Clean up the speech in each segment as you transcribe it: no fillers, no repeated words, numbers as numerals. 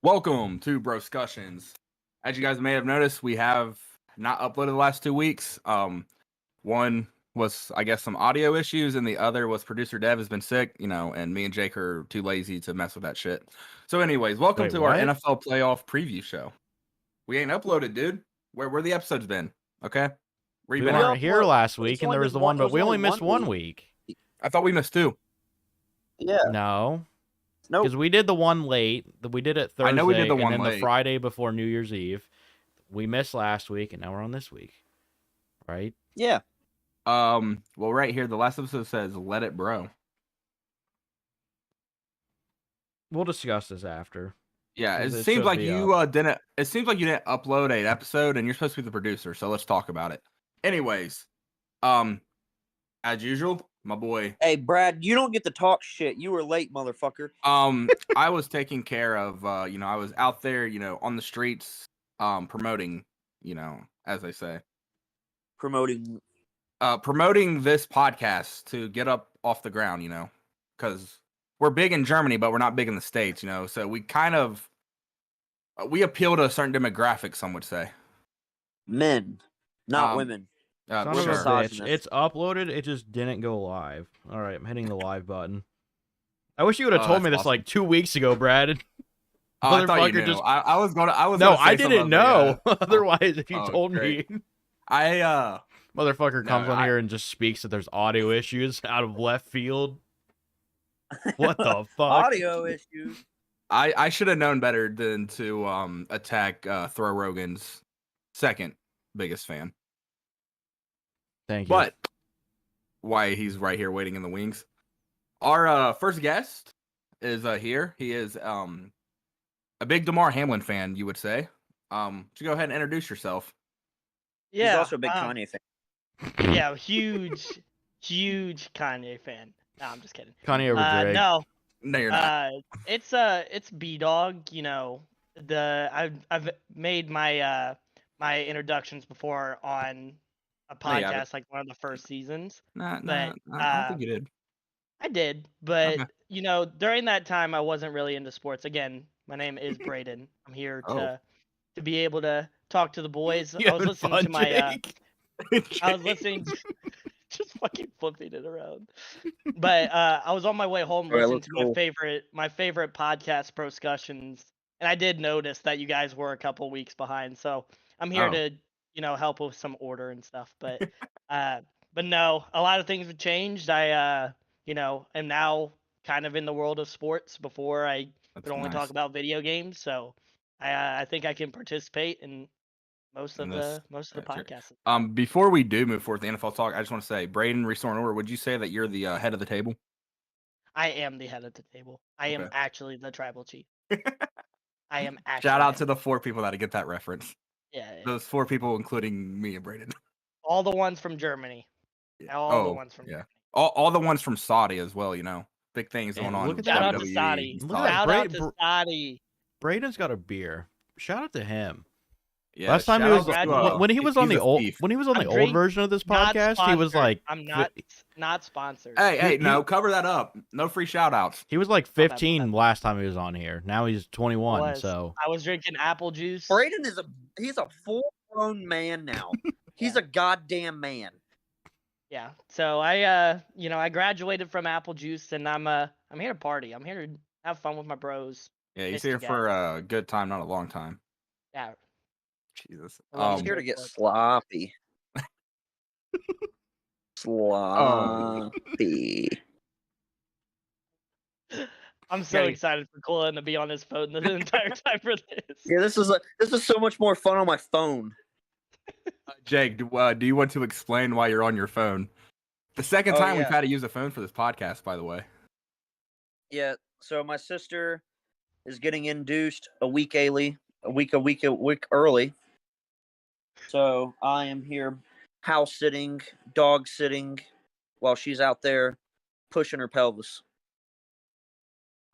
Welcome to Broscussions. As you guys may have noticed, we have not uploaded the last 2 weeks. One was, I guess, some audio issues, and the other was producer Dev has been sick, and me and Jake are too lazy to mess with that shit. So, anyways, welcome to our NFL playoff preview show. We ain't uploaded, dude. Where the episodes been? Okay, where you we been? weren't here last week, and there was the one, but we only missed 1 week. I thought we missed 2. Yeah. No. Nope. Because we did the one late. We did it Thursday, I know we did the one and then late. the Friday before New Year's Eve. We missed last week, and now we're on this week. Right? Yeah. Well, right here, the last episode says, "Let it, bro." We'll discuss this after. Yeah, it seems like you didn't. It seems like you didn't upload an episode, and you're supposed to be the producer. So let's talk about it. Anyways, as usual, my boy. Hey, Brad, you don't get to talk shit. You were late, motherfucker. I was taking care of. I was out there, on the streets, promoting. As they say, Promoting this podcast to get up off the ground. Because we're big in Germany, but we're not big in the States. So we kind of we appeal to a certain demographic. Some would say men, not women. Son of a bitch. It's uploaded. It just didn't go live. All right, I'm hitting the live button. I wish you would have told me this like 2 weeks ago, Brad. I thought you knew. I was going to. No, I didn't know. Otherwise, if you told great. me, motherfucker comes on here and just speaks that there's audio issues out of left field. What the fuck? Audio issues. I should have known better than to attack Throw Rogan's second biggest fan. Thank you. But why he's right here waiting in the wings. Our first guest is here. He is a big Damar Hamlin fan, you would say. So go ahead and introduce yourself. Yeah, he's also a big Kanye fan. Yeah, huge Kanye fan. No, I'm just kidding. Kanye over Drake. No, you're not. It's B-Dog. I've made my my introductions before on a podcast, like one of the first seasons. I don't think you did. I did, but okay. During that time, I wasn't really into sports. Again, my name is Braden. I'm here to be able to talk to the boys. I was listening to my. I was listening. Just fucking flipping it around. But I was on my way home listening to my favorite podcast, Broscussions, and I did notice that you guys were a couple weeks behind. So I'm here to help with some order and stuff. But no, a lot of things have changed. I am now kind of in the world of sports. Before I could only talk about video games, so I think I can participate in most of the podcasts. Before we do move forward to the NFL talk, I just want to say, Braden, Restore and Order, would you say that you're the head of the table? I am the head of the table. I am actually the tribal chief. I am actually. Shout out to the 4 people that get that reference. Yeah. Those 4 people, including me and Braden. All the ones from Germany. All the ones from Germany. All the ones from Saudi as well, Big things going on. Shout out to Saudi. Shout out to Saudi. Braden's got a beer. Shout out to him. Yeah, last time he was when he was on the old old version of this podcast, he was like, I'm not sponsored. Hey, no, cover that up. No free shout outs. He was like 15 last time he was on here. Now he's 21. So I was drinking apple juice. Braden he's a full-grown man now. He's a goddamn man. Yeah. So I graduated from apple juice, and I'm here to party. I'm here to have fun with my bros. Yeah, he's here for a good time, not a long time. Yeah. Jesus. He's here to get sloppy. Sloppy. I'm so excited for Colin to be on his phone the entire time for this. Yeah, this is so much more fun on my phone. Jake, do you want to explain why you're on your phone? The second time we've had to use a phone for this podcast, by the way. Yeah, so my sister is getting induced a week early. So I am here house sitting, dog sitting, while she's out there pushing her pelvis.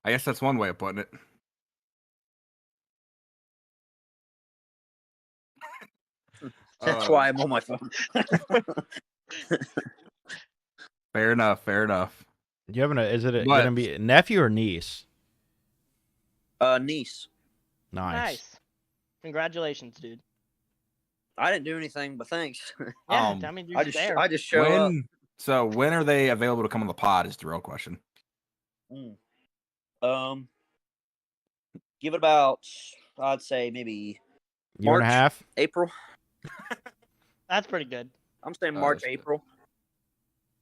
I guess that's one way of putting it. That's why I'm on my phone. Fair enough. Do you have is it going to be nephew or niece? Niece. Nice. Congratulations, dude. I didn't do anything, but thanks. Yeah, I mean, you're there. I just show up. So when are they available to come on the pod? Is the real question. Give it about, I'd say maybe year and a half, April. That's pretty good. I'm saying March, April.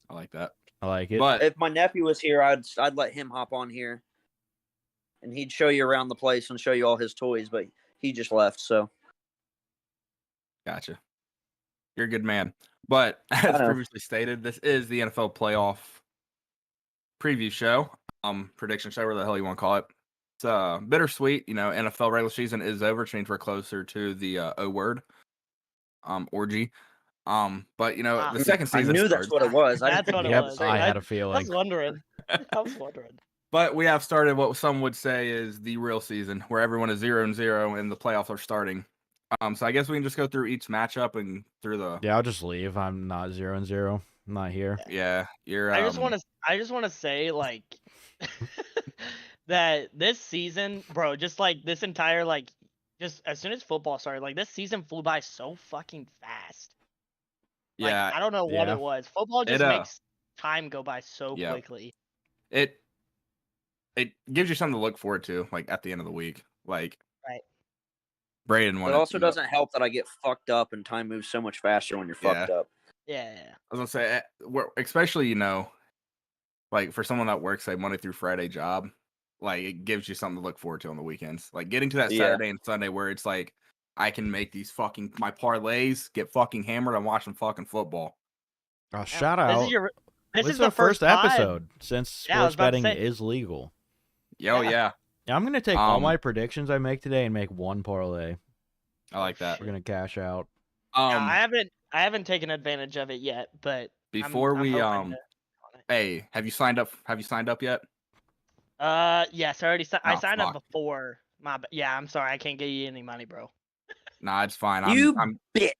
I like that. I like it. But if my nephew was here, I'd let him hop on here, and he'd show you around the place and show you all his toys. But he just left, so. Gotcha. You're a good man. But as previously stated, this is the NFL playoff preview show, prediction show, whatever the hell you want to call it. It's bittersweet. NFL regular season is over, which means we're closer to the O word, orgy. But the second season. I knew that's what it was. That's what it was. I had a feeling. I was wondering. But we have started what some would say is the real season, where everyone is 0-0 and the playoffs are starting. So I guess we can just go through each matchup and through the. Yeah, I'll just leave. I'm not 0-0. I'm not here. Yeah, you're. I just want to say like that this season, bro. Just like this entire just as soon as football started, like this season flew by so fucking fast. Yeah, I don't know what it was. Football just makes time go by so quickly. It gives you something to look forward to, like at the end of the week, like. Right. Braden won. It also doesn't help that I get fucked up and time moves so much faster when you're fucked up. Yeah. I was gonna say, especially like for someone that works a Monday through Friday job, like it gives you something to look forward to on the weekends. Like getting to that Saturday and Sunday where it's like I can make these my parlays, get fucking hammered, and watching fucking football. Oh, shout out! This is the the first time. Episode since sports betting is legal. Yeah. I'm gonna take all my predictions I make today and make one parlay. I like that. We're gonna cash out. I haven't taken advantage of it yet, but before hey, have you signed up? Have you signed up yet? Yes, I already I signed up before. I'm sorry, I can't get you any money, bro. Nah, it's fine. I'm bitch.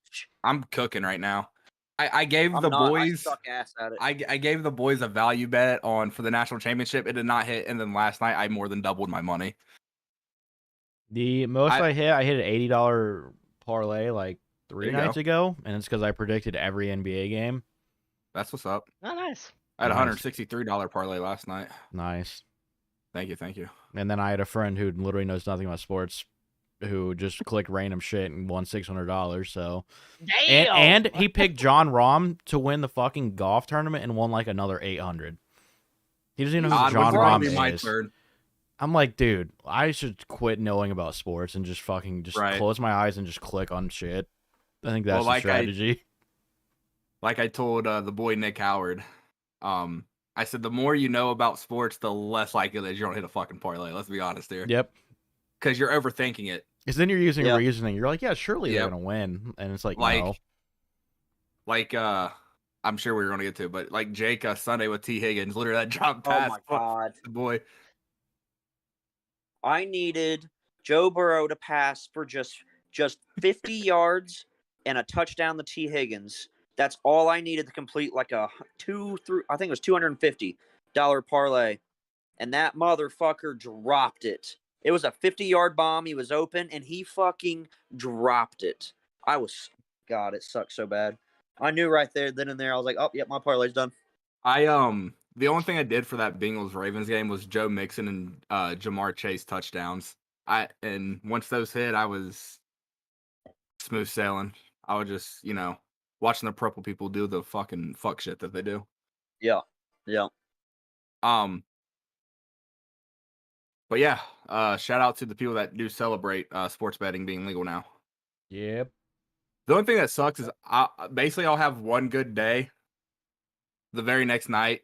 I'm cooking right now. I gave the boys. I suck ass at it. I gave the boys a value bet for the national championship. It did not hit, and then last night I more than doubled my money. The most I hit an $80 parlay like 3 nights ago, and it's because I predicted every NBA game. That's what's up. Oh, nice. I had a $163 parlay last night. Nice. Thank you. And then I had a friend who literally knows nothing about sports, who just clicked random shit and won $600. So, and he picked John Rahm to win the fucking golf tournament and won like another $800. He doesn't even know who John Rahm is. I'm like, dude, I should quit knowing about sports and just close my eyes and just click on shit. I think that's the strategy. Like I told the boy Nick Howard, I said the more you know about sports, the less likely that you're gonna hit a fucking parlay. Let's be honest here. Yep. Because you're overthinking it. Because then you're using reasoning. You're like, yeah, surely they're gonna win, and it's like no. Like I'm sure we were gonna get to, but like Jake Sunday with T Higgins, literally that drop pass. Oh my god, boy! I needed Joe Burrow to pass for just 50 yards and a touchdown to T Higgins. That's all I needed to complete like a I think it was $250 parlay, and that motherfucker dropped it. It was a 50-yard bomb. He was open, and he fucking dropped it. God, it sucked so bad. I knew right there, then and there. I was like, oh, yep, my parlay's done. The only thing I did for that Bengals-Ravens game was Joe Mixon and Jamar Chase touchdowns. And once those hit, I was smooth sailing. I was just, watching the purple people do the fucking fuck shit that they do. Yeah. But yeah, shout out to the people that do celebrate sports betting being legal now. Yep. The only thing that sucks is I'll have one good day. The very next night,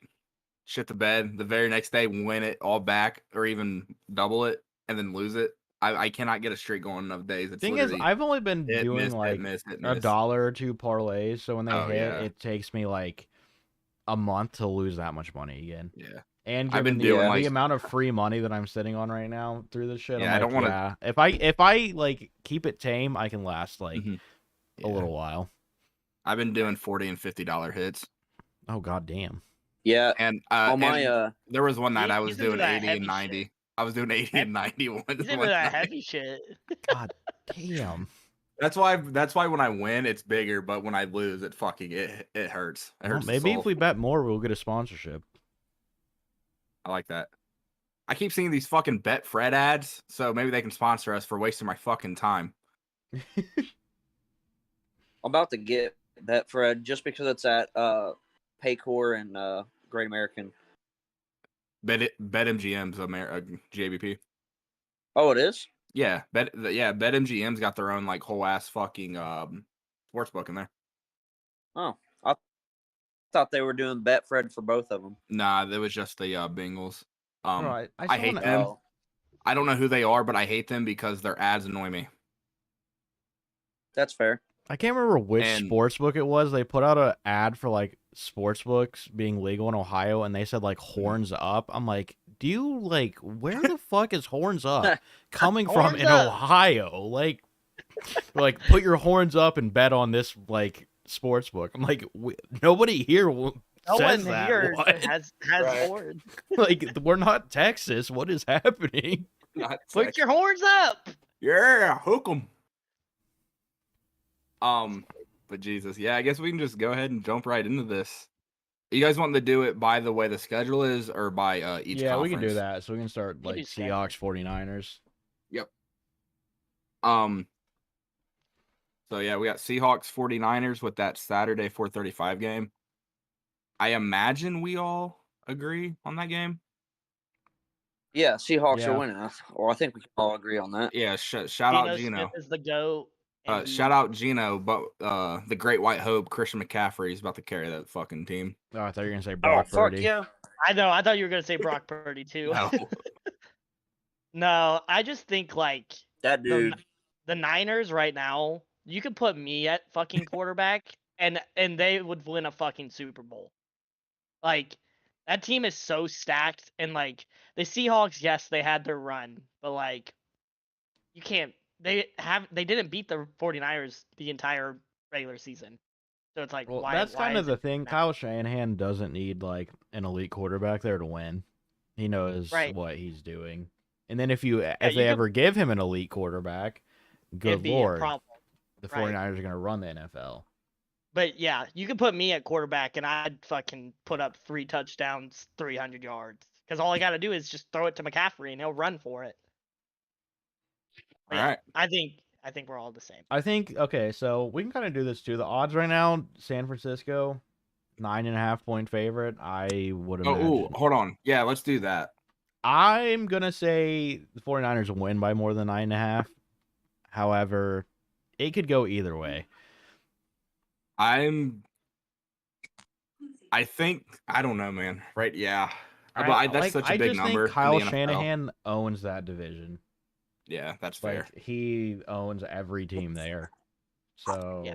shit the bed. The very next day, win it all back or even double it and then lose it. I cannot get a streak going enough days. The thing is, I've only been doing $1 or 2 parlays, so when they hit, it takes me like a month to lose that much money again. Yeah. And given the amount of free money that I'm sitting on right now through this shit, I don't want to. If I like keep it tame, I can last like a little while. I've been doing $40 and $50 hits. Oh god damn. Yeah. And there was one night I was doing 80 and 90. I was doing 80 and 91. He's into that heavy shit. God damn. That's why when I win it's bigger, but when I lose it fucking it hurts. It hurts. Maybe if we bet more, we'll get a sponsorship. I like that. I keep seeing these fucking Betfred ads, so maybe they can sponsor us for wasting my fucking time. I'm about to get Betfred just because it's at Paycor and Great American. BetMGM's JBP. Oh, it is? Yeah, BetMGM's got their own like whole ass fucking sports book in there. Oh, I thought they were doing Betfred for both of them. Nah, that was just the Bengals. Right. I hate them. Oh. I don't know who they are, but I hate them because their ads annoy me. That's fair. I can't remember which sportsbook it was. They put out an ad for like sportsbooks being legal in Ohio, and they said like horns up. I'm like, do you like where the fuck is horns up coming from in Ohio? Like put your horns up and bet on this like sportsbook. I'm like, nobody here says that. Here has horns. Like we're not Texas. What is happening? Put your horns up. Yeah, hook 'em. But Jesus, yeah, I guess we can just go ahead and jump right into this. You guys want to do it by the way the schedule is or by each conference? Yeah, we can do that. So we can start like Seahawks, 49ers. Yep. So yeah, we got Seahawks, 49ers with that Saturday 4:35 game. I imagine we all agree on that game. Yeah, Seahawks are winning. Or I think we can all agree on that. Yeah, shout out Gino. Smith is the GOAT. Shout out Gino, but the Great White Hope, Christian McCaffrey, is about to carry that fucking team. Oh, I thought you were gonna say Brock Purdy. Fuck yeah. I know. I thought you were gonna say Brock Purdy too. No. No, I just think like that dude. The Niners right now, you could put me at fucking quarterback, and they would win a fucking Super Bowl. Like that team is so stacked, and like the Seahawks, yes, they had their run, but like you can't. They didn't beat the 49ers the entire regular season. So it's like, why? That's kind of the thing. Now? Kyle Shanahan doesn't need like an elite quarterback there to win. He knows what he's doing. And then if they ever give him an elite quarterback, good lord, the 49ers are going to run the NFL. But yeah, you could put me at quarterback and I'd fucking put up 3 touchdowns, 300 yards. Because all I got to do is just throw it to McCaffrey and he'll run for it. All right. I think we're all the same. I think, okay, so we can kind of do this too. The odds right now, San Francisco, 9.5 point favorite. I would imagine. Oh, hold on. Yeah, let's do that. I'm going to say the 49ers will win by more than 9.5. However, it could go either way. I don't know, man. Right? Yeah. That's such a big number. I just think Kyle Shanahan owns that division. Yeah, that's fair. He owns every team there. So,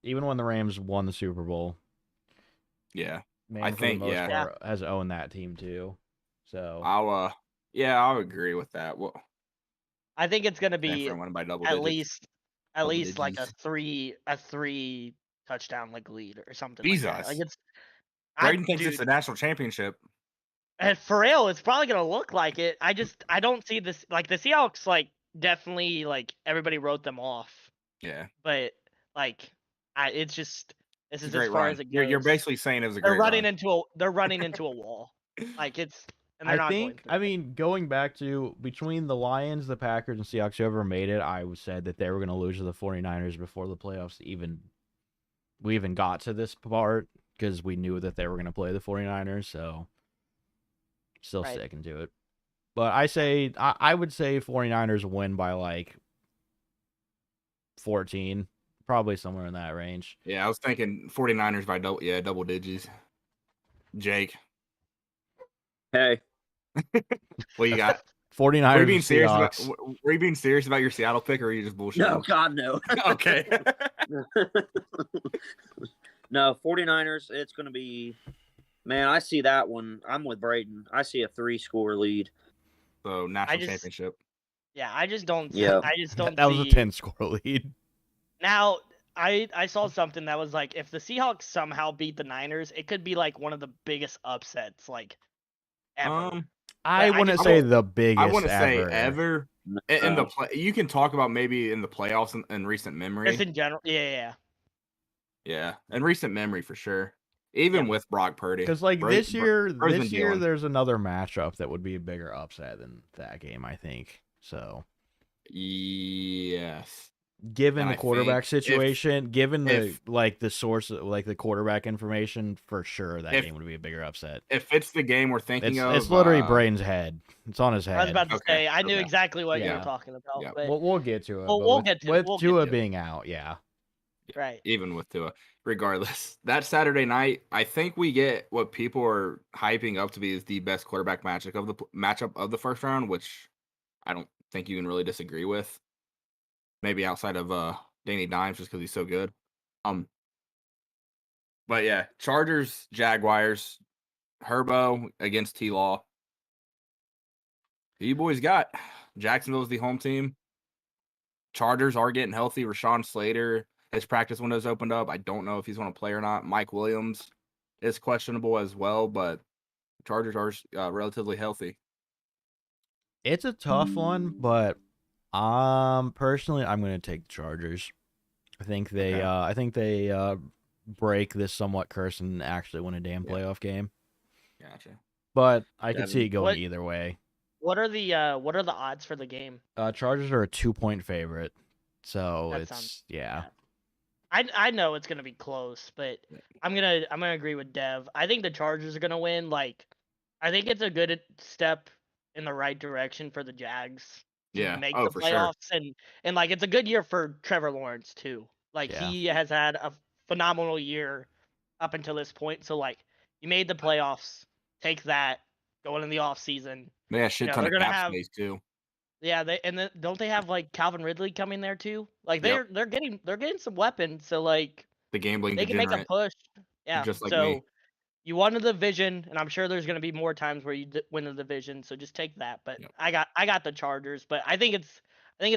even when the Rams won the Super Bowl, I think has owned that team too. So I'll agree with that. Well, I think it's gonna be at least like a three touchdown like lead or something. Jesus, like that. Like it's. Braden thinks it's a national championship. And for real, it's probably gonna look like it. I don't see this like the Seahawks like definitely like everybody wrote them off. Yeah. But like it's just this is as far as it goes. You're basically saying it was a great run. They're running into a wall. Like it's and they're not going through. I mean, going back to between the Lions, the Packers, and Seahawks, whoever made it, I said that they were gonna lose to the 49ers before the playoffs we even got to this part because we knew that they were gonna play the 49ers, so still sticking to it. But I would say 49ers win by like 14, probably somewhere in that range. Yeah, I was thinking 49ers by double digits. Jake. Hey. What you got? 49ers. Were you being serious about your Seattle pick or are you just bullshitting? No, God, no. Okay. No, 49ers, it's going to be... Man, I see that one. I'm with Braden. I see a 3-score lead. So, national championship. Yeah, I just don't... Yeah. I just don't That was a 10-score lead. Now, I saw something that was like, if the Seahawks somehow beat the Niners, it could be like one of the biggest upsets, like, ever. I wouldn't say the biggest. I wouldn't say ever. ever. In the play, you can talk about maybe in the playoffs in recent memory. Just in general, yeah. Yeah, in recent memory for sure. Even with Brock Purdy, because like this year, there's another matchup that would be a bigger upset than that game. I think so. Yes. Given the quarterback situation, given the source, like the quarterback information, for sure that game would be a bigger upset. If it's the game we're thinking of, it's literally Braden's head. It's on his head. I was about to say, I knew exactly what you were talking about. Yeah. But we'll get to it. We'll get to it. With Tua being out, yeah. Right. Even with Tua, regardless, that Saturday night, I think we get what people are hyping up to be is the best quarterback matchup of the first round, which I don't think you can really disagree with. Maybe outside of Danny Dimes, just because he's so good. But yeah, Chargers, Jaguars, Herbo against T-Law. Who you boys got? Jacksonville's the home team. Chargers are getting healthy. Rashawn Slater, his practice window's opened up. I don't know if he's going to play or not. Mike Williams is questionable as well, but Chargers are relatively healthy. It's a tough one, but personally, I'm going to take the Chargers. I think they break this somewhat curse and actually win a damn playoff game. Gotcha. But I can see it going either way. What are the odds for the game? Chargers are a 2-point favorite, so yeah. I know it's gonna be close, but I'm gonna agree with Dev. I think the Chargers are gonna win. Like, I think it's a good step in the right direction for the Jags to make the playoffs, sure. and like it's a good year for Trevor Lawrence too. Like he has had a phenomenal year up until this point. So like you made the playoffs, take that going in the off season. Yeah, shit ton of cap space too. Yeah, don't they have like Calvin Ridley coming there too? Like they're getting some weapons, so like the gambling they can make a push. Yeah, just like me. You won the division, and I'm sure there's going to be more times where you win the division. So just take that. But I got the Chargers, but I think it's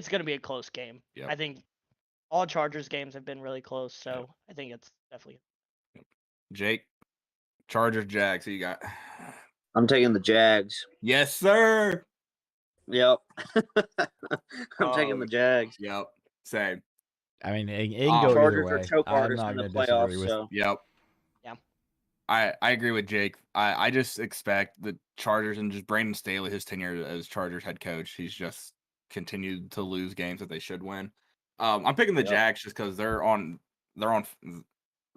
going to be a close game. Yep. I think all Chargers games have been really close, so I think it's definitely. Jake, Chargers, Jags. Who you got? I'm taking the Jags. Yes, sir. Yep. I'm taking the Jags. Yep. Same. I mean, it can go either way. Chargers are choke artists in the playoffs. So. Yep. Yeah. I agree with Jake. I just expect the Chargers and just Brandon Staley, his tenure as Chargers head coach, he's just continued to lose games that they should win. I'm picking the Jags just because they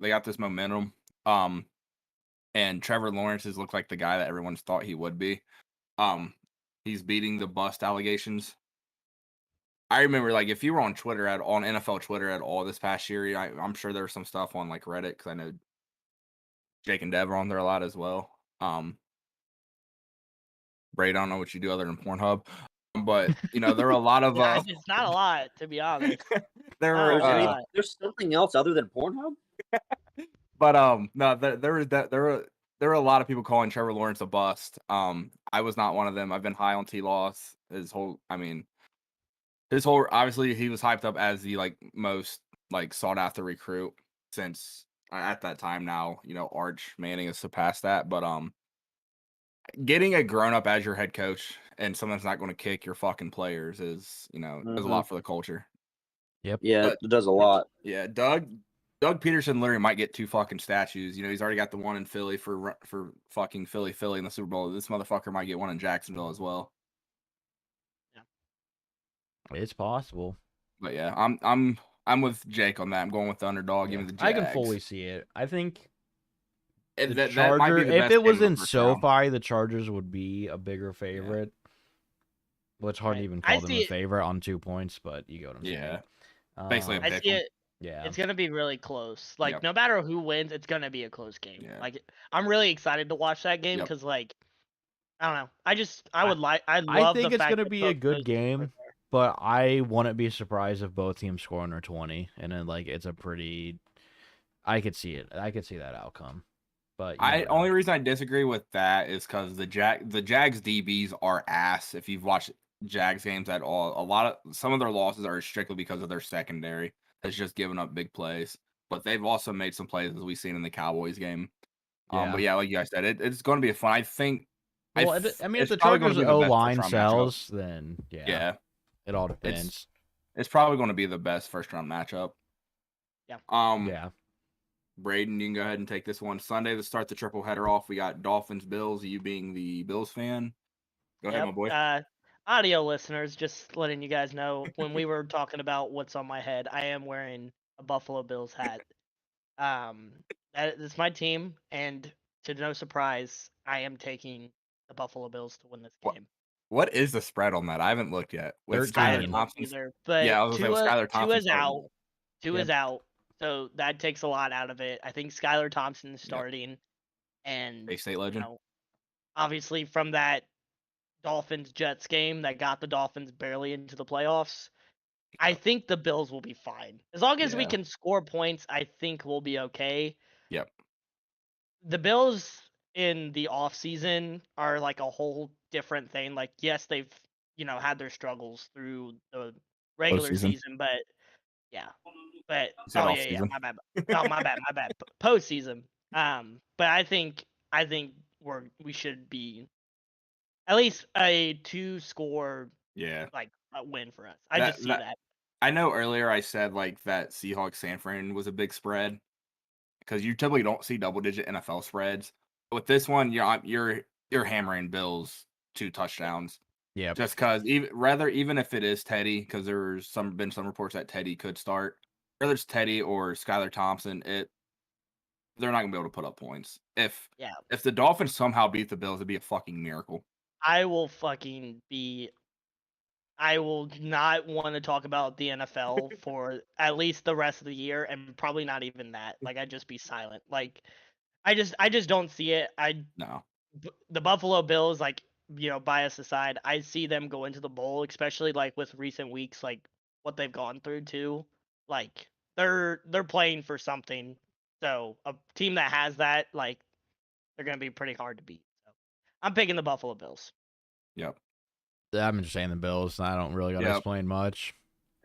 got this momentum. And Trevor Lawrence has looked like the guy that everyone's thought he would be. He's beating the bust allegations. I remember, like, if you were on Twitter on NFL Twitter at all this past year, I'm sure there was some stuff on like Reddit because I know Jake and Dev are on there a lot as well. Bray, I don't know what you do other than Pornhub, but there are a lot of. It's not a lot, to be honest. There's something else other than Pornhub. But no, there were a lot of people calling Trevor Lawrence a bust. I was not one of them. I've been high on T-Loss. Obviously he was hyped up as the like most like sought after recruit since at that time. Now Arch Manning has surpassed that, but getting a grown up as your head coach and someone that's not going to kick your fucking players is does a lot for the culture. Yep. Yeah, it does a lot. Yeah, Doug Peterson literally might get 2 fucking statues. He's already got the one in Philly for fucking Philly in the Super Bowl. This motherfucker might get one in Jacksonville as well. Yeah. It's possible. But yeah, I'm with Jake on that. I'm going with the underdog. Give me the Jags. I can fully see it. I think that might be the best if it was in SoFi, round. The Chargers would be a bigger favorite. Well, it's hard to even call them a favorite on 2 points, but you get what I'm saying. Yeah. Basically, I see it. Yeah, it's gonna be really close. Like no matter who wins, it's gonna be a close game. Yeah. Like I'm really excited to watch that game because like I don't know. I think it's gonna be a good game, but I wouldn't be surprised if both teams score under 20, and then like it's a pretty. I could see it. I could see that outcome. But only reason I disagree with that is because the Jags DBs are ass. If you've watched Jags games at all, some of their losses are strictly because of their secondary. Has just given up big plays, but they've also made some plays as we've seen in the Cowboys game. But yeah, like you guys said, it's going to be a fun. I think Well, I mean, if the Chargers O-line sells, then yeah, it all depends. It's probably going to be the best first round matchup. Yeah. Yeah. Braden, you can go ahead and take this one. Sunday to start the triple header off. We got Dolphins Bills. You being the Bills fan, go ahead, my boy. Audio listeners, just letting you guys know, when we were talking about what's on my head, I am wearing a Buffalo Bills hat. It's my team, and to no surprise, I am taking the Buffalo Bills to win this game. What is the spread on that? I haven't looked yet. With Skylar Thompson either, but yeah, I was gonna say with Skylar Thompson Tua's out. Tua's out, so that takes a lot out of it. I think Skylar Thompson is starting, and A-State legend. Obviously from that Dolphins Jets game that got the Dolphins barely into the playoffs, I think the Bills will be fine. As long as we can score points, I think we'll be okay. Yep. The Bills in the offseason are like a whole different thing. Like, yes, they've, had their struggles through the regular season, but yeah. But my bad. Oh, my bad. Postseason. But I think we should be at least a 2-score win for us. I just see that. I know earlier I said like that Seahawks San Fran was a big spread because you typically don't see double-digit NFL spreads. With this one, you're hammering Bills 2 touchdowns. Yeah. Just because even if it is Teddy, because there's been some reports that Teddy could start, whether it's Teddy or Skylar Thompson, they're not gonna be able to put up points. If the Dolphins somehow beat the Bills, it'd be a fucking miracle. I will not want to talk about the NFL for at least the rest of the year, and probably not even that. Like, I'd just be silent. Like, I just don't see it. The Buffalo Bills, like, bias aside, I see them go into the bowl, especially like with recent weeks, like what they've gone through too. Like, they're playing for something. So a team that has that, like, they're gonna be pretty hard to beat. So I'm picking the Buffalo Bills. Yep. I'm just saying the Bills. I don't really got to explain much.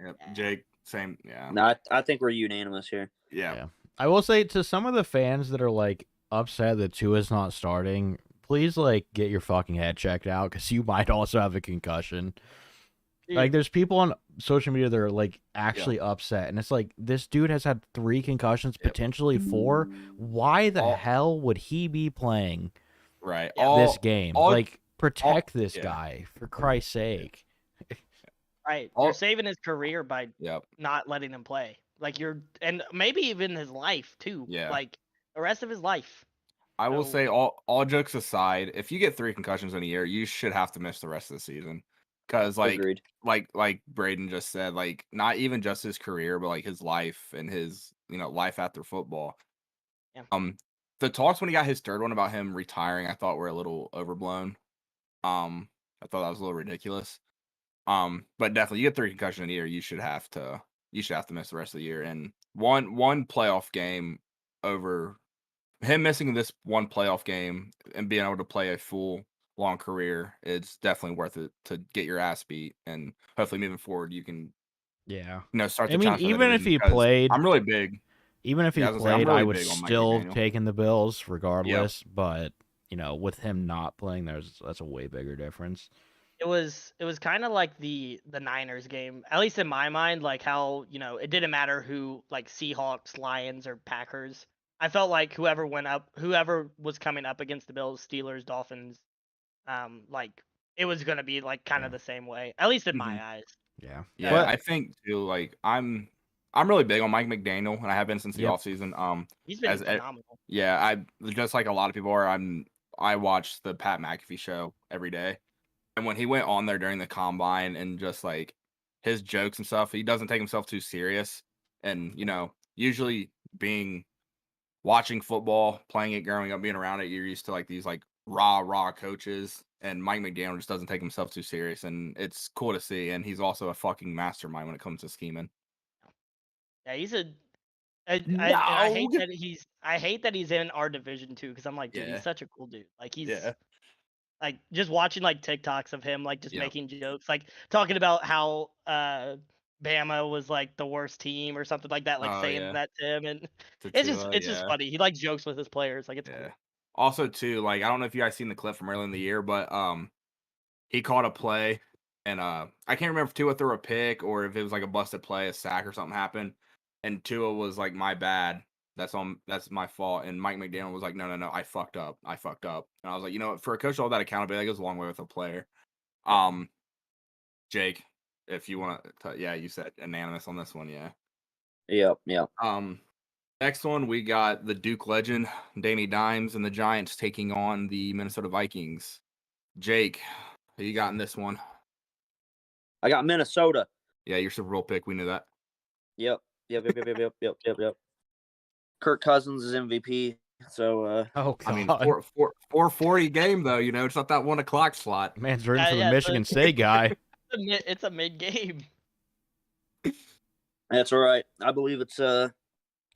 Yep. Jake, same. Yeah. No, I think we're unanimous here. Yeah. I will say to some of the fans that are like upset that Tua's not starting, please like get your fucking head checked out because you might also have a concussion. Dude. Like, there's people on social media that are like actually upset, and it's like, this dude has had 3 concussions, potentially 4. Why the hell would he be playing this game? Protect this guy, for Christ's sake. Right. You're saving his career by not letting him play. Like, and maybe even his life too. Yeah. Like, the rest of his life. I will say, all jokes aside, if you get 3 concussions in a year, you should have to miss the rest of the season. Because like Braden just said, like, not even just his career, but like his life and his life after football. Yeah. The talks when he got his 3rd one about him retiring, I thought were a little overblown. I thought that was a little ridiculous. But definitely, you get 3 concussions in a year, you should have to miss the rest of the year. And one playoff game over him missing this one playoff game and being able to play a full long career, it's definitely worth it to get your ass beat. And hopefully, moving forward, you can start. Even if he played, I'm really big. Even if he played, I would still taking the Bills regardless. Yep. But with him not playing, that's a way bigger difference. It was kind of like the Niners game, at least in my mind, like how, it didn't matter who, like Seahawks, Lions, or Packers. I felt like whoever was coming up against the Bills, Steelers, Dolphins, like, it was going to be like kind of the same way, at least in my eyes. Yeah. Yeah. But I think too, like, I'm really big on Mike McDaniel, and I have been since the offseason. He's been phenomenal. Yeah. I just like a lot of people are, I watch the Pat McAfee show every day. And when he went on there during the combine and just like his jokes and stuff, he doesn't take himself too serious. And, usually watching football, playing it, growing up, being around it, you're used to like these like raw coaches. And Mike McDaniel just doesn't take himself too serious. And it's cool to see. And he's also a fucking mastermind when it comes to scheming. Yeah, he's I hate that he's in our division too, because I'm like, dude, he's such a cool dude. Like, he's like, just watching like TikToks of him, like, just making jokes, like talking about how Bama was like the worst team or something like that, like saying that to him, and it's just funny. He like jokes with his players, like, it's cool. Also, too, like I don't know if you guys seen the clip from earlier in the year, but he caught a play, and I can't remember if Tua threw a pick or if it was like a busted play, a sack or something happened, and Tua was like, "My bad, that's my fault," and Mike McDaniel was like, "No, I fucked up, and I was like, you know what, for a coach, all that accountability that goes a long way with a player. Jake, if you want to, yeah, you said unanimous on this one, yeah. Yep. Next one, we got the Duke legend, Danny Dimes, and the Giants taking on the Minnesota Vikings. Jake, who you got in this one? I got Minnesota. Yeah, your Super Bowl pick. We knew that. Yep. Kirk Cousins is MVP. So, oh god, I mean, 440 game though. You know, it's not that 1 o'clock slot. Man's rooting for the Michigan State guy. It's a mid game. That's all right. I believe it's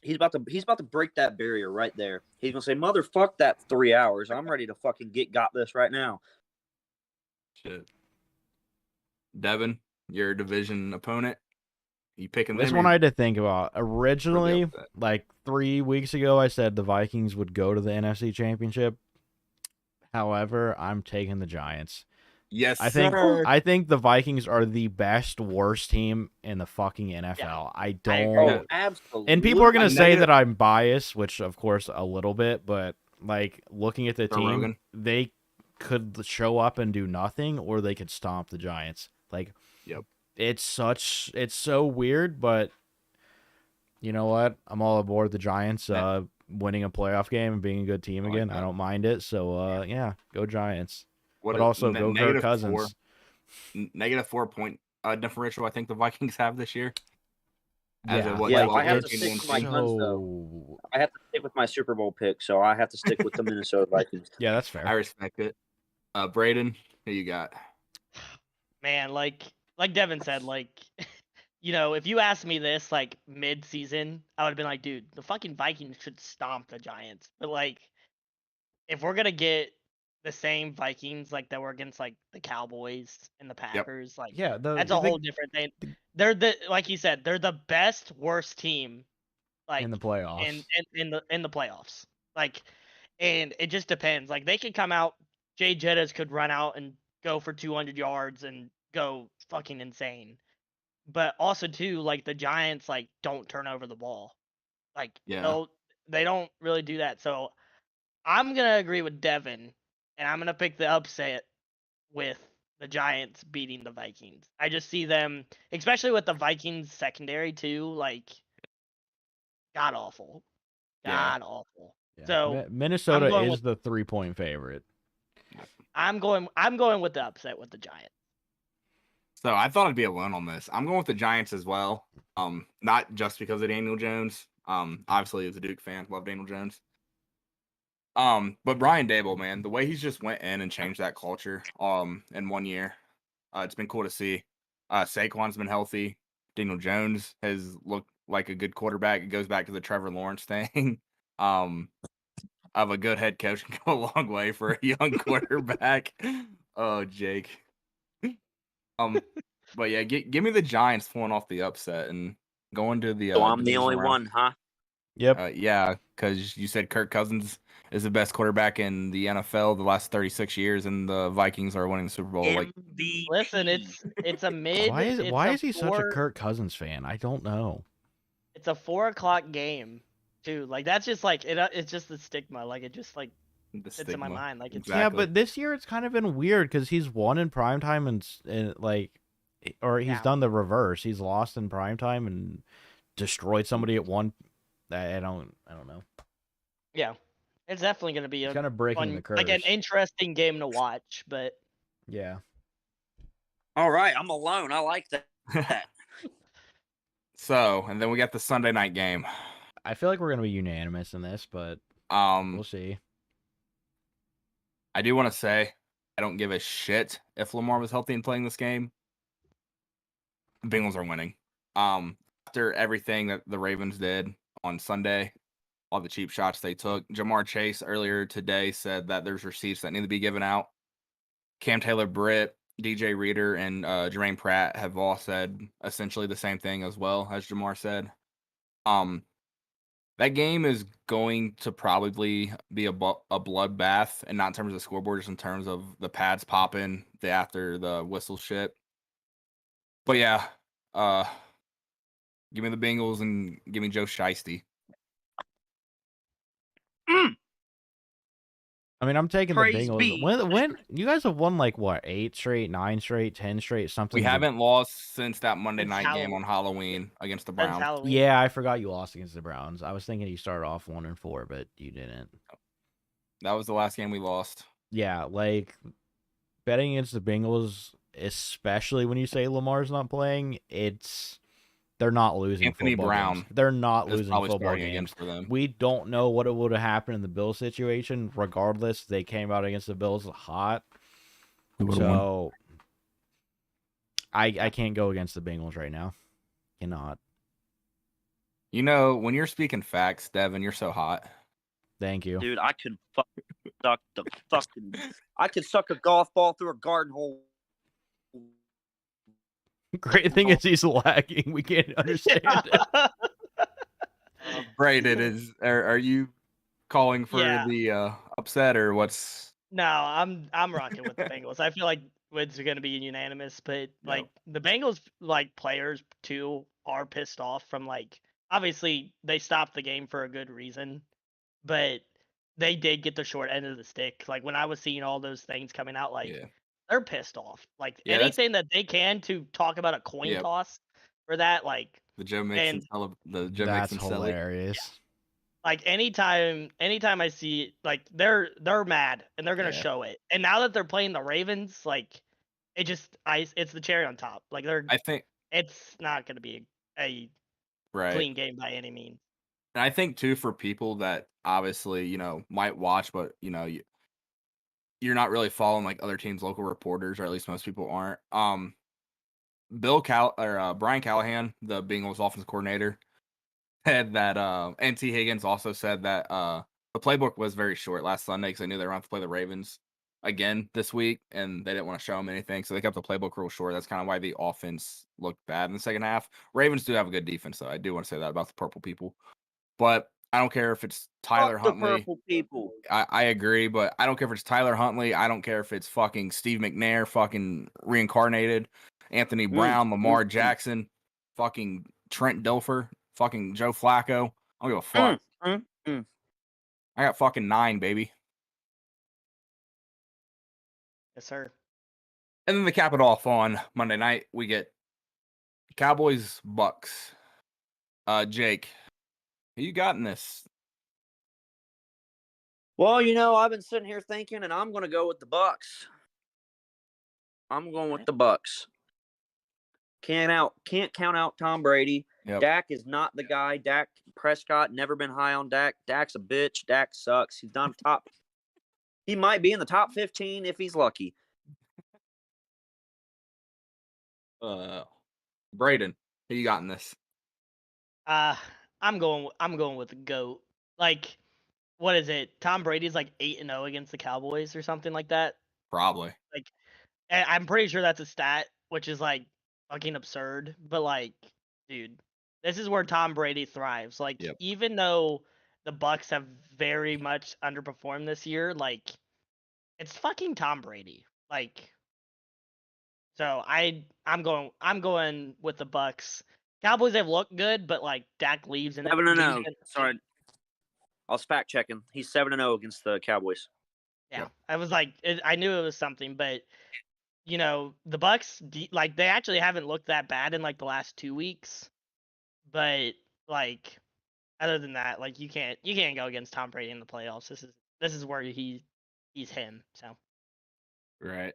he's about to break that barrier right there. He's gonna say, "Motherfuck that 3 hours. I'm ready to fucking got this right now." Shit. Devin, your division opponent. You picking this them? one I had to think about. Originally, like 3 weeks ago, I said the Vikings would go to the NFC Championship. However, I'm taking the Giants. Yes, I think the Vikings are the best worst team in the fucking NFL. Yeah. I don't. Absolutely. And people are gonna say that I'm biased, which of course a little bit, but like looking at the team, Rogan. they could show up and do nothing, or they could stomp the Giants. Like, yep. It's so weird, but you know what? I'm all aboard the Giants winning a playoff game and being a good team again. I don't mind it. So yeah, go Giants. But also go Kirk Cousins. -4 point differential I think the Vikings have this year. I have to stick with my guns though. I have to stick with my Super Bowl pick, so I have to stick with the Minnesota Vikings. Yeah, that's fair. I respect it. Braden, who you got? Man, like Devin said, like, you know, if you asked me this like mid-season, I would have been like, dude, the fucking Vikings should stomp the Giants. But like, if we're gonna get the same Vikings like that were against like the Cowboys and the Packers, like, yeah, that's a whole different thing. They're like you said, they're the best worst team, like in the playoffs. In the playoffs, like, and it just depends. Like they could come out, Jay Jettas could run out and go for 200 yards and go fucking insane. But also too, like the Giants like don't turn over the ball. Like they don't really do that. So I'm gonna agree with Devin, and I'm gonna pick the upset with the Giants beating the Vikings. I just see them, especially with the Vikings secondary too, like god awful. Yeah. So Minnesota is the 3-point favorite. I'm going with the upset with the Giants. So I thought I'd be alone on this. I'm going with the Giants as well. Not just because of Daniel Jones. Obviously as a Duke fan, love Daniel Jones. But Brian Daboll, man, the way he's just went in and changed that culture in 1 year, it's been cool to see. Saquon's been healthy. Daniel Jones has looked like a good quarterback. It goes back to the Trevor Lawrence thing. Of a good head coach can go a long way for a young quarterback. Oh, Jake. But yeah, give me the Giants pulling off the upset and going to the. So I'm the only one, huh? Yep. Yeah, because you said Kirk Cousins is the best quarterback in the NFL the last 36 years, and the Vikings are winning the Super Bowl. MVP. Listen, it's a mid. Why is he such a Kirk Cousins fan? I don't know. It's a 4 o'clock game, too. Like that's just like it's just the stigma. Like it just like sits in my mind. Like it's Yeah, but this year it's kind of been weird because he's won in primetime and like, or he's done the reverse. He's lost in primetime and destroyed somebody at one. I don't know. Yeah, it's definitely going to be kind of breaking the curse. Like an interesting game to watch, but yeah. All right, I'm alone. I like that. So, and then we got the Sunday night game. I feel like we're going to be unanimous in this, but we'll see. I do want to say I don't give a shit if Lamar was healthy and playing this game. The Bengals are winning. After everything that the Ravens did on Sunday, all the cheap shots they took, Jamar Chase earlier today said that there's receipts that need to be given out. Cam Taylor-Britt, DJ Reader, and Jermaine Pratt have all said essentially the same thing as well as Jamar said. That game is going to probably be a bloodbath, and not in terms of the scoreboard, just in terms of the pads popping after the whistle shit. But yeah, give me the Bengals and give me Joe Shiesty. I mean, I'm taking Praise the Bengals. be. When you guys have won like what, 8 straight, 9 straight, 10 straight, something. We haven't lost since that Monday Since night game on Halloween against the Browns. Halloween. Yeah, I forgot you lost against the Browns. I was thinking you started off 1-4, but you didn't. That was the last game we lost. Yeah, like betting against the Bengals, especially when you say Lamar's not playing, they're not losing Anthony football Brown games. They're not is losing probably football starting again games. for them. We don't know what would have happened in the Bills situation. Regardless, they came out against the Bills hot. So I can't go against the Bengals right now. Cannot. You know, when you're speaking facts, Devin, you're so hot. Thank you. Dude, I could I could suck a golf ball through a garden hole. Great thing is he's lagging. We can't understand it. Braden, are you calling for the upset or what's? No, I'm rocking with the Bengals. I feel like it's going to be unanimous, but like the Bengals like players too are pissed off from like obviously they stopped the game for a good reason, but they did get the short end of the stick. Like when I was seeing all those things coming out, like they're pissed off. Like anything that they can to talk about a coin toss for that, like the Joe Mixon That's hilarious. Yeah. Like anytime I see like they're mad and they're gonna show it. And now that they're playing the Ravens, like it's the cherry on top. Like I think it's not gonna be a clean game by any means. And I think too, for people that obviously, might watch, but you're not really following like other teams' local reporters, or at least most people aren't. Brian Callahan, the Bengals offensive coordinator, said that and T. Higgins also said that the playbook was very short last Sunday because they knew they were going to play the Ravens again this week, and they didn't want to show them anything, so they kept the playbook real short. That's kind of why the offense looked bad in the second half. Ravens do have a good defense, though. I do want to say that about the purple people. But I don't care if it's Tyler Huntley. The purple people. I agree, but I don't care if it's Tyler Huntley. I don't care if it's fucking Steve McNair, fucking reincarnated, Anthony Brown, Lamar Jackson, fucking Trent Dilfer, fucking Joe Flacco. I don't give a fuck. I got fucking 9, baby. Yes, sir. And then to cap it off on Monday night, we get Cowboys Bucks. Jake, who you got in this? Well, I've been sitting here thinking, and I'm going to go with the Bucks. I'm going with the Bucks. Can't count out Tom Brady. Yep. Dak is not the guy. Dak Prescott, never been high on Dak. Dak's a bitch. Dak sucks. He's not top. He might be in the top 15 if he's lucky. Braden, who you got in this? I'm going with the GOAT. Like, what is it? Tom Brady's like 8-0 against the Cowboys or something like that. Probably. Like, I'm pretty sure that's a stat, which is like fucking absurd. But like, dude, this is where Tom Brady thrives. Like, even though the Bucks have very much underperformed this year, like, it's fucking Tom Brady. Like, so I'm going with the Bucks. Cowboys have looked good, but like Dak leaves and 7-0. Sorry, I was fact checking. He's 7-0 against the Cowboys. Yeah, I was like, I knew it was something, but the Bucks, like they actually haven't looked that bad in like the last 2 weeks. But like, other than that, like you can't go against Tom Brady in the playoffs. This is where he's him. So. Right.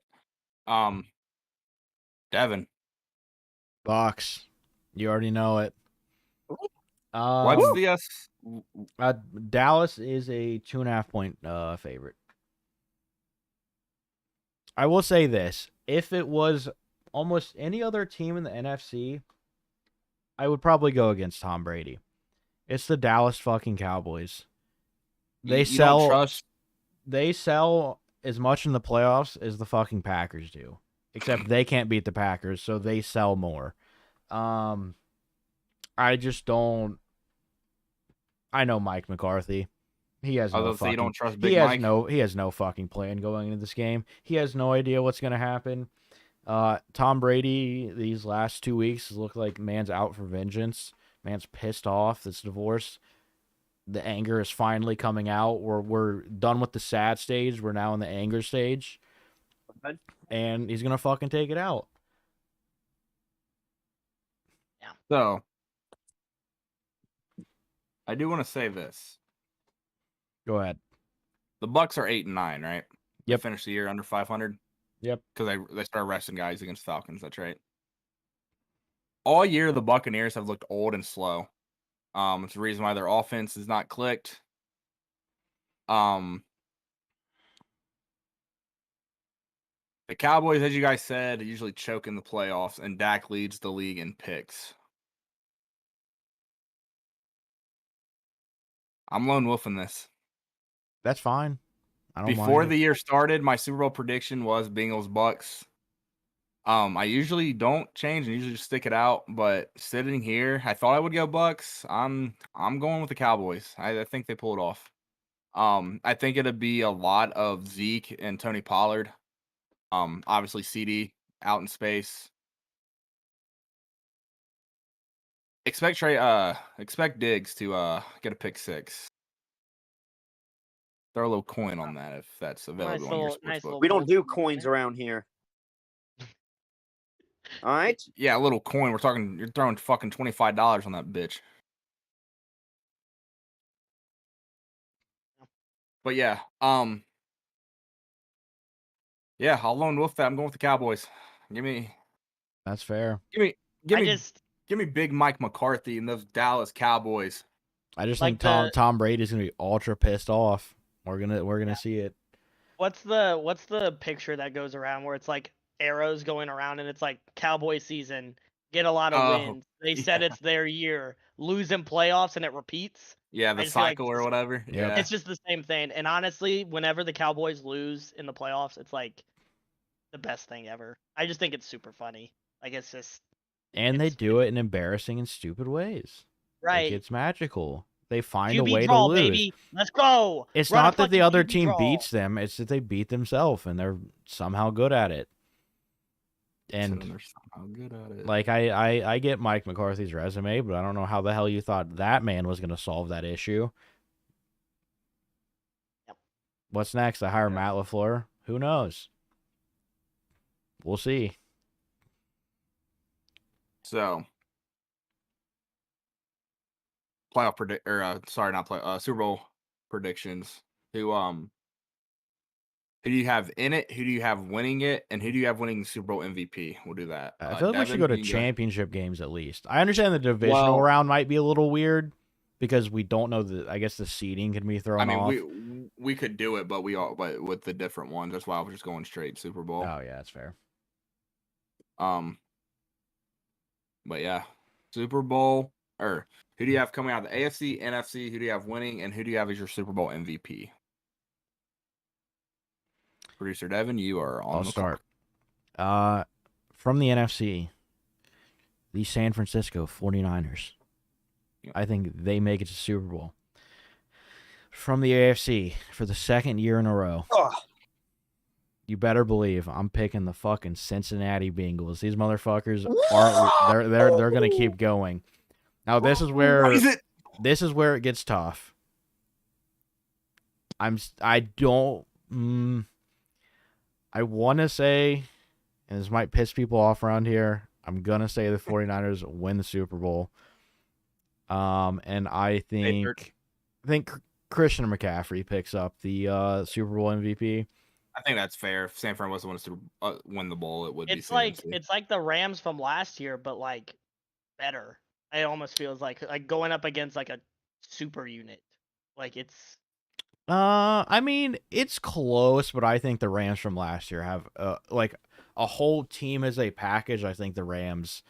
Devin. Bucks. You already know it. What's the Dallas is a 2.5-point favorite. I will say this. If it was almost any other team in the NFC, I would probably go against Tom Brady. It's the Dallas fucking Cowboys. They sell as much in the playoffs as the fucking Packers do. Except they can't beat the Packers, so they sell more. I just don't. I know Mike McCarthy. He has no say you don't fucking. trust Big Mike? He has no fucking plan going into this game. He has no idea what's gonna happen. Tom Brady these last 2 weeks has looked like man's out for vengeance. Man's pissed off. This divorce. The anger is finally coming out. We're done with the sad stage. We're now in the anger stage. And he's gonna fucking take it out. Yeah. So I do want to say this. Go ahead. The Bucks are 8-9, right? They Yep. finished the year under 500. Yep. Because they started resting guys against Falcons. That's right. All year, the Buccaneers have looked old and slow. It's the reason why their offense is not clicked. The Cowboys, as you guys said, usually choke in the playoffs, and Dak leads the league in picks. I'm lone wolfing this. That's fine. I don't Before mind the year started, my Super Bowl prediction was Bengals Bucks. I usually don't change and usually just stick it out, but sitting here, I thought I would go Bucks. I'm going with the Cowboys. I think they pull it off. I think it'll be a lot of Zeke and Tony Pollard. Obviously CD out in space. Expect Diggs to get a pick 6. Throw a little coin on that if that's available on your sportsbook. We don't do coins around here. All right. Yeah, a little coin. You're throwing fucking $25 on that bitch. But yeah, yeah, I'll lone wolf that. I'm going with the Cowboys. That's fair. Give me Big Mike McCarthy and those Dallas Cowboys. I just Like think Tom Brady's gonna be ultra pissed off. We're gonna see it. What's the picture that goes around where it's like arrows going around and it's like Cowboy season, get a lot of wins. They said it's their year, lose in playoffs and it repeats. Yeah, the cycle or whatever. Yeah, it's just the same thing. And honestly, whenever the Cowboys lose in the playoffs, it's like the best thing ever. I just think it's super funny. Like it's just. And they do it in embarrassing and stupid ways. Right. Like, it's magical. They find QB a way draw, to lose. Baby. Let's go. It's Run not that the other QB team draw. beats them. It's that they beat themselves, and they're somehow good at it. And they're somehow good at it. Like I get Mike McCarthy's resume, but I don't know how the hell you thought that man was going to solve that issue. Yep. What's next? I hire Matt LaFleur? Who knows? We'll see. So, Super Bowl predictions. Who do you have in it? Who do you have winning it? And who do you have winning the Super Bowl MVP? We'll do that. I feel like we should go to Devin, championship games at least. I understand the divisional round might be a little weird because we don't know I guess the seeding can be thrown off. we could do it, but but with the different ones. That's why I was just going straight Super Bowl. Oh yeah, that's fair. But yeah, Super Bowl, or who do you have coming out of the AFC, NFC? Who do you have winning, and who do you have as your Super Bowl MVP? Producer Devin, you are on the start. From the NFC, the San Francisco 49ers. Yep. I think they make it to Super Bowl. From the AFC, for the second year in a row, you better believe I'm picking the fucking Cincinnati Bengals. These motherfuckers they're gonna keep going. Now this is where it gets tough. I want to say, and this might piss people off around here, I'm going to say the 49ers win the Super Bowl. And I think Christian McCaffrey picks up the Super Bowl MVP. I think that's fair. If San Fran was the one to win the bowl, it would be. It's like the Rams from last year, but like better. It almost feels like going up against like a super unit. Like it's. I mean, it's close, but I think the Rams from last year have like a whole team as a package. I think the Rams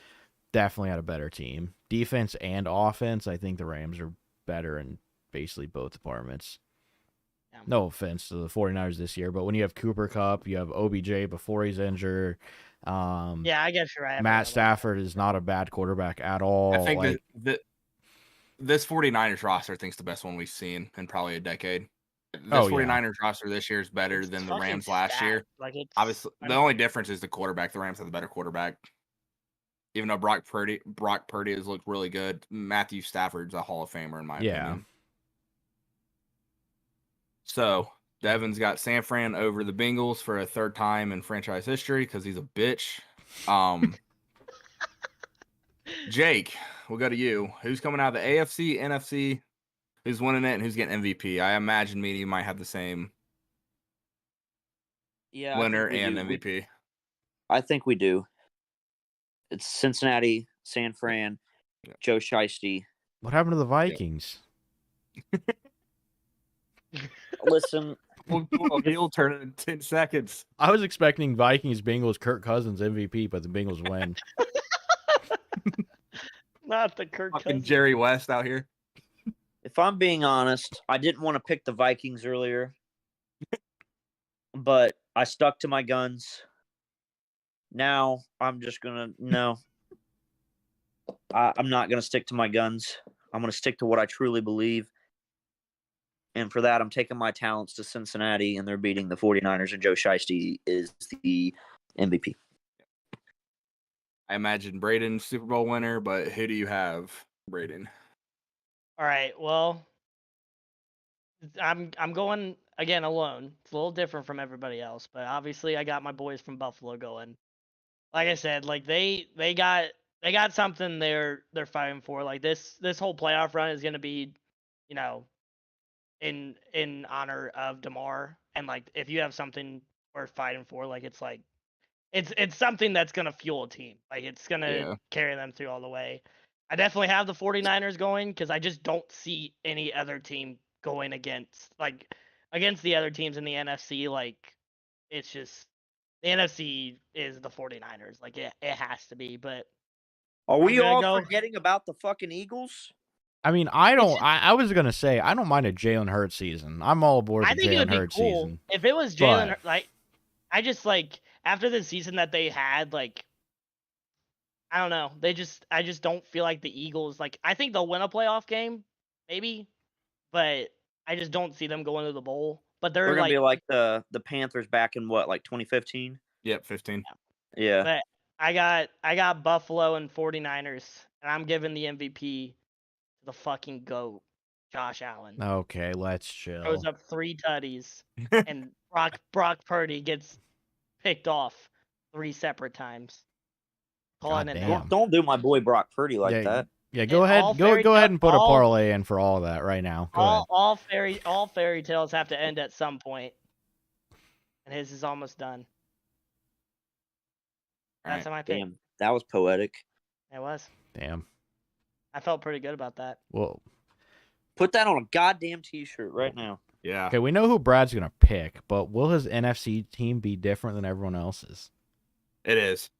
definitely had a better team, defense and offense. I think the Rams are better in basically both departments. Yeah. No offense to the 49ers this year, but when you have Cooper Kupp, you have OBJ before he's injured. Yeah, I guess you're right. Matt Stafford is not a bad quarterback at all. I think this 49ers roster, I think, is the best one we've seen in probably a decade. This 49ers roster this year is better than the Rams last year. Like it's obviously the only difference is the quarterback. The Rams have the better quarterback. Even though Brock Purdy has looked really good, Matthew Stafford's a Hall of Famer in my opinion. So Devin's got San Fran over the Bengals for a third time in franchise history because he's a bitch. Jake, we'll go to you. Who's coming out of the AFC, NFC? Who's winning it and who's getting MVP? I imagine me and you might have the same winner and MVP. I think we do. It's Cincinnati, San Fran, Joe Shiesty. What happened to the Vikings? Listen. He'll turn it in 10 seconds. I was expecting Vikings, Bengals, Kirk Cousins MVP, but the Bengals win. Not the Kirk Cousins. Jerry West out here. If I'm being honest, I didn't want to pick the Vikings earlier, but I stuck to my guns. Now I'm just going to, no. I'm not going to stick to my guns. I'm going to stick to what I truly believe. And for that, I'm taking my talents to Cincinnati, and they're beating the 49ers, and Joe Shiesty is the MVP. I imagine Braden Super Bowl winner, but who do you have, Braden? All right, well, I'm going again alone. It's a little different from everybody else, but obviously I got my boys from Buffalo going. Like I said, like they got something they're fighting for. Like this whole playoff run is going to be, you know, in honor of DeMar, and like if you have something worth fighting for, like it's like it's something that's going to fuel a team. Like it's going to carry them through all the way. I definitely have the 49ers going because I just don't see any other team going against the other teams in the NFC. Like it's just the NFC is the 49ers. Like it has to be. But are we all forgetting about the fucking Eagles? I mean, I was gonna say I don't mind a Jalen Hurts season. I'm all aboard the Jalen Hurts season. If it was Jalen, like I just like after the season that they had, like I don't know. I just don't feel like the Eagles, like I think they'll win a playoff game, maybe, but I just don't see them going to the bowl. But they're gonna be like the Panthers back in what, like 2015? Yep, 15. Yeah. But I got Buffalo and 49ers, and I'm giving the MVP to the fucking GOAT, Josh Allen. Okay, let's chill. Throws up 3 tutties, and Brock Purdy gets picked off 3 separate times. Don't do my boy Brock Purdy like that. Yeah, go ahead and put a parlay in for all of that right now. All fairy tales have to end at some point, and his is almost done. That's my pick. Damn, that was poetic. It was. Damn. I felt pretty good about that. Whoa. Put that on a goddamn t-shirt right now. Yeah. Okay, we know who Brad's gonna pick, but will his NFC team be different than everyone else's? It is.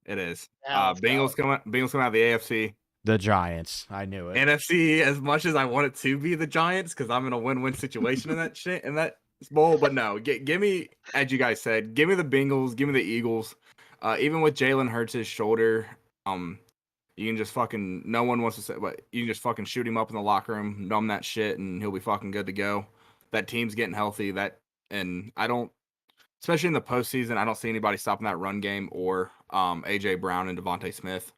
Bengals come out of the AFC. The Giants. I knew it. NFC, as much as I want it to be the Giants, because I'm in a win-win situation in that shit in that bowl. But no, give me, as you guys said, give me the Bengals, give me the Eagles. Even with Jalen Hurts' shoulder, you can just fucking, no one wants to say, but you can just fucking shoot him up in the locker room, numb that shit, and he'll be fucking good to go. That team's getting healthy. And I don't, especially in the postseason, I don't see anybody stopping that run game or AJ Brown and Devontae Smith.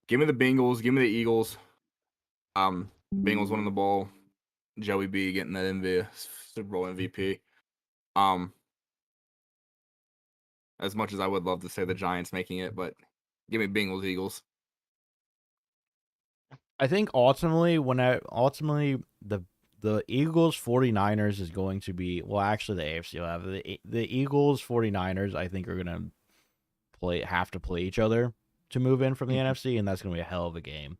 Give me the Bengals. Give me the Eagles. Bengals winning the bowl. Joey B getting that Super Bowl MVP. As much as I would love to say the Giants making it, but give me Bengals, Eagles. I think ultimately the Eagles 49ers is going to be, well, actually the AFC will have the Eagles 49ers. I think are gonna have to play each other to move in from the NFC, and that's gonna be a hell of a game.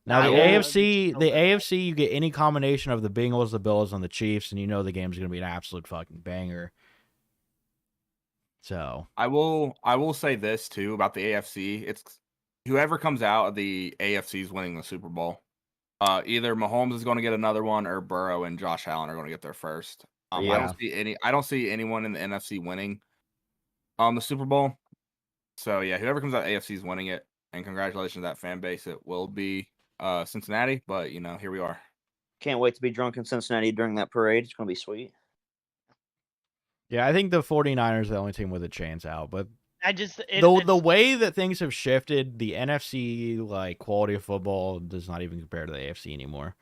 Now the AFC, you get any combination of the Bengals, the Bills, and the Chiefs, and you know the game's gonna be an absolute fucking banger. So I will say this too about the AFC. It's whoever comes out of the AFC is winning the Super Bowl. Either Mahomes is going to get another one, or Burrow and Josh Allen are going to get their first. I don't see anyone in the NFC winning the Super Bowl. So yeah, whoever comes out AFC is winning it. and congratulations to that fan base. It will be Cincinnati, but here we are. Can't wait to be drunk in Cincinnati during that parade. It's gonna be sweet. Yeah, I think the 49ers are the only team with a chance out, but the way that things have shifted, the NFC quality of football does not even compare to the AFC anymore.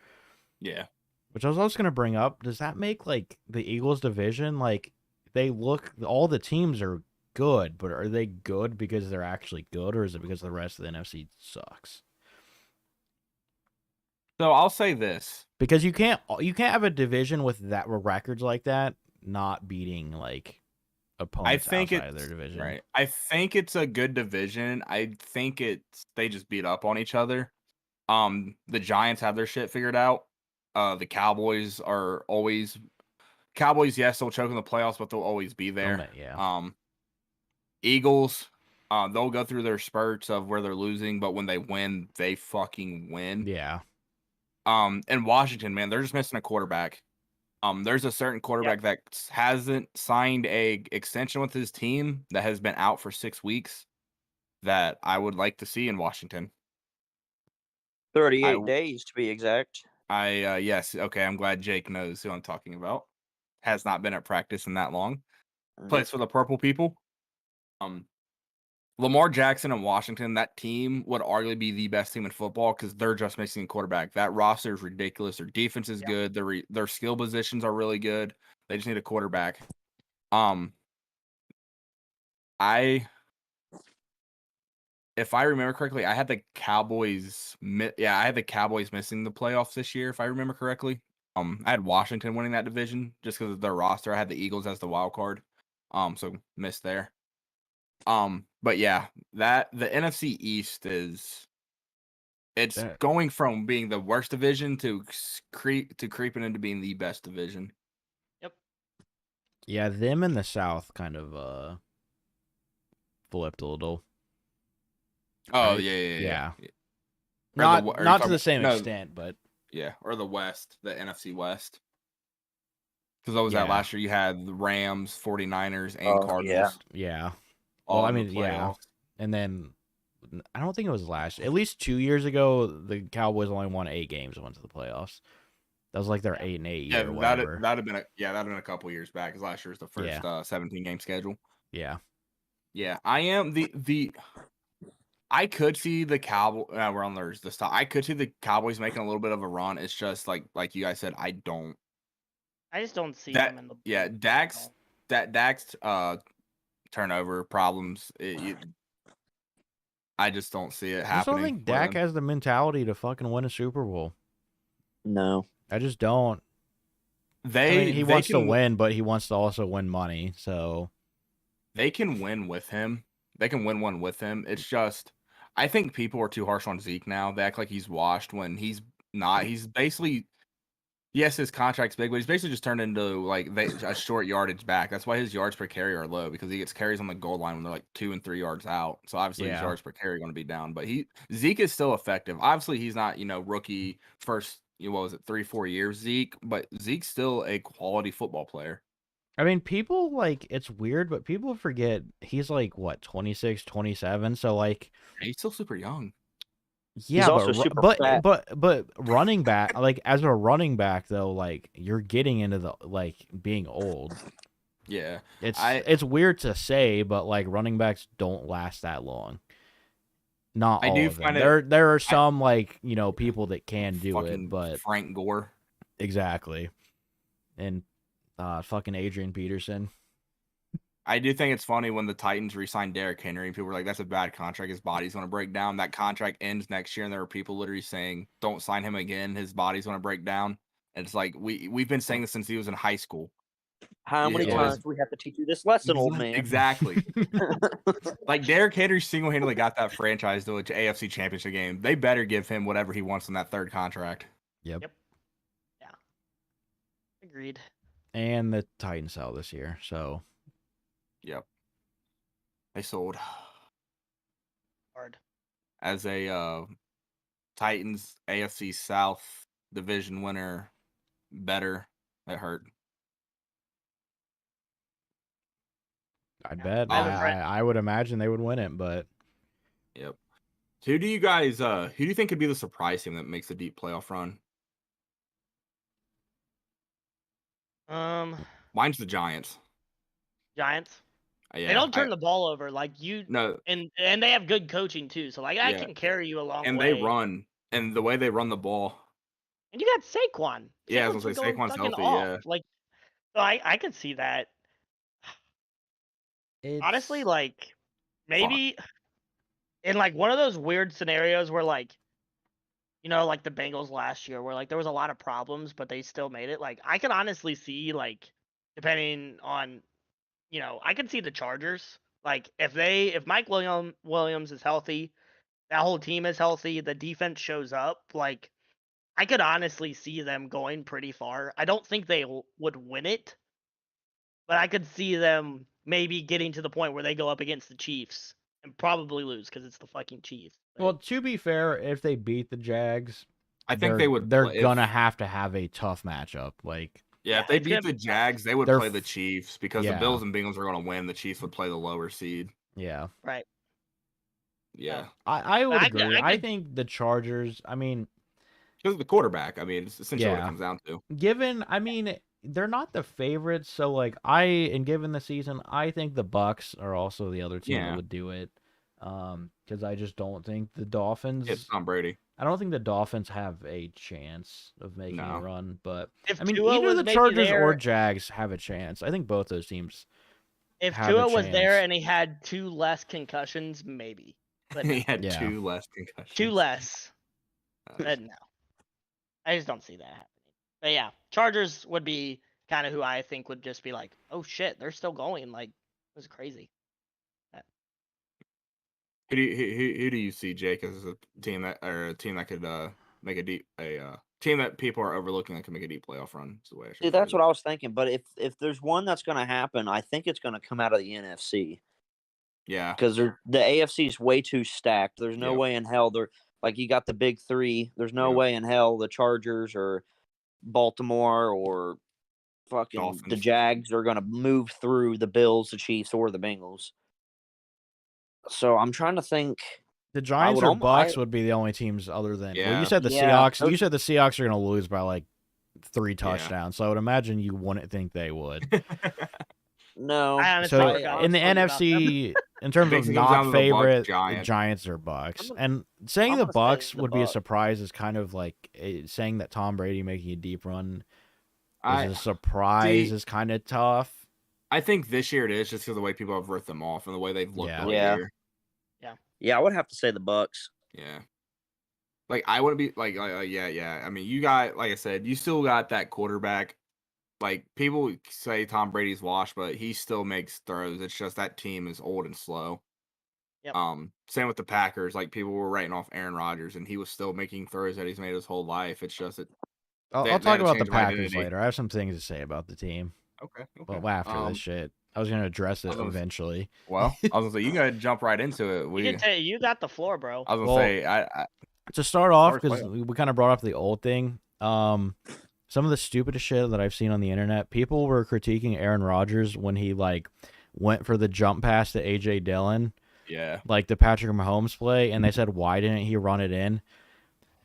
Yeah. Which I was also going to bring up, does that make the Eagles division all the teams are good, but are they good because they're actually good, or is it because the rest of the NFC sucks? So I'll say this, because you can't have a division with records like that not beating opponents outside of their division. Right. I think it's a good division. I think they just beat up on each other. The Giants have their shit figured out. The Cowboys are always yes, they'll choke in the playoffs, but they'll always be there. Yeah. Eagles, they'll go through their spurts of where they're losing, but when they win, they fucking win. Yeah. And Washington, man, they're just missing a quarterback. There's a certain quarterback that hasn't signed a extension with his team that has been out for 6 weeks that I would like to see in Washington. 38 days to be exact. Yes. Okay. I'm glad Jake knows who I'm talking about. Has not been at practice in that long. Plays for the Purple People. Lamar Jackson and Washington, that team would arguably be the best team in football because they're just missing a quarterback. That roster is ridiculous. Their defense is good. Their skill positions are really good. They just need a quarterback. If I remember correctly, I had the Cowboys. I had the Cowboys missing the playoffs this year, if I remember correctly. I had Washington winning that division just because of their roster. I had the Eagles as the wild card. So missed there. But yeah, the NFC East it's going from being the worst division to creeping into being the best division. Yep. Yeah, them in the South kind of flipped a little. Oh, right? Yeah. Not to the same extent, but yeah, or the West, the NFC West. Because what was that last year? You had the Rams, 49ers, and Cardinals. Yeah. Well, I mean, yeah. And then I don't think it was at least 2 years ago, the Cowboys only won 8 games and went to the playoffs. That was their 8-8 year or whatever. That'd have been a couple years back, because last year was the first 17-game schedule. Yeah. Yeah. I am I could see the Cowboys. We're on the stop. I could see the Cowboys making a little bit of a run. It's just like you guys said, I just don't see them in the. Yeah, Dak's turnover problems. I just don't see it happening. I just don't think Dak has the mentality to fucking win a Super Bowl. No, I just don't. He wants to win, but he wants to also win money. So they can win with him. They can win one with him. It's just, I think people are too harsh on Zeke now. They act like he's washed when he's not. He's basically, yes, his contract's big, but he's basically just turned into a short yardage back. That's why his yards per carry are low, because he gets carries on the goal line when they're 2 and 3 yards out. So obviously his yards per carry are going to be down. But Zeke is still effective. Obviously he's not rookie first 3-4 years Zeke, but Zeke's still a quality football player. I mean, people it's weird, but people forget he's 26, 27. So he's still super young. Yeah, but running back, as a running back though, you're getting into the being old. Yeah, it's weird to say, but running backs don't last that long. Not all of them. There are some people that can do it, but Frank Gore, exactly, and fucking Adrian Peterson. I do think it's funny when the Titans re-signed Derrick Henry, and people were like, that's a bad contract. His body's going to break down. That contract ends next year, and there were people literally saying, don't sign him again. His body's going to break down. And it's like, we've been saying this since he was in high school. How many times do we have to teach you this lesson, old man? Exactly. Derrick Henry single-handedly got that franchise to an AFC Championship game. They better give him whatever he wants in that third contract. Yep. Yeah. Agreed. And the Titans sell this year, so... Yep. They sold. Hard. As a Titans AFC South division winner, better. It hurt. I bet. I would imagine they would win it, but... Yep. Who do you think could be the surprise team that makes a deep playoff run? Mine's the Giants. Giants. Yeah, They don't turn the ball over like you. No, and they have good coaching too. So like I yeah, can carry you a long and way. they run, and the way they run the ball. And you got Saquon. Yeah, I was Saquon's gonna say going Saquon's fucking healthy. off. Yeah, Like, so I could see that. Honestly, like maybe in like one of those weird scenarios where like like the Bengals last year where like there was a lot of problems but they still made it. Like I could honestly see like depending on I could see the Chargers. Like if Mike Williams is healthy, that whole team is healthy, the defense shows up, like I could honestly see them going pretty far. I don't think they would win it, but I could see them maybe getting to the point where they go up against the Chiefs and probably lose because it's the fucking Chiefs. But... Well, to be fair, if they beat the Jags, I think they would. They're gonna have to have a tough matchup. Like, if they beat the Jags, they would play the Chiefs because the Bills and Bengals are going to win. The Chiefs would play the lower seed. Yeah. Right. Yeah. I would agree. I think the Chargers. I mean, because of the quarterback. I mean, it's essentially what it comes down to. They're not the favorites, so like given the season, I think the Bucks are also the other team that would do it. Because I just don't think the Dolphins. It's Tom Brady. I don't think the Dolphins have a chance of making a run, but if either the Chargers or Jags have a chance. I think both those teams. If Tua was there and he had 2 less concussions, maybe. But no. He had 2 less concussions. 2 less. But no, I just don't see that happening. But yeah, Chargers would be kind of who I think would just be like, oh shit, they're still going. Like, it was crazy. Who do you see, Jake, as a team that could make a team that people are overlooking that can make a deep playoff run? Is the way I should. Dude, that's what I was thinking. But if there's one that's going to happen, I think it's going to come out of the NFC. Yeah, because the AFC is way too stacked. There's no way in hell you got the big 3. There's no way in hell the Chargers or Baltimore or fucking Dolphins. The Jags are going to move through the Bills, the Chiefs, or the Bengals. So I'm trying to think. The Giants or Bucks would be the only teams other than. Yeah. Well, you said the Seahawks. You said the Seahawks are going to lose by like 3 touchdowns. So I would imagine you wouldn't think they would. No. So in the NFC, in terms of not favorite, the Giants or Bucks, and saying the Bucks would be a surprise is kind of like saying that Tom Brady making a deep run is a surprise is kind of tough. I think this year it is just because of the way people have written them off and the way they've looked all year. Yeah, I would have to say the Bucks. Yeah. Like, I wouldn't be like, yeah. I mean, you got, like I said, you still got that quarterback. Like, people say Tom Brady's washed, but he still makes throws. It's just that team is old and slow. Yep. Same with the Packers. Like, people were writing off Aaron Rodgers, and he was still making throws that he's made his whole life. It's just I'll talk about the Packers later. I have some things to say about the team. Okay. But after this shit. I was going to address it eventually. Well, I was going to say, you got to jump right into it. You got the floor, bro. I was going to say, to start off, because we kind of brought up the old thing, some of the stupidest shit that I've seen on the internet, people were critiquing Aaron Rodgers when he, like, went for the jump pass to A.J. Dillon. Yeah. Like the Patrick Mahomes play, and they said, why didn't he run it in?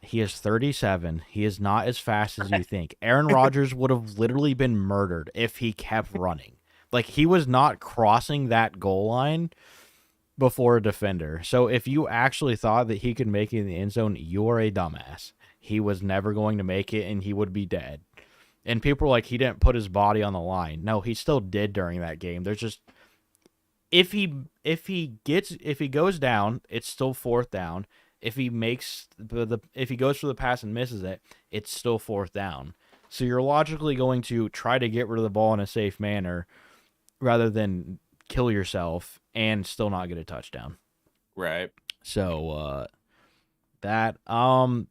He is 37. He is not as fast as you think. Aaron Rodgers would have literally been murdered if he kept running. Like, he was not crossing that goal line before a defender. So if you actually thought that he could make it in the end zone, you're a dumbass. He was never going to make it, and he would be dead. And people were like, he didn't put his body on the line. No, he still did during that game. There's just if he goes down, it's still 4th down. If he goes for the pass and misses it, it's still 4th down. So you're logically going to try to get rid of the ball in a safe manner rather than kill yourself and still not get a touchdown. Right. So that you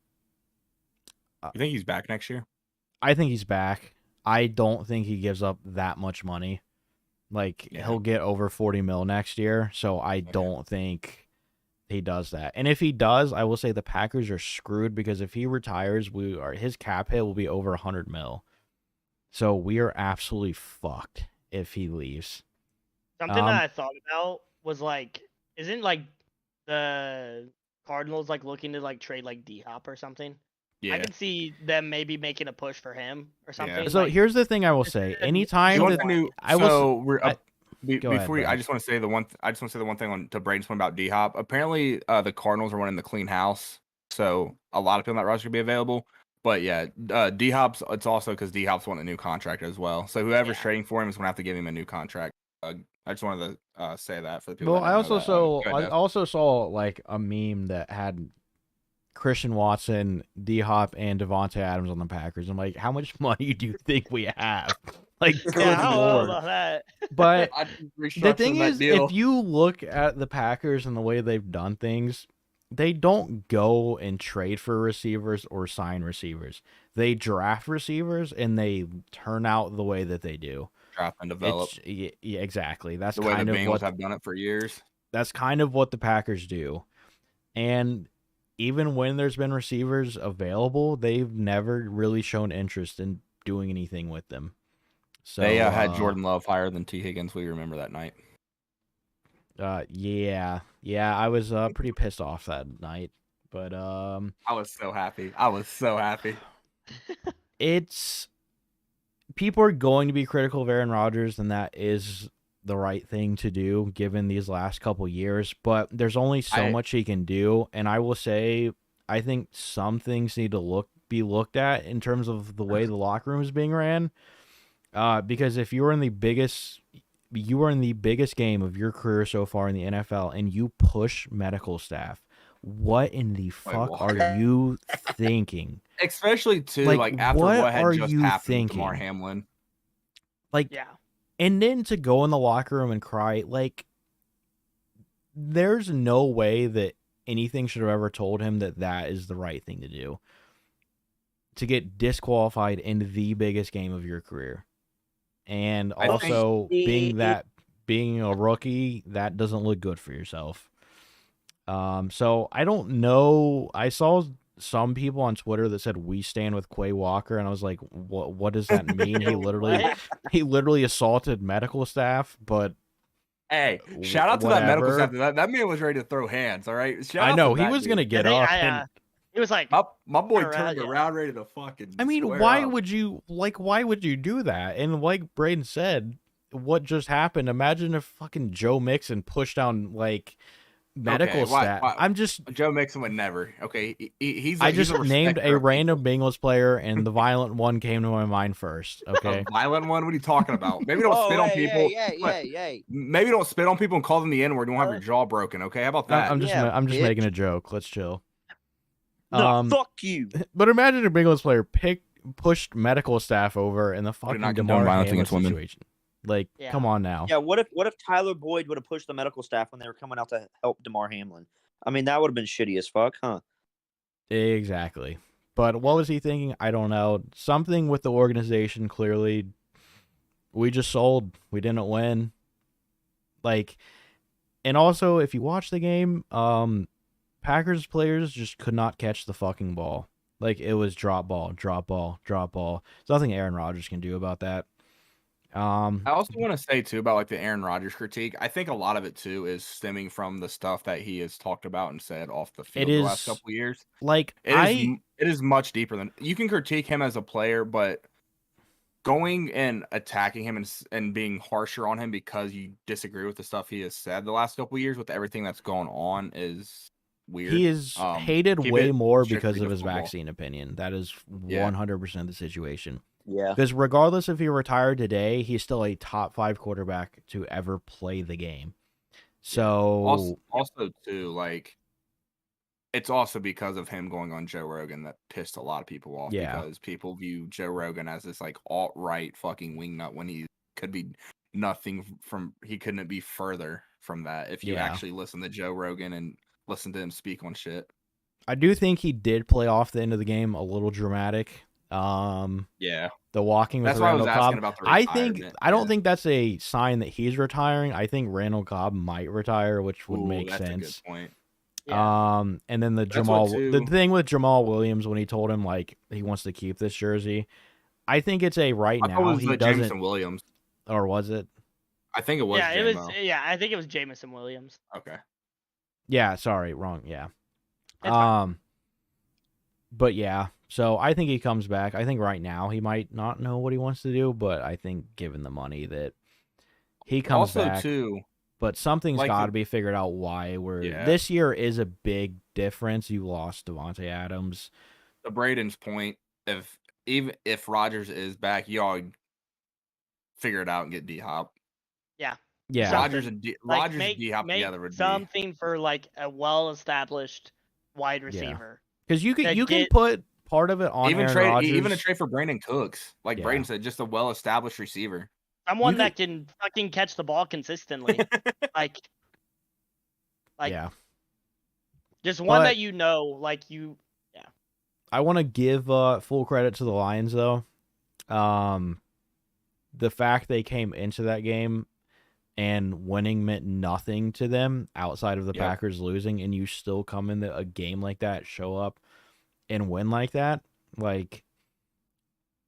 think he's back next year? I think he's back. I don't think he gives up that much money. Like, he'll get over 40 mil next year, so I don't think he does that. And if he does, I will say the Packers are screwed because if he retires, his cap hit will be over 100 mil. So we are absolutely fucked if he leaves. Something that I thought about was like, isn't like the Cardinals like looking to like trade like D-Hop or something. Yeah. I can see them maybe making a push for him or something. So like, here's the thing I will say. Anytime You that want new, I will so we're I- go ahead, before you, I Brad. just want to say the one. I just want to say the one thing on to Braden's point about D Hop. Apparently, the Cardinals are running the clean house, so a lot of people on that roster could be available. But yeah, D Hop's. It's also because D Hop's wanting a new contract as well. So whoever's trading for him is going to have to give him a new contract. I just wanted to say that for the people. Well, that didn't know that. Go ahead, I Dev. also saw like a meme that had Christian Watson, D Hop, and Devontae Adams on the Packers. I'm like, how much money do you think we have? Like, yeah, good I don't know lord. about that. But I the thing that is, deal. if you look at the Packers and the way they've done things, they don't go and trade for receivers or sign receivers. They draft receivers and they turn out the way that they do. Draft and develop. Yeah, exactly. That's The way kind the of Bengals what have done it for years. that's kind of what the Packers do. And even when there's been receivers available, they've never really shown interest in doing anything with them. So They had Jordan Love higher than T. Higgins. We remember that night. Yeah, I was pretty pissed off that night, but I was so happy. It's people are going to be critical of Aaron Rodgers, and that is the right thing to do given these last couple years. But there's only so much he can do, and I will say I think some things need to be looked at in terms of the way the locker room is being ran. Because if you were in the biggest game of your career so far in the NFL and you push medical staff, what in the fuck are you thinking? Especially too, like after what had just happened to Damar Hamlin. Like, yeah. And then to go in the locker room and cry, like, there's no way that anything should have ever told him that that is the right thing to do. To get disqualified in the biggest game of your career. And also being a rookie, that doesn't look good for yourself. So I don't know. I saw some people on Twitter that said we stand with Quay Walker, and I was like, what does that mean? he literally assaulted medical staff, but hey, shout out to that medical staff. That man was ready to throw hands, all right? I know he was gonna get up. It was like my boy turned around ready to fucking. I mean, why would you do that? And like Braden said, what just happened? Imagine if fucking Joe Mixon pushed down like medical staff. I'm just Joe Mixon would never. Okay, he's. I just named a random Bengals player, and the violent one came to my mind first. Okay, a violent one. What are you talking about? Maybe don't spit on people. Maybe don't spit on people and call them the N-word. You won't have your jaw broken. Okay, how about that? I'm just making a joke. Let's chill. No, fuck you. But imagine a Bengals player pushed medical staff over in the fucking Damar Hamlin situation. Like, come on now. Yeah, what if Tyler Boyd would have pushed the medical staff when they were coming out to help Damar Hamlin? I mean, that would have been shitty as fuck, huh? Exactly. But what was he thinking? I don't know. Something with the organization, clearly. We just sold. We didn't win. Like, and also, if you watch the game, Packers players just could not catch the fucking ball. Like, it was drop ball, drop ball, drop ball. There's nothing Aaron Rodgers can do about that. I also want to say, too, about like the Aaron Rodgers critique. I think a lot of it, too, is stemming from the stuff that he has talked about and said off the field the last couple of years. Like, it is much deeper than you can critique him as a player, but going and attacking him and being harsher on him because you disagree with the stuff he has said the last couple of years with everything that's going on is weird. He is hated way more because of his vaccine opinion. That is 100% the situation. Yeah. Because regardless if he retired today, he's still a top 5 quarterback to ever play the game. So also too, like, it's also because of him going on Joe Rogan that pissed a lot of people off. Yeah. Because people view Joe Rogan as this like alt-right fucking wingnut when he could be nothing from. He couldn't be further from that if you actually listen to Joe Rogan and listen to him speak on shit. I do think he did play off the end of the game a little dramatic. Yeah. The walking with That's why Randall I was asking Cobb. about the retirement. I don't think that's a sign that he's retiring. I think Randall Cobb might retire, which would make sense. That's a good point. Yeah. And then the thing with Jamal Williams when he told him like he wants to keep this jersey, I think it's a right I now thought it was he doesn't. Jameson Williams. Or was it? I think it was. Yeah, J-Mo. I think it was Jamison Williams. Okay. Yeah, sorry, wrong. Yeah. But yeah, so I think he comes back. I think right now he might not know what he wants to do, but I think given the money that he comes Also, back. too, but something's like got to be figured out why. Yeah. This year is a big difference. You lost Devontae Adams. To Braden's point, even if Rodgers is back, y'all figure it out and get D-Hop. Yeah. Yeah. Rodgers and D-Hop make together would be something for like a well-established wide receiver. Because you can put part of it on even Aaron Rodgers. Even a trade for Brandon Cooks, like Yeah. Braden said, just a well-established receiver. Someone that can fucking catch the ball consistently. like yeah. Just one that like you. Yeah. I want to give full credit to the Lions though. The fact they came into that game and winning meant nothing to them outside of the Packers losing, and you still come into a game like that, show up, and win like that. Like,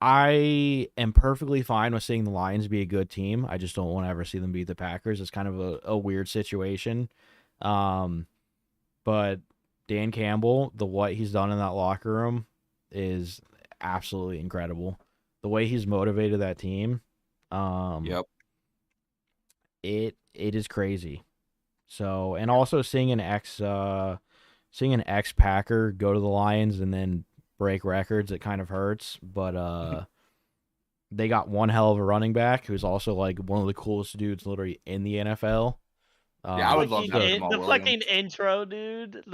I am perfectly fine with seeing the Lions be a good team. I just don't want to ever see them beat the Packers. It's kind of a weird situation. But Dan Campbell, what he's done in that locker room is absolutely incredible. The way he's motivated that team. It is crazy. So, and also seeing an ex-Packer go to the Lions and then break records, it kind of hurts. But they got one hell of a running back who's also like one of the coolest dudes literally in the NFL. Yeah, I would love to have Jamal the Williams. fucking intro, dude.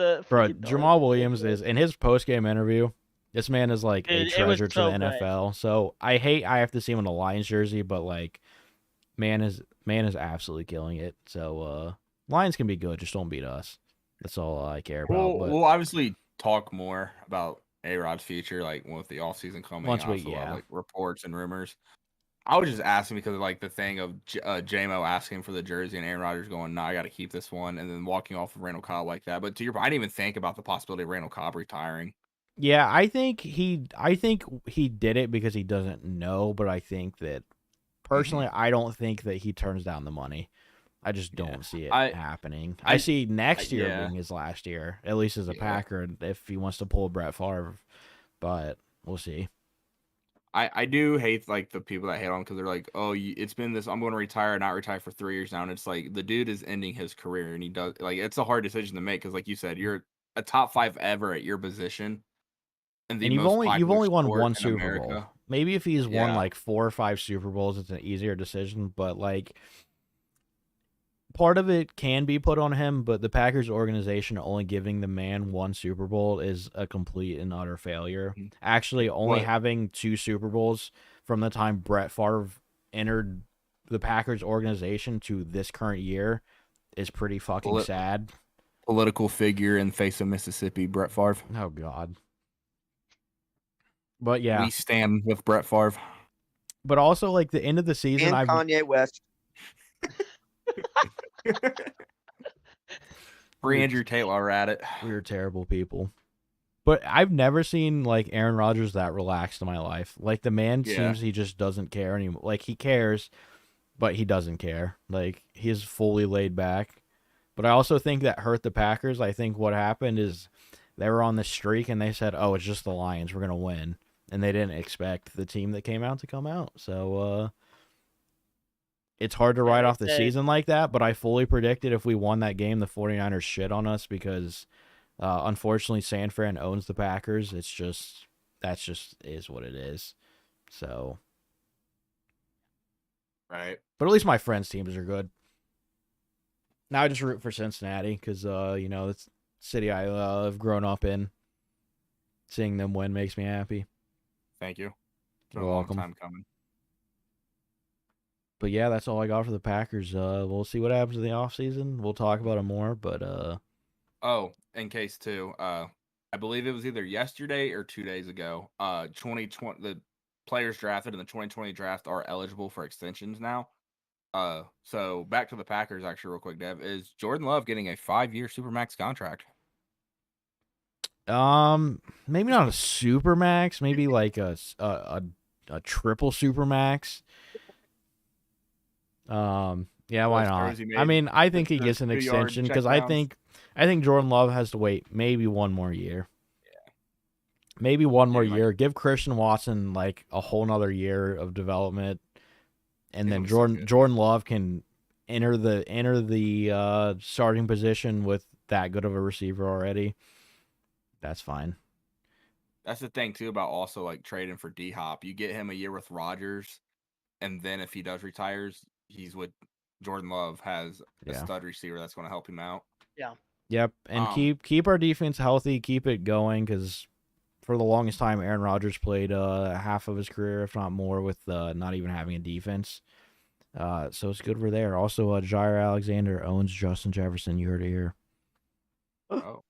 Jamal Williams is in his post-game interview. This man is like a treasure to the NFL. So I have to see him in a Lions jersey, but like, man is absolutely killing it. So Lions can be good, just don't beat us. That's all I care about. But we'll obviously talk more about A-Rod's future, like with the offseason coming. Like reports and rumors. I was just asking because of like the thing of J-Mo asking for the jersey and Aaron Rodgers going, "Nah, I got to keep this one," and then walking off of Randall Cobb like that. But to your point, I didn't even think about the possibility of Randall Cobb retiring. Yeah, I think he did it because he doesn't know, but I think that personally, I don't think that he turns down the money. I just don't see it happening. I see next year being his last year, at least as a Packer, if he wants to pull Brett Favre. But we'll see. I do hate like the people that hate on him because they're like, "Oh, it's been this. I'm going to not retire for 3 years now." And it's like the dude is ending his career, and he does like it's a hard decision to make because, like you said, you're a top 5 ever at your position. And you've only won one Super Bowl. Maybe if he's won like 4 or 5 Super Bowls, it's an easier decision. But like, part of it can be put on him. But the Packers organization only giving the man 1 Super Bowl is a complete and utter failure. Actually, only having 2 Super Bowls from the time Brett Favre entered the Packers organization to this current year is pretty fucking sad. Political figure in the face of Mississippi, Brett Favre. Oh God. But yeah, we stand with Brett Favre. But also, like the end of the season, and Kanye West. Free Andrew Tate while we're at it. We were terrible people. But I've never seen like Aaron Rodgers that relaxed in my life. Like the man seems he just doesn't care anymore. Like he cares, but he doesn't care. Like he's fully laid back. But I also think that hurt the Packers. I think what happened is they were on the streak and they said, "Oh, it's just the Lions. We're gonna win." And they didn't expect the team that came out to come out. So it's hard to write off the season like that, but I fully predicted if we won that game, the 49ers shit on us because unfortunately San Fran owns the Packers. That's just is what it is. So right. But at least my friends' teams are good. Now I just root for Cincinnati because it's the city I've grown up in. Seeing them win makes me happy. Thank you. You're welcome. Long time coming. But yeah, that's all I got for the Packers. We'll see what happens in the offseason. We'll talk about it more, but in case too, I believe it was either yesterday or 2 days ago. 2020 the players drafted in the 2020 draft are eligible for extensions now. So back to the Packers actually real quick, Dev. Is Jordan Love getting a 5-year Supermax contract? Maybe not a super max, maybe like a triple super max. Yeah, why Those not? throws he I made, mean, I think he those gets an 2-yard extension check because downs. I think Jordan Love has to wait maybe one more year. Maybe one more Dude, year. Give Christian Watson like a whole nother year of development, and He's then gonna be so good. Jordan Love can enter the starting position with that good of a receiver already. That's fine. That's the thing too about also like trading for D Hop. You get him a year with Rodgers, and then if he does retires, he's with Jordan Love has a stud receiver that's going to help him out. Yeah. Yep, and keep our defense healthy, keep it going, because for the longest time, Aaron Rodgers played half of his career, if not more, with not even having a defense. So it's good we're there. Also, Jair Alexander owns Justin Jefferson. You heard it here. Oh,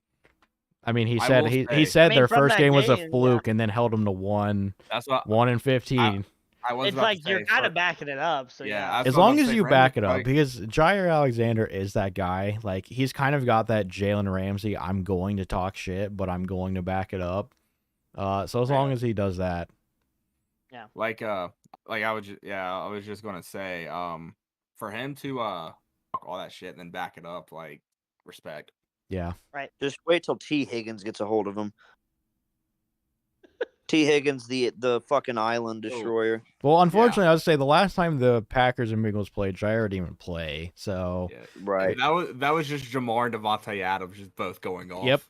I mean, he I said will he say- said I mean, their from first that game was a game, fluke, and then held them to 1 that's what 1-15. I was It's about like to you're say. kind of backing it up. So Yeah, yeah. that's As what I was long gonna as say, you for him back to, it up, like- because Jair Alexander is that guy. Like, he's kind of got that Jalen Ramsey, I'm going to talk shit, but I'm going to back it up. So as long as he does that. like I was just gonna say, for him to talk all that shit and then back it up, like, respect. Yeah. Right. Just wait till T. Higgins gets a hold of him. T. Higgins, the fucking island destroyer. Well, unfortunately, I would say the last time the Packers and Bengals played, Jair didn't even play. So Yeah, Right. That was just Jamar and Devontae Adams just both going off. Yep.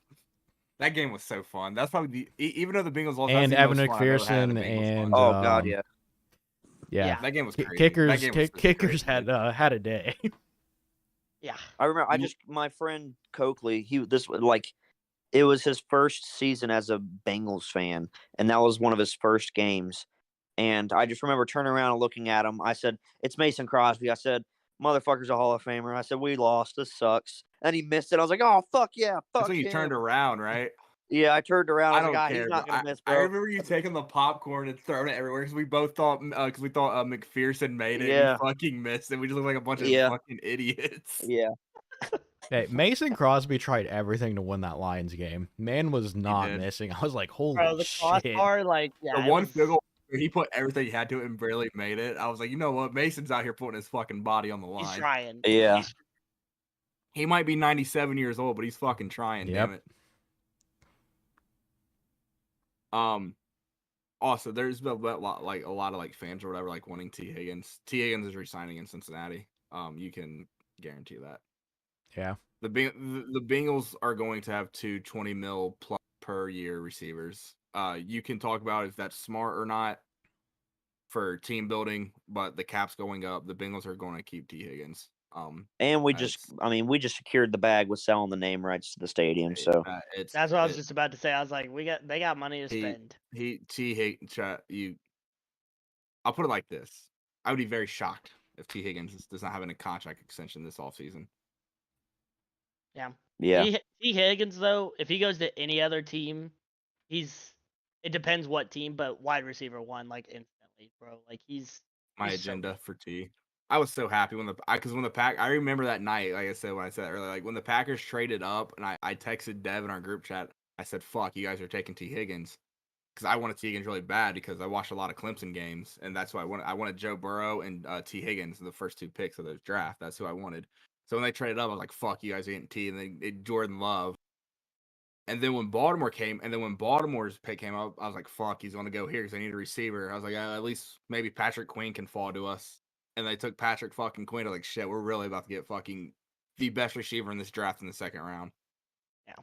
That game was so fun. That's probably even though the Bengals lost, and that's the Evan most fun I've ever had at a McPherson Bengals and one. Oh God, yeah. yeah. That game was crazy. Kickers That game was kickers crazy. had a day. Yeah. I remember. My friend Coakley. It was his first season as a Bengals fan, and that was one of his first games. And I just remember turning around and looking at him. I said, "It's Mason Crosby." I said, "Motherfucker's a Hall of Famer." I said, "We lost. This sucks." And he missed it. I was like, "Oh fuck yeah, fuck That's when you him." turned around, right? Yeah, I turned around. I I was don't like, care. he's not But gonna miss, I bro. remember you taking the popcorn and throwing it everywhere because we both thought McPherson made it. Yeah. And you fucking missed it. We just look like a bunch of fucking idiots. Yeah. Hey, Mason Crosby tried everything to win that Lions game. Man was not did. missing. I was like, holy Bro, the shit. crossbar, like, yeah. The one field goal, he put everything he had to it and barely made it. I was like, you know what? Mason's out here putting his fucking body on the line. He's trying. Yeah. He might be 97 years old, but he's fucking trying. Yep. Damn it. Also, there's been a lot of fans or whatever wanting T. Higgins. T. Higgins is resigning in Cincinnati. You can guarantee that. Yeah. The Bengals are going to have 2 $20 million plus per year receivers. You can talk about if that's smart or not for team building, but the cap's going up. The Bengals are going to keep T. Higgins. And we just secured the bag with selling the name rights to the stadium. So that's what I was just about to say. I was like, they got money to spend. I'll put it like this: I would be very shocked if T. Higgins does not have a contract extension this offseason. Yeah. Yeah. T. Higgins, though, if he goes to any other team, it depends what team, but wide receiver 1, instantly, bro. He's my agenda for T. I was so happy when I remember that night, like I said, when I said earlier, when the Packers traded up, and I texted Dev in our group chat, I said, fuck, you guys are taking T. Higgins. Because I wanted T. Higgins really bad because I watched a lot of Clemson games, and that's why I wanted Joe Burrow and T. Higgins in the first 2 picks of the draft. That's who I wanted. So when they traded up, I was like, fuck, you guys are getting T, and they Jordan Love. And then when Baltimore's pick came up, I was like, fuck, he's going to go here because they need a receiver. I was like, at least maybe Patrick Queen can fall to us. And they took Patrick fucking Queen. I was like, shit, we're really about to get fucking the best receiver in this draft in the 2nd round. Yeah.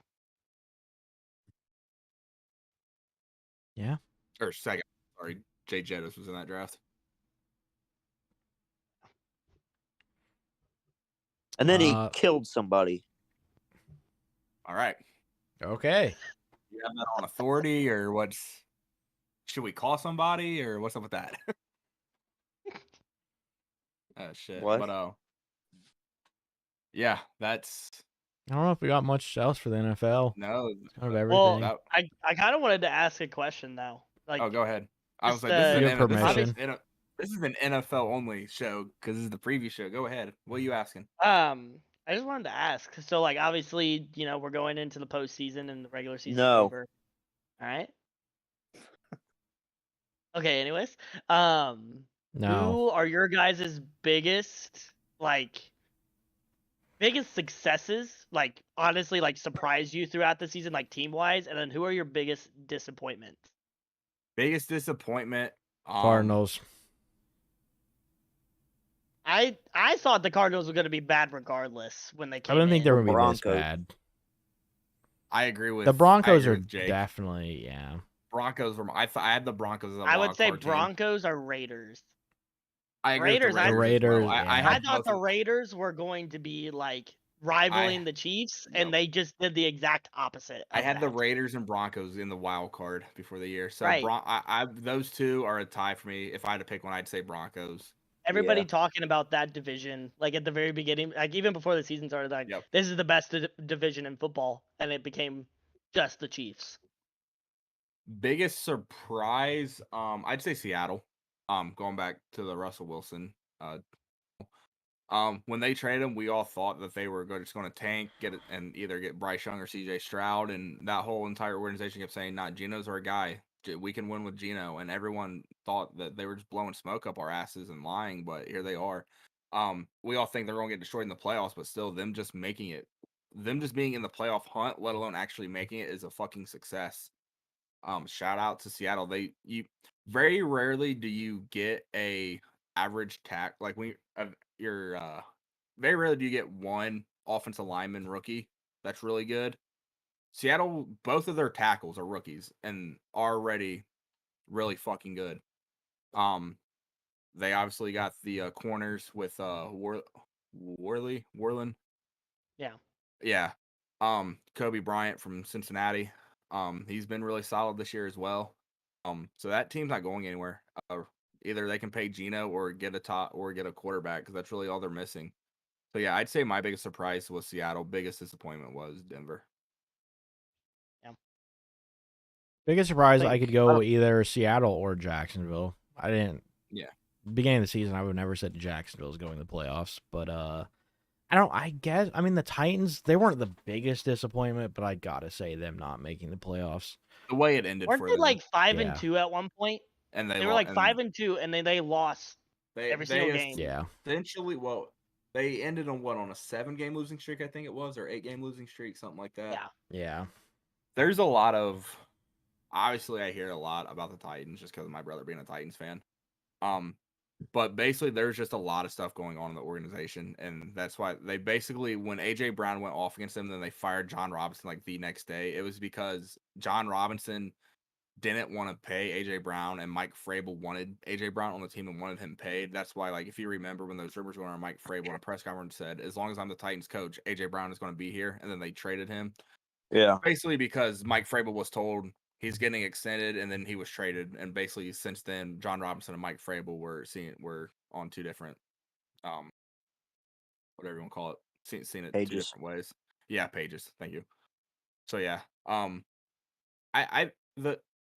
Yeah. Or second. Sorry, Jay Jettis was in that draft. And then he killed somebody. All right. Okay. You have that on authority, or what's? Should we call somebody, or what's up with that? Oh shit! What? But yeah, that's. I don't know if we got much else for the NFL. No, kind of everything. Well, I kind of wanted to ask a question though. Oh, go ahead. I was just, like, You have permission. this is an NFL only show because this is the preview show. Go ahead. What are you asking? I just wanted to ask. So, obviously, we're going into the postseason and the regular season No. over. All right. Okay. Anyways, No. Who are your guys' biggest successes? Like honestly, like surprise you throughout the season, like team wise, and then who are your biggest disappointments? Biggest disappointment. Cardinals. I thought the Cardinals were going to be bad regardless when they came I don't think in. they're gonna be this Broncos. bad. I agree with The Broncos I are agree with Jake. definitely, yeah. Broncos were. I had the Broncos as a I would wild say card team. Broncos or Raiders. I agree Raiders, with I- the Raiders. The as well. Raiders, I yeah. had I thought both the of- Raiders were going to be like rivaling the Chiefs, and Nope. they just did the exact opposite. I of had the that. Raiders and Broncos in the wild card before the year. So Right. those two are a tie for me. If I had to pick one, I'd say Broncos. Everybody Yeah. talking about that division, like at the very beginning, like even before the season started, like Yep. this is the best division in football, and it became just the Chiefs. Biggest surprise, I'd say Seattle. Going back to the Russell Wilson. When they traded him, we all thought that they were just going to tank, get it, and either get Bryce Young or C.J. Stroud, and that whole entire organization kept saying, "Nah, Geno's our guy. We can win with Geno," and everyone thought that they were just blowing smoke up our asses and lying, but here they are. We all think they're going to get destroyed in the playoffs, but still, them just being in the playoff hunt, let alone actually making it, is a fucking success. Shout out to Seattle. You very rarely do you get a average tack like very rarely do you get one offensive lineman rookie that's really good. Seattle, both of their tackles are rookies and already really fucking good. They obviously got the corners with Worland. Yeah. Yeah. Kobe Bryant from Cincinnati. He's been really solid this year as well. So that team's not going anywhere. Either they can pay Geno or get a quarterback, because that's really all they're missing. So yeah, I'd say my biggest surprise was Seattle. Biggest disappointment was Denver. Yeah. Biggest surprise, I Think- could go either Seattle or Jacksonville. I didn't. Yeah. Beginning of the season, I would never said Jacksonville was going to the playoffs, but I guess the Titans, they weren't the biggest disappointment, but I gotta say them not making the playoffs. The way it ended Weren't for they them, like 5 Yeah. and 2 at one point? and They were like 5-2, and then they lost every single game. Yeah. Essentially, they ended on on a 7-game losing streak, I think it was, or 8-game losing streak, something like that. Yeah. Yeah. There's a lot of, obviously I hear a lot about the Titans just because of my brother being a Titans fan. But basically there's just a lot of stuff going on in the organization, and that's why they basically, when AJ Brown went off against them, then they fired John Robinson like the next day. It was because John Robinson didn't want to pay AJ Brown, and Mike Vrabel wanted AJ Brown on the team and wanted him paid. That's why, like, if you remember when those rumors were on, Mike Vrabel in a press conference said, "As long as I'm the Titans coach, AJ Brown is going to be here," and then they traded him. Yeah. Basically because Mike Vrabel was told he's getting extended, and then he was traded, and basically since then, John Robinson and Mike Vrabel were on two different, whatever you want to call it, seen it Pages. two different ways. Yeah, pages. Thank you. So yeah,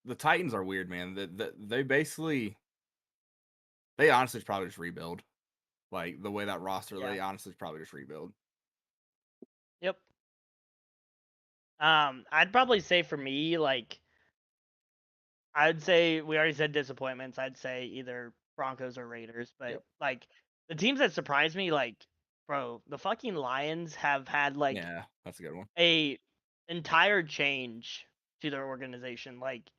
the Titans are weird, man. They honestly should probably just rebuild. Like the way that roster, Yeah. they honestly should probably just rebuild. Yep. I'd probably say for me, like, I'd say we already said disappointments. I'd say either Broncos or Raiders, but Yep. like the teams that surprised me, like, bro, the fucking Lions have had like Yeah, that's a good one. a entire change to their organization. Like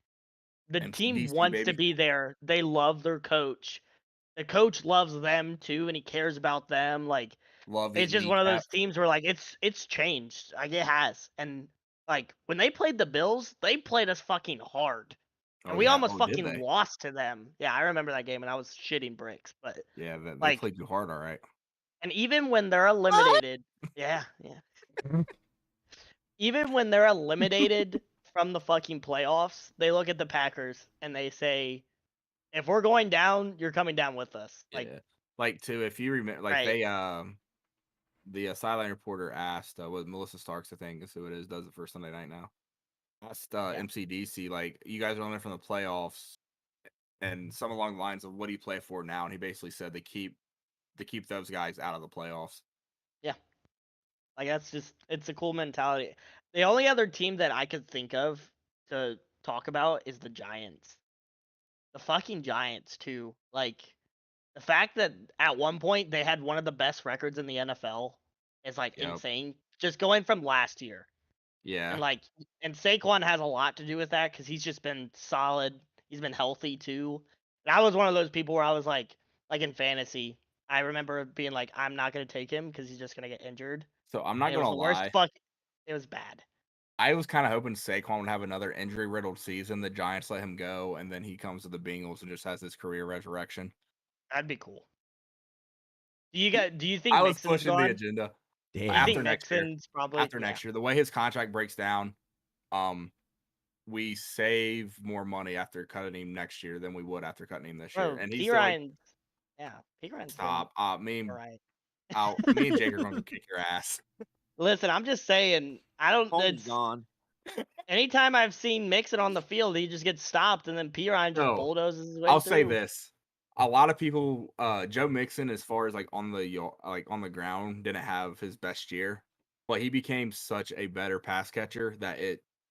the team MCDC, wants to baby. be there. They love their coach. The coach loves them too, and he cares about them. Like Love the it's just one of those kneecap. teams where like it's changed. Like it has. And like when they played the Bills, they played us fucking hard. And Oh, we yeah. almost Oh, did fucking they? lost to them. Yeah, I remember that game and I was shitting bricks. But Yeah, they like played you hard, all right. and even when they're eliminated, yeah. Even when they're eliminated from the fucking playoffs, they look at the Packers and they say, if we're going down, you're coming down with us. Like, Yeah. Like too, if you remember, like right. the sideline reporter asked, what Melissa Starks, I think is who it is, does it for Sunday Night Now. Asked MCDC, like, you guys are eliminated from the playoffs, and some along the lines of, what do you play for now? And he basically said they keep those guys out of the playoffs. Yeah. Like that's just it's a cool mentality. The only other team that I could think of to talk about is the Giants. The fucking Giants too. Like The fact that at one point they had one of the best records in the NFL is like Yep. insane. Just going from last year. Yeah. And Saquon has a lot to do with that because he's just been solid. He's been healthy too. And I was one of those people where I was like in fantasy, I remember being like, I'm not gonna take him because he's just gonna get injured. So I'm not And it was gonna the worst lie. It was bad. I was kind of hoping Saquon would have another injury-riddled season. The Giants let him go, and then he comes to the Bengals and just has his career resurrection. That'd be cool. Do you think I was Mixon's pushing the gone? agenda. Damn. I think After next year. Mixon's probably After next year, the way his contract breaks down, we save more money after cutting him next year than we would after cutting him this year. Bro, And P. he's still like, Ryan's P. Ryan's stop. Me and Jake are going to kick your ass. Listen, I'm just saying. I don't. Holmes gone. Anytime I've seen Mixon on the field, he just gets stopped, and then P. Ryan just bulldozes his way I'll through. say this: a lot of people, Joe Mixon, as far as like on the ground, didn't have his best year, but he became such a better pass catcher that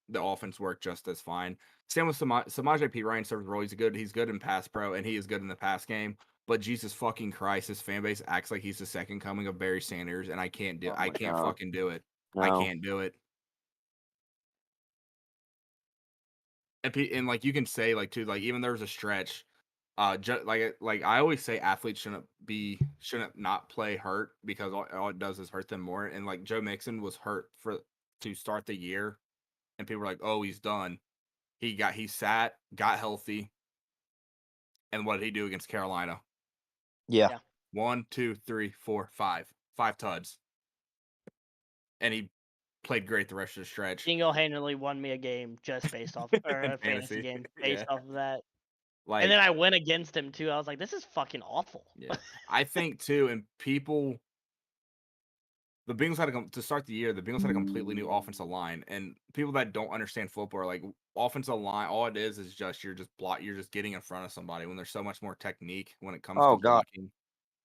the offense worked just as fine. Same with Samaje P. Ryan serves role. He's good in pass pro, and he is good in the pass game. But Jesus fucking Christ, his fan base acts like he's the second coming of Barry Sanders, and I can't fucking do it. No. I can't do it. And like you can say like too, like even there was a stretch, like I always say, athletes shouldn't not play hurt because all it does is hurt them more. And like Joe Mixon was hurt to start the year, and people were like, "Oh, he's done." He sat, got healthy, and what did he do against Carolina? Yeah. 1, 2, 3, 4, 5 tuds, and he played great the rest of the stretch. Single-handedly won me a game just based off, or a fantasy game based off of that. Like, and then I went against him too. I was like, this is fucking awful. Yeah, I think too, and people. The Bengals had to start the year. The Bengals had a completely new offensive line, and people that don't understand football are like, offensive line. All it is just you're just getting in front of somebody when there's so much more technique when it comes to blocking,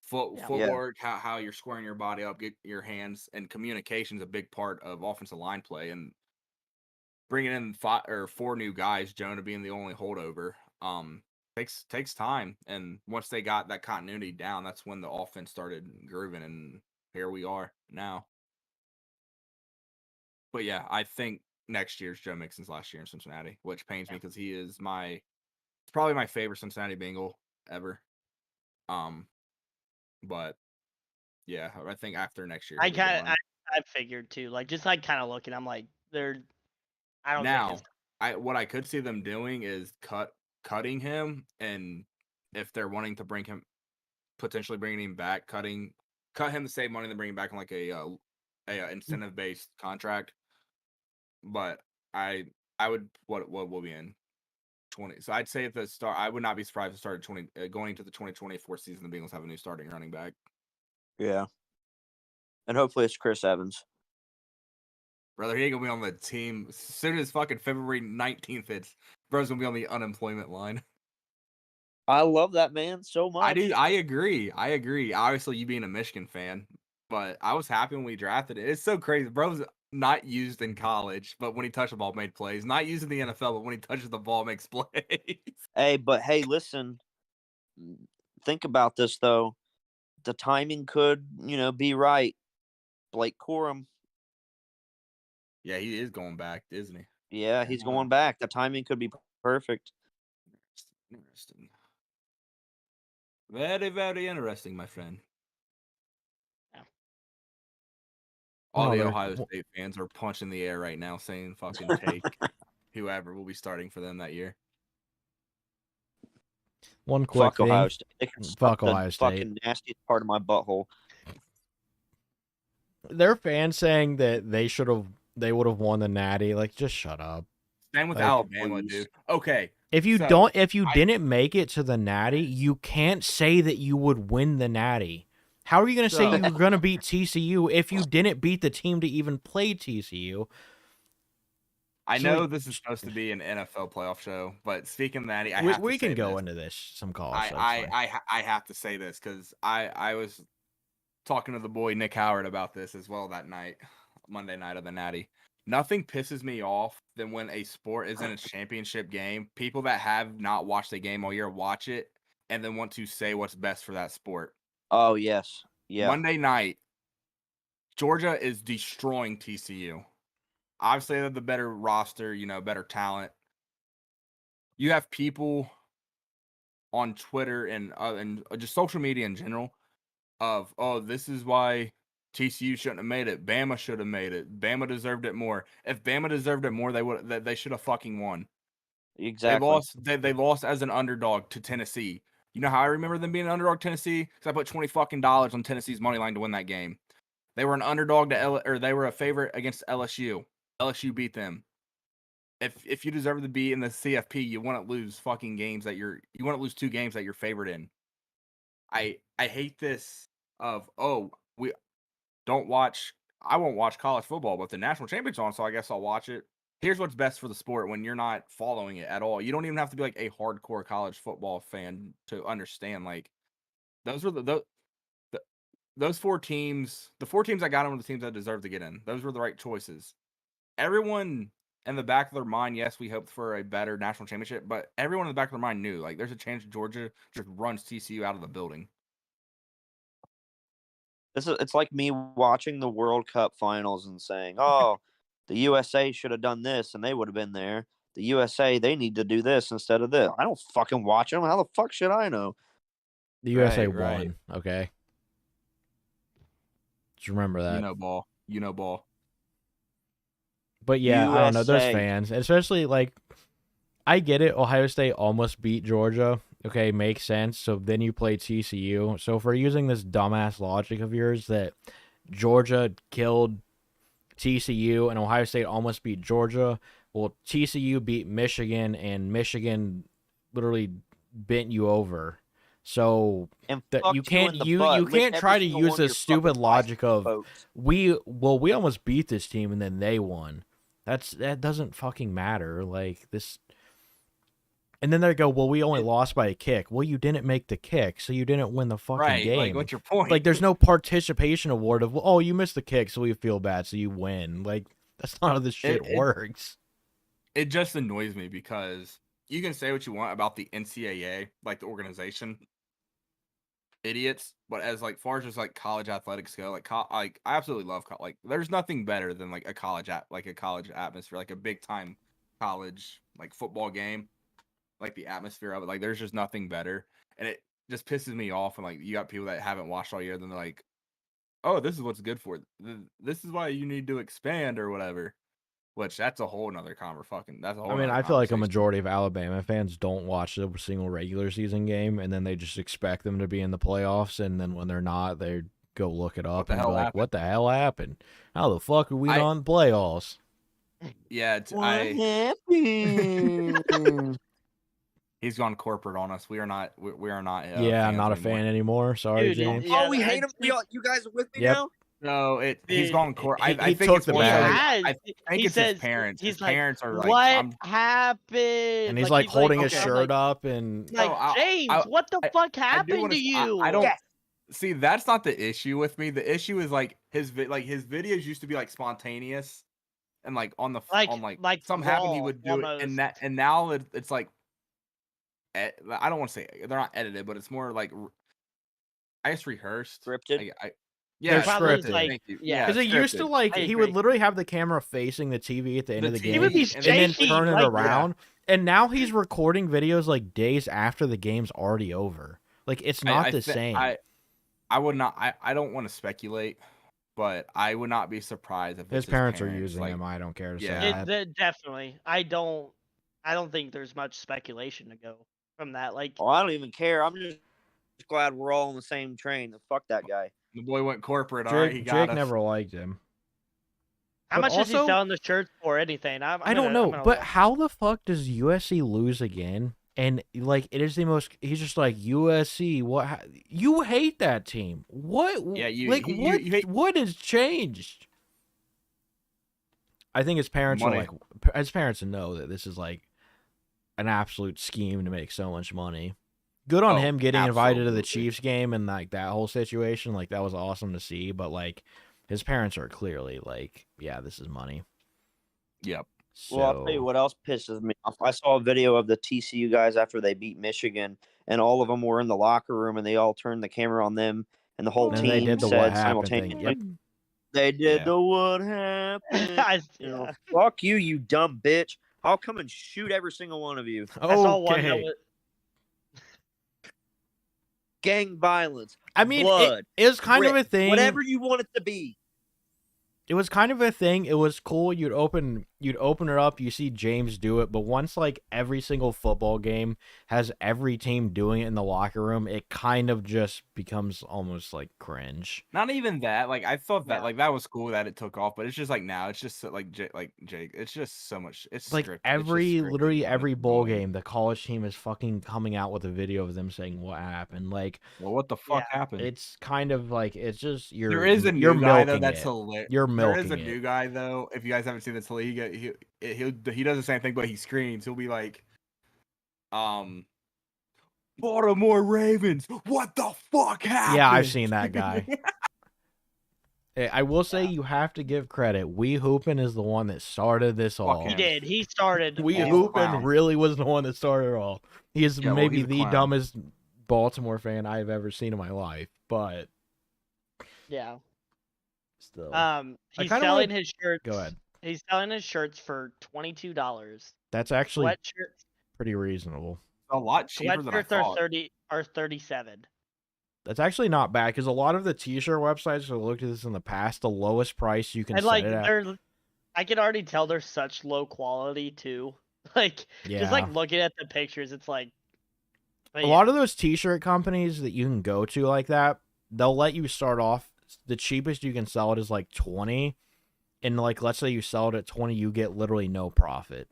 footwork, how you're squaring your body up, get your hands, and communication is a big part of offensive line play. And bringing in 4 new guys, Jonah being the only holdover, takes time. And once they got that continuity down, that's when the offense started grooving, and here we are now. But yeah, I think next year's Joe Mixon's last year in Cincinnati, which pains me because he is it's probably my favorite Cincinnati Bengal ever. But yeah, I think after next year, I figured too. Like just like kind of looking, I'm like I don't now. What I could see them doing is cutting him, and if they're wanting to potentially bringing him back, cut him to save money, then bring him back on like a incentive based contract. But I would what will be in 20. So I'd say at the start, I would not be surprised to start at going into the 2024 season. The Bengals have a new starting running back. Yeah, and hopefully it's Chris Evans. Brother, he ain't gonna be on the team as soon as fucking February 19th hits. Bro's gonna be on the unemployment line. I love that man so much. I agree. Obviously, you being a Michigan fan, but I was happy when we drafted it. It's so crazy. Bro's not used in college, but when he touched the ball, made plays. Not used in the NFL, but when he touches the ball, makes plays. Hey, listen. Think about this though. The timing could, be right. Blake Corum. Yeah, he is going back, isn't he? Yeah, he's going back. The timing could be perfect. Interesting. Very, very interesting, my friend. Yeah. All the Ohio State fans are punching the air right now saying fucking take whoever will be starting for them that year. One quick thing. Ohio State. Fuck Ohio State. Fucking nastiest part of my butthole. Their fans saying that they would have won the Natty. Like, just shut up. Same with Alabama, dude. Okay. If you didn't make it to the Natty, you can't say that you would win the Natty. How are you going to say you were going to beat TCU if you didn't beat the team to even play TCU? I know this is supposed to be an NFL playoff show, but speaking of Natty, we can go into this some college. I have to say this because I was talking to the boy Nick Howard about this as well that night, Monday night of the Natty. Nothing pisses me off than when a sport is in a championship game. People that have not watched the game all year watch it, and then want to say what's best for that sport. Oh, yes. Yeah. Monday night, Georgia is destroying TCU. Obviously, they have the better roster, better talent. You have people on Twitter and just social media in general of, oh, this is why TCU shouldn't have made it. Bama should have made it. Bama deserved it more. If Bama deserved it more, they should have fucking won. Exactly. They lost as an underdog to Tennessee. You know how I remember them being an underdog to Tennessee? Because I put $20 on Tennessee's money line to win that game. They were an underdog or they were a favorite against LSU. LSU beat them. If you deserve to be in the CFP, you want to lose fucking games that you want to lose 2 games that you're favored in. I hate this of, we don't watch. I won't watch college football, but the national championship's on, so I guess I'll watch it. Here's what's best for the sport when you're not following it at all. You don't even have to be like a hardcore college football fan to understand. Like those were those 4 teams. The 4 teams I got in were the teams that deserved to get in. Those were the right choices. Everyone in the back of their mind, yes, we hoped for a better national championship, but everyone in the back of their mind knew like there's a chance Georgia just runs TCU out of the building. It's like me watching the World Cup finals and saying, "Oh, the USA should have done this, and they would have been there. The USA, they need to do this instead of this." I don't fucking watch them. How the fuck should I know? The USA Right. won. Okay, just remember that. You know ball. But yeah, I don't know. There's USA. fans, especially like, I get it. Ohio State almost beat Georgia. Okay, makes sense. So then you play TCU. So if we're using this dumbass logic of yours that Georgia killed TCU and Ohio State almost beat Georgia, well, TCU beat Michigan and Michigan literally bent you over. So And that fucked you can't in the you butt. you Lick can't every try to single use one of your this stupid fucking logic of votes. we almost beat this team and then they won. That doesn't fucking matter. Like this. And then they go, well, we only lost by a kick. Well, you didn't make the kick, so you didn't win the fucking Right. game. Like, what's your point? Like, there's no participation award of, oh, you missed the kick, so we feel bad, so you win. Like, that's not how this shit works. It just annoys me because you can say what you want about the NCAA, like the organization, idiots. But as like far as just like college athletics go, like I absolutely love like there's nothing better than like a college atmosphere, like a big time college like football game. Like the atmosphere of it, like there's just nothing better, and it just pisses me off. And like you got people that haven't watched all year, then they're like, "Oh, this is what's good for it. This is why you need to expand or whatever." Which that's a whole nother That's a whole. I mean, nother I feel like a conversation. majority of Alabama fans don't watch a single regular season game, and then they just expect them to be in the playoffs, and then when they're not, they go look it up and be like, "What the hell happened? How the fuck are we not in the playoffs?" Yeah, What happened? He's gone corporate on us. We are not. We are not. Yeah, I'm not a fan anymore. Sorry, Dude, James. yeah, We hate him. You guys are with me now? No, he's gone corporate. I He think took it's the more so, bag. I think He it's says his parents. he's His like, parents are like, what happened? And he's like holding his okay. shirt up and Like, No, James, what the fuck I do happened wanna to you? I don't Yes. see. That's not the issue with me. The issue is like his videos used to be like spontaneous and like on the like something happened he raw, would do it, and now it's like I don't want to say they're not edited, but it's more like I guess rehearsed, Scripted. They're scripted. scripted. Like, Thank you. yeah. because it used to scripted. like I he would agree. literally have the camera facing the TV at the end of the game, He would be and and then shaky, turn it like, around. And now he's recording videos like days after the game's already over. Like it's not the same. I would not. I don't want to speculate, but I would not be surprised if His it's parents are using like, him. I don't care to say Yeah. that. Definitely. I don't think there's much speculation to go from that. Like, Oh, I don't even care. I'm just glad we're all on the same train. Fuck that guy. The boy went corporate. All right, he got Jake us. never liked him. how But much is he also- selling the shirts for? Anything? I don't know, but how the fuck does USC lose again? And like it is the most. He's just like USC. What you hate that team? What? Yeah, you like you what? hate What has changed? I think his parents money. are like his parents know that this is like an absolute scheme to make so much money. Good on him getting invited to the Chiefs game and like that whole situation. Like that was awesome to see. But like his parents are clearly like, yeah, this is money. Yep. So, Well, I'll tell you what else pisses me off. I saw a video of the TCU guys after they beat Michigan, and all of them were in the locker room, and they all turned the camera on them, and the whole And team they did the said what happened thing. simultaneously, Yep. they did Yeah. the what happened. Yeah. Fuck you, you dumb bitch. I'll come and shoot every single one of you. I saw one that Okay. was. Gang violence. I mean, blood. it was kind of a grit, thing. Whatever you want it to be. It was kind of a thing. It was cool. You'd open it up. You see James do it, but once like every single football game has every team doing it in the locker room, it kind of just becomes almost like cringe. Not even that. Like I thought that Yeah. like that was cool that it took off, but it's just like now it's just like Jake. It's just so much. It's Like scripted. It's just scripted literally and every it's bowl annoying. game, the college team is fucking coming out with a video of them saying what happened. Like Well, what the fuck Yeah. happened? it's kind of like it's just There is a you're new guy though milking that's it. hilarious. You're There is a milking new it. guy though. If you guys haven't seen this, he does the same thing, but he screams. He'll be like, Baltimore Ravens. What the fuck happened? Yeah, I've seen that guy. I will say you have to give credit. Wee Hoopin is the one that started this all. him. He did. He started. Wee He's a Hoopin clown. really was the one that started it all. He is Yeah, well, maybe he's a the clown. dumbest Baltimore fan I've ever seen in my life, but Yeah. still. He's kinda selling wanna- his shirts. Go ahead. He's selling his shirts for $22. That's actually Sweatshirts. pretty reasonable. A lot cheaper than I Sweatshirts are thought. 37. That's actually not bad because a lot of the t-shirt websites that looked at this in the past, the lowest price you can And set like it at. I can already tell they're such low quality too. Like just like looking at the pictures, it's like A lot of those t-shirt companies that you can go to like that, they'll let you start off. The cheapest you can sell it is like 20, and like let's say you sell it at 20, you get literally no profit.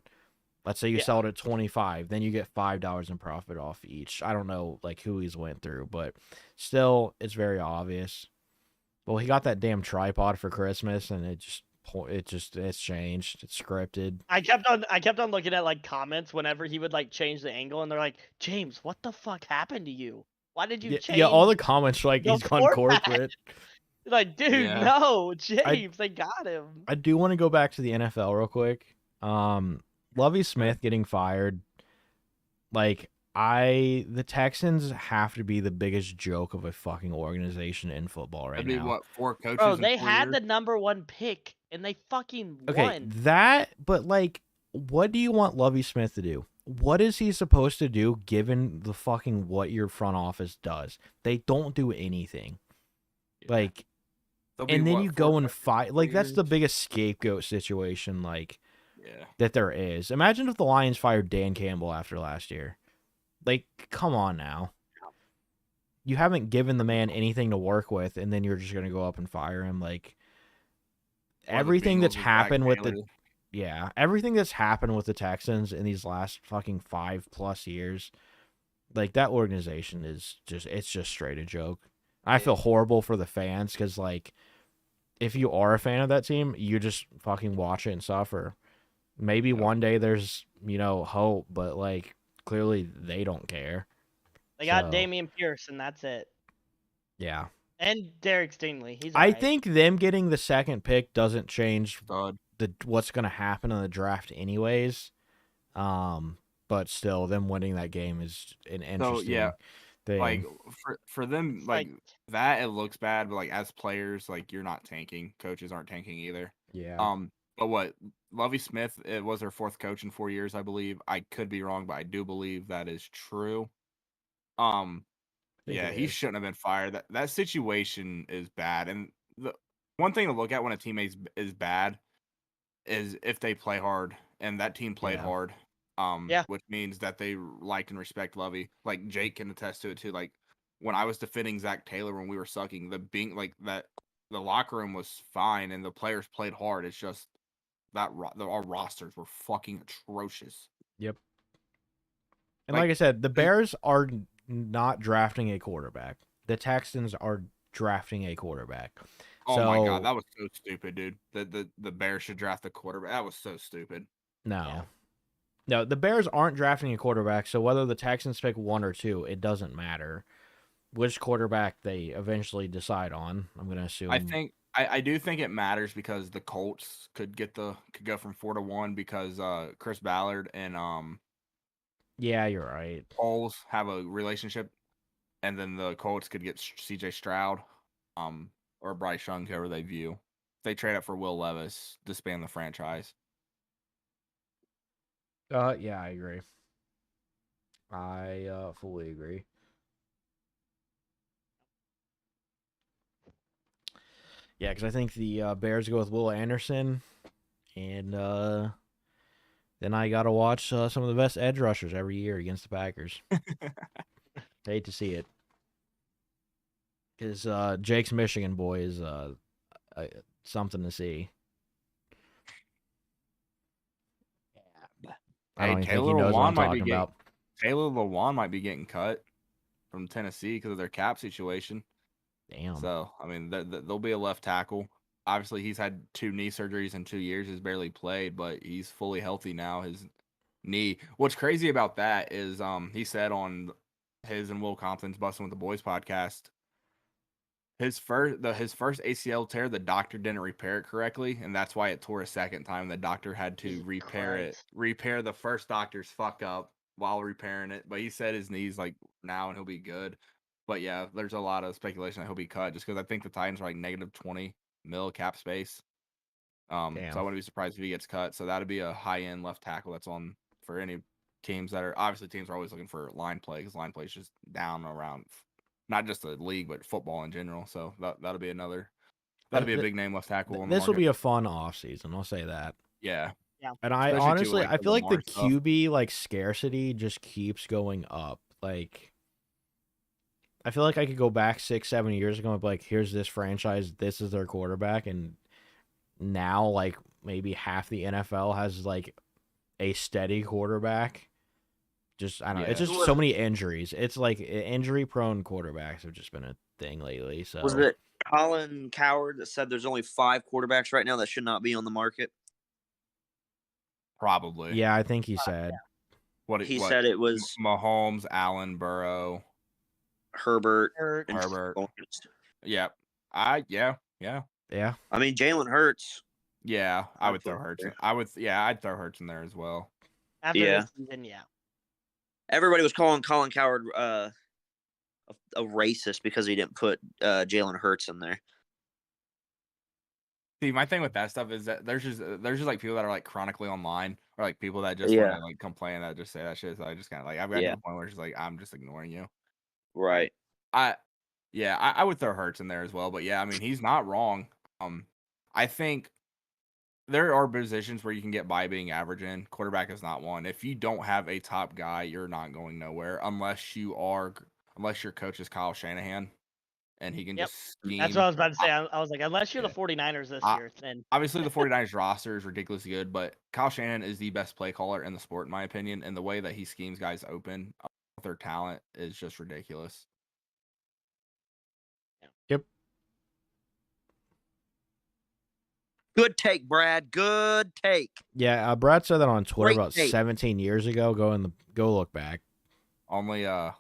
Let's say you sell it at 25, then you get $5 in profit off each. I don't know like who he's went through, but still, it's very obvious. Well, he got that damn tripod for Christmas, and it's changed. It's scripted. I kept on looking at like comments whenever he would like change the angle, and they're like, James, what the fuck happened to you? Why did you change? Yeah, all the comments are like the he's gone format?" corporate. Like, dude, Yeah. no, James, they got him. I do want to go back to the NFL real quick. Lovie Smith getting fired. Like, the Texans have to be the biggest joke of a fucking organization in football right That'd be now. what 4 coaches. Bro, in they 4 had years? the number 1 pick, and they fucking Okay, won. but like, what do you want Lovie Smith to do? What is he supposed to do given the fucking what your front office does? They don't do anything. Yeah. Like, They'll be, and then what, you 4 go and coaches in fight. 4 Like, that's the years? biggest scapegoat situation, like, Yeah. that there is. Imagine if the Lions fired Dan Campbell after last year. Like, come on now. You haven't given the man anything to work with, and then you're just going to go up and fire him. Like, Or the everything Bengals that's with Zach happened with Taylor. everything that's happened with the Texans in these last fucking 5+ years, like, that organization is it's just straight a joke. I feel horrible for the fans because, like, if you are a fan of that team, you just fucking watch it and suffer. Maybe one day there's, hope, but, like, clearly they don't care. They got So- Damian Pierce, and that's it. Yeah. And Derek Stingley. He's I alright. think them getting the second pick doesn't change Stud. what's going to happen in the draft anyways. But still, them winning that game is an interesting thing. Like for them, It's like that, it looks bad, but like as players, like you're not tanking. Coaches aren't tanking either. Yeah. But what Lovie Smith, it was their 4th coach in 4 years, I believe. I could be wrong, but I do believe that is true. Yeah, he shouldn't have been fired. That situation is bad, and the one thing to look at when a teammate is bad is if they play hard, and that team played hard. Which means that they like and respect Lovie. Like Jake can attest to it too. Like when I was defending Zach Taylor when we were sucking, the locker room was fine and the players played hard. It's just that our rosters were fucking atrocious. Yep. And like I said, the Bears are not drafting a quarterback. The Texans are drafting a quarterback. Oh my god, that was so stupid, dude. The Bears should draft the quarterback. That was so stupid. No. No, the Bears aren't drafting a quarterback, so whether the Texans pick 1 or 2, it doesn't matter which quarterback they eventually decide on. I'm going to assume. I do think it matters because the Colts could go from 4 to 1 because Chris Ballard and Yeah, you're right. Coles have a relationship, and then the Colts could get C.J. Stroud, or Bryce Young, whoever they view. They trade up for Will Levis, disband the franchise. Yeah, I agree. I fully agree. Yeah, because I think the Bears go with Will Anderson, and then I got to watch some of the best edge rushers every year against the Packers. Hate to see it. Because Jake's Michigan boy is something to see. I don't even think he knows what I'm talking about. Taylor Lewan might be getting cut from Tennessee because of their cap situation. Damn. So, I mean, there'll be a left tackle. Obviously, he's had 2 knee surgeries in 2 years. He's barely played, but he's fully healthy now. His knee. What's crazy about that is he said on his and Will Compton's Bustin' with the Boys podcast, his first ACL tear, the doctor didn't repair it correctly, and that's why it tore a second time. The doctor had to repair the first doctor's fuck up while repairing it. But he said his knee's like now and he'll be good. But yeah, there's a lot of speculation that he'll be cut just because I think the Titans are like negative 20 mil cap space. So I wouldn't be surprised if he gets cut. So that'd be a high end left tackle that's on for any teams that are obviously teams are always looking for line play because line play is just down around not just the league but football in general. So that'll be a big name left tackle. This will be a fun off season. I'll say that. Yeah. And I honestly, I feel like the QB like scarcity just keeps going up. Like, I feel like I could go back 6-7 years ago and be like, here's this franchise, this is their quarterback, and now like maybe half the NFL has like a steady quarterback. Just I don't know. It's just so many injuries. It's like injury prone quarterbacks have just been a thing lately. So was it Colin Cowherd that said there's only 5 quarterbacks right now that should not be on the market? Probably. Yeah, I think he said. What he said it was Mahomes, Allen, Burrow, Herbert. Yeah. Yeah. I mean, Jalen Hurts. Yeah, I would throw Hurts. I'd throw Hurts in there as well. After this season, yeah. Everybody was calling Colin Cowherd a racist because he didn't put Jalen Hurts in there. See, my thing with that stuff is that there's just like people that are like chronically online or like people that just want to like complain that just say that shit. So I just kind of like I've got to the point where it's like I'm just ignoring you. Right. I would throw Hurts in there as well, but yeah, I mean he's not wrong. I think there are positions where you can get by being average in. Quarterback is not one. If you don't have a top guy, you're not going nowhere unless your coach is Kyle Shanahan and he can just scheme. That's what I was about to say. I was like, unless you're the 49ers this year, then obviously the 49ers roster is ridiculously good, but Kyle Shanahan is the best play caller in the sport, in my opinion, and the way that he schemes guys open with their talent is just ridiculous. Yep. Good take, Brad. Good take. Yeah, Brad said that on Twitter about 17 years ago. Go look back. Only the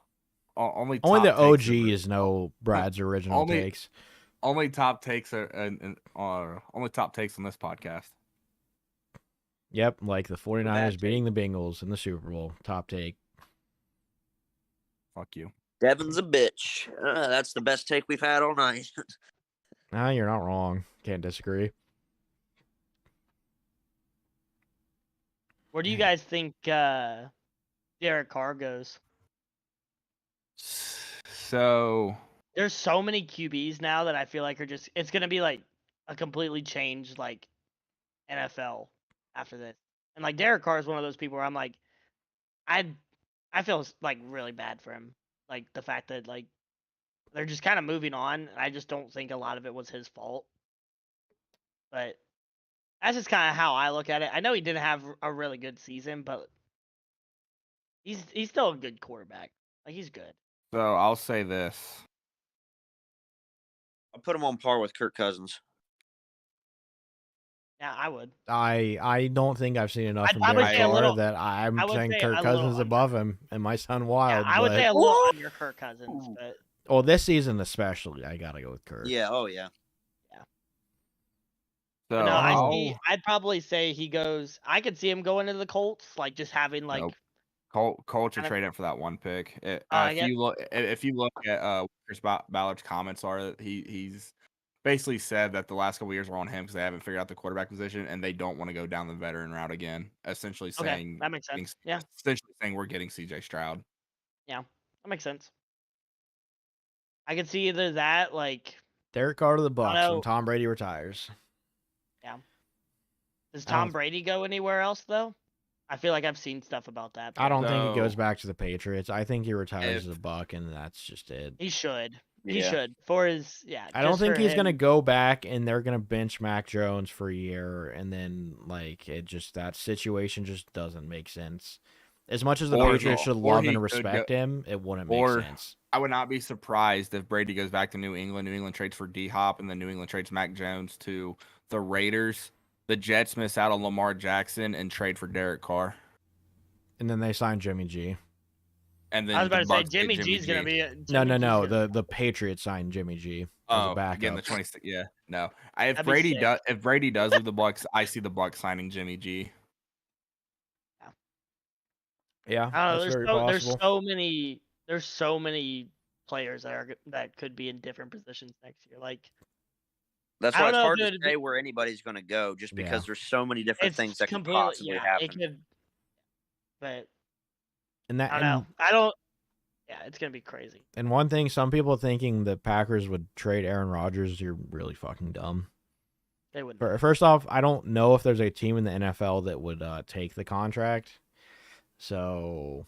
OGs know Brad's original takes. Only top takes are only top takes on this podcast. Yep, like the 49ers beating the Bengals in the Super Bowl. Top take. Fuck you. Devin's a bitch. That's the best take we've had all night. Nah, you're not wrong. Can't disagree. Where do you guys think Derek Carr goes? So there's so many QBs now that I feel like it's gonna be like a completely changed like NFL after this. And like Derek Carr is one of those people where I'm like, I feel like really bad for him. Like the fact that like they're just kind of moving on. I just don't think a lot of it was his fault. But that's just kind of how I look at it. I know he didn't have a really good season, but he's still a good quarterback. Like he's good. So I'll say this. I'll put him on par with Kirk Cousins. Yeah, I would. I don't think I've seen enough from Derek Carr that I'm saying Kirk Cousins above him, and my son Wild. Yeah, I would say a little under Kirk Cousins, but well, this season especially, I gotta go with Kirk. Yeah. Oh yeah. So no, I'd probably say he goes. I could see him going to the Colts, like just having like Cole should Kind of- trade him for that one pick. I If guess- you look at Chris Ballard's comments, he's basically said that the last couple years were on him because they haven't figured out the quarterback position and they don't want to go down the veteran route again. Essentially saying that makes sense. Yeah, essentially saying we're getting CJ Stroud. yeah, that makes sense. I could see either that, like, Derek Carr to the Bucks know. when Tom Brady retires. yeah. Does I don't- Tom Brady go anywhere else though? I feel like I've seen stuff about that. I don't think he goes So- back to the Patriots. I think he retires as a Buck, and that's just it. He should. He Yeah. should for his I don't just think for he's gonna him. go back and they're gonna bench Mac Jones for a year, and then like it just that situation just doesn't make sense. As much as the Or Patriots he- should or love he and could respect him, it wouldn't make or- sense. I would not be surprised if Brady goes back to New England. New England trades for D-Hop, and then New England trades Mac Jones to the Raiders. The Jets miss out on Lamar Jackson and trade for Derek Carr. And then they sign Jimmy G. And then I was about the to say Bucs get Jimmy G's gonna be. No. The Patriots signed Jimmy G as a backup. again the 26. Yeah, no. That'd be sick. If Brady does leave the Bucs, I see the Bucs signing Jimmy G. Yeah, I don't that's know. very possible. There's so many players that could be in different positions next year. Like That's I why don't it's know hard if to it'd say be- where anybody's going to go, just Yeah. because there's so many different it's things that could completely possibly happen. It could, but And that I don't know. I don't. Yeah, it's gonna be crazy. and one thing, some people thinking the Packers would trade Aaron Rodgers, you're really fucking dumb. They wouldn't. First off, I don't know if there's a team in the NFL that would take the contract. So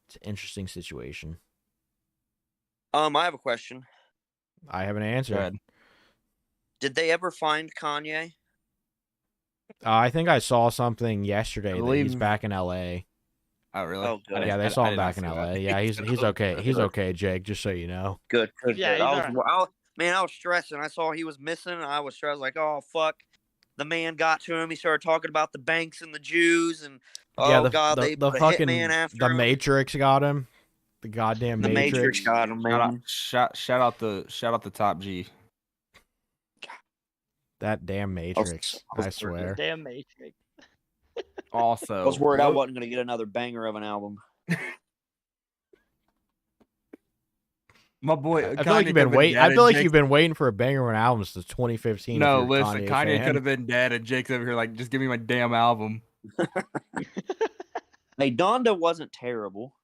it's an interesting situation. I have a question. I have an answer. Go ahead. Did they ever find Kanye? I think I saw something yesterday that he's believe- back in LA. Oh, really? Oh, good. Yeah, they saw him back in I did not LA. see Yeah, that. he's okay. He's okay, Jake. Just so you know. Good. Yeah, Good. he's I was stressing. I saw he was missing. And I was stressed. Like, oh fuck, the man got to him. He started talking about the banks and the Jews, and yeah, God, they the put a fucking hitman after the him. Matrix got him. The goddamn The Matrix got him, man. Shout out the top G. That damn Matrix. I was I swear. Damn Matrix. Also, I was worried I wasn't going to get another banger of an album. my boy. I feel like you've been waiting. I feel like you've been waiting for a banger on album since 2015. No, if you're a listen, Kanye fan. could have been dead, and Jake's over here like, just give me my damn album. Hey, Donda wasn't terrible.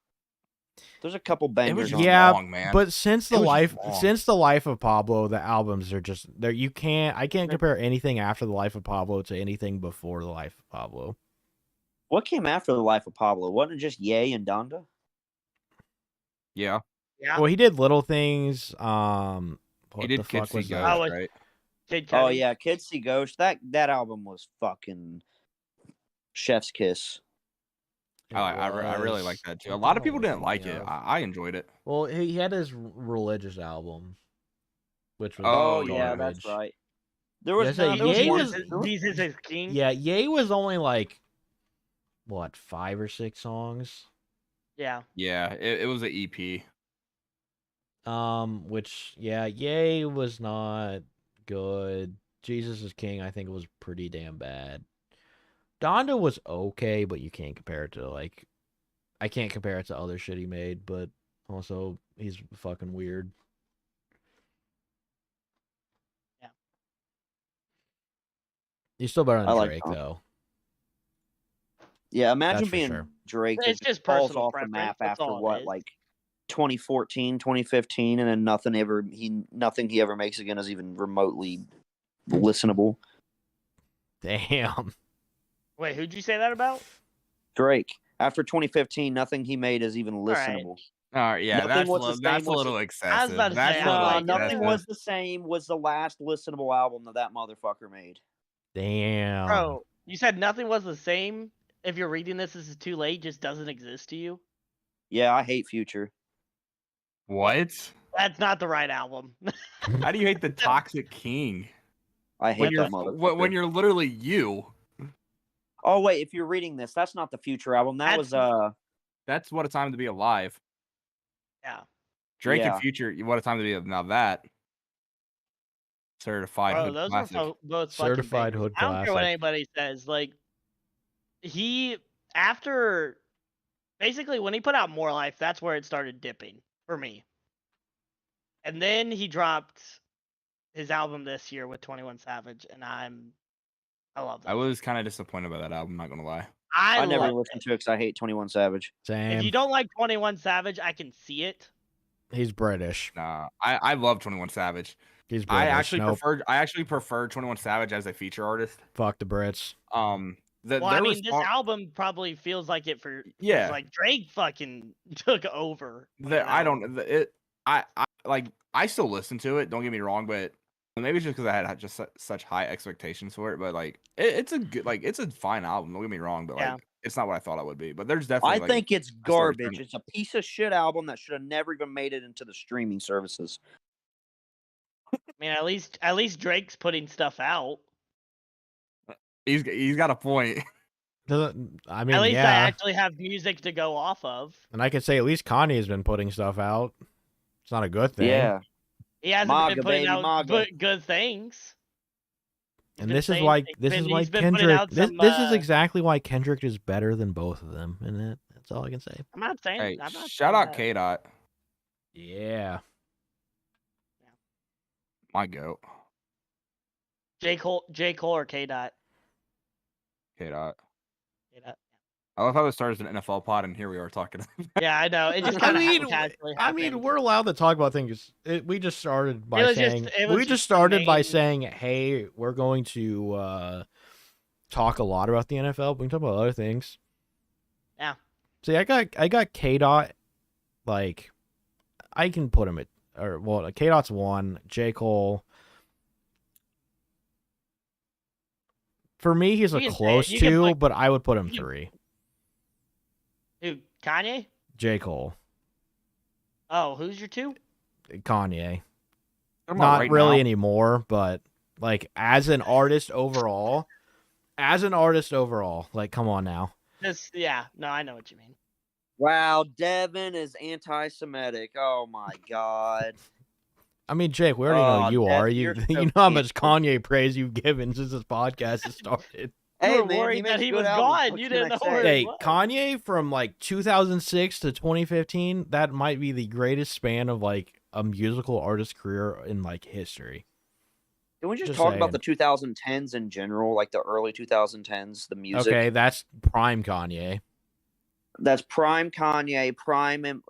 There's a couple bangers. on yeah, long, man. but since It was the life of Pablo, the albums are just there. I can't compare anything after the life of Pablo to anything before the life of Pablo. What came after the life of Pablo? Wasn't it just Ye and Donda? Yeah, Yeah. Well, he did little things. What he did the Kids fuck See was Ghost, that? Oh, right? Kid Oh Cudi. yeah, Kids See Ghost. That album was fucking chef's kiss. I really like that too. A lot of people didn't like it. I enjoyed it. Well, he had his religious album, which was Oh Oh, yeah, garbage. that's right. There was, Yeah, so there was Ye one- was- Jesus is King. Yeah, Ye was only like what 5 or 6 songs. Yeah. Yeah, it was an E EP. Which Ye was not good. Jesus is King, I think, was pretty damn bad. Donda was okay, but you can't compare it to I can't compare it to other shit he made, but also he's fucking weird. Yeah. He's still better than I like Drake, Donda. though. Yeah, imagine That's for being sure. Drake. It's that just falls personal off the preference, map that's after all it what, is. like 2014, 2015, and then nothing he ever makes again is even remotely listenable. Damn. Wait, who'd you say that about? Drake. After 2015, nothing he made is even right. listenable. All right, yeah, Nothing was the that's a same, little excessive. about to That's say, a little I like Nothing excessive. was the same was the last listenable album that motherfucker made. Damn. Bro, you said nothing was the same. If you're reading this is too late, just doesn't exist to you. Yeah, I hate Future. What? That's not the right album. How do you hate the Toxic King? I hate When you're that motherfucker. when you're literally you. Oh wait, if you're reading this, that's not the Future album. That was That's What a Time to Be Alive. Yeah. Drake Yeah. and Future, What a Time to Be Alive. Now that certified Bro, hood those classic. were both fucking Certified bangers. hood I don't care what classic. anybody says. Like, he after basically when he put out More Life, that's where it started dipping for me. And then he dropped his album this year with 21 Savage, and I love that. I was kind of disappointed by that album, not gonna lie. I never love listened to it because I hate 21 Savage. Same. If you don't like 21 Savage, I can see it. He's British. Nah, I love 21 Savage. He's British. I actually prefer 21 Savage as a feature artist. Fuck the Brits. This album probably feels like it for like Drake fucking took over. I still listen to it. Don't get me wrong, but maybe it's just because I had just such high expectations for it. But like, it's a good, like, it's a fine album. Don't get me wrong, but like, it's not what I thought it would be. But there's definitely. I think it's garbage. It's a piece of shit album that should have never even made it into the streaming services. I mean, at least Drake's putting stuff out. He's got a point. I mean, at least I actually have music to go off of. And I could say at least Kanye's been putting stuff out. It's not a good thing. Yeah. He hasn't been putting out good things. And this is why Kendrick. This is exactly why Kendrick is better than both of them, and that's all I can say. I'm not saying. Hey, shout out K-Dot. Yeah. My goat. J. Cole or K-Dot? K-Dot. I love how it started as an NFL pod, and here we are talking. Yeah, I know. It just I mean, we're allowed to talk about things. We just started by saying, "Hey, we're going to talk a lot about the NFL. We can talk about other things." Yeah. See, I got K-Dot. Like, I can put him K-Dot's 1. J. Cole. For me, he's a close 2, but I would put him 3. Who, Kanye? J. Cole. Oh, who's your 2? Kanye. Not really anymore, but like as an artist overall, like, come on now. I know what you mean. Wow, Devin is anti-Semitic. Oh my god. I mean, Jake, we already know you are. You know how much Kanye praise you've given since this podcast has started. You were worried that he was gone. You didn't know where he was. Kanye from like 2006 to 2015, that might be the greatest span of like a musical artist career in like history. Can we just talk about the 2010s in general, like the early 2010s, the music? Okay, that's prime Kanye. That's prime Kanye,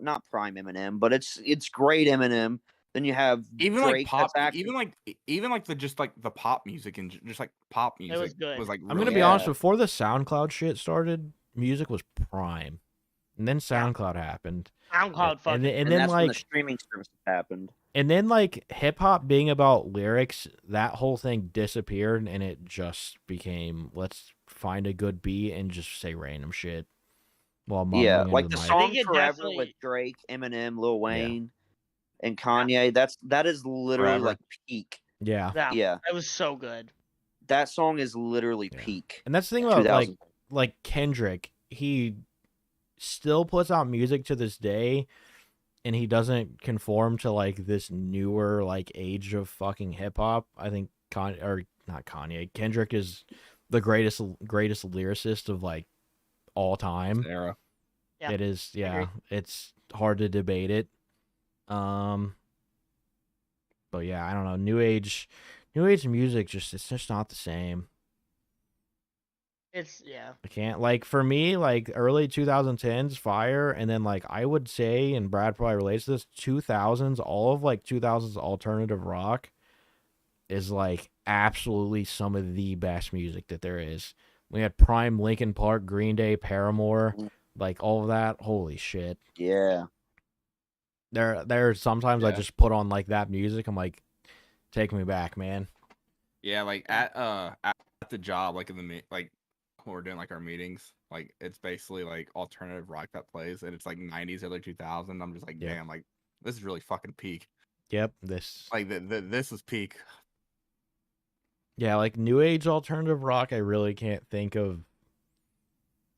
not prime Eminem, but it's great Eminem. Then you have even Drake, like pop, even like the pop music and just like pop music was good. was like. I'm gonna be honest. Before the SoundCloud shit started, music was prime, and then SoundCloud happened. SoundCloud fucking, and then like when the streaming services happened. And then like hip hop being about lyrics, that whole thing disappeared, and it just became let's find a good beat and just say random shit. While like the song "Forever" definitely... with Drake, Eminem, Lil Wayne. And Kanye, that is literally like peak. Yeah. It was so good. That song is literally peak. And that's the thing about like Kendrick, he still puts out music to this day, and he doesn't conform to like this newer like age of fucking hip hop. I think Kendrick is the greatest lyricist of like all time. Era. Yeah. It is. Yeah, it's hard to debate it. But yeah, I don't know. New age music it's just not the same. I can't, like, for me, like early 2010s fire, and then like I would say, and Brad probably relates to this, 2000s, all of like 2000s alternative rock is like absolutely some of the best music that there is. We had prime Linkin Park, Green Day, Paramore, like all of that. Holy shit. Yeah. There sometimes I just put on like that music. I'm like, take me back, man. Yeah, like at the job, like in the like when we're doing like our meetings, like it's basically like alternative rock that plays, and it's like 90s, early 2000. I'm just like, damn, like this is really fucking peak. Yep, this this is peak. Yeah, like new age alternative rock, I really can't think of.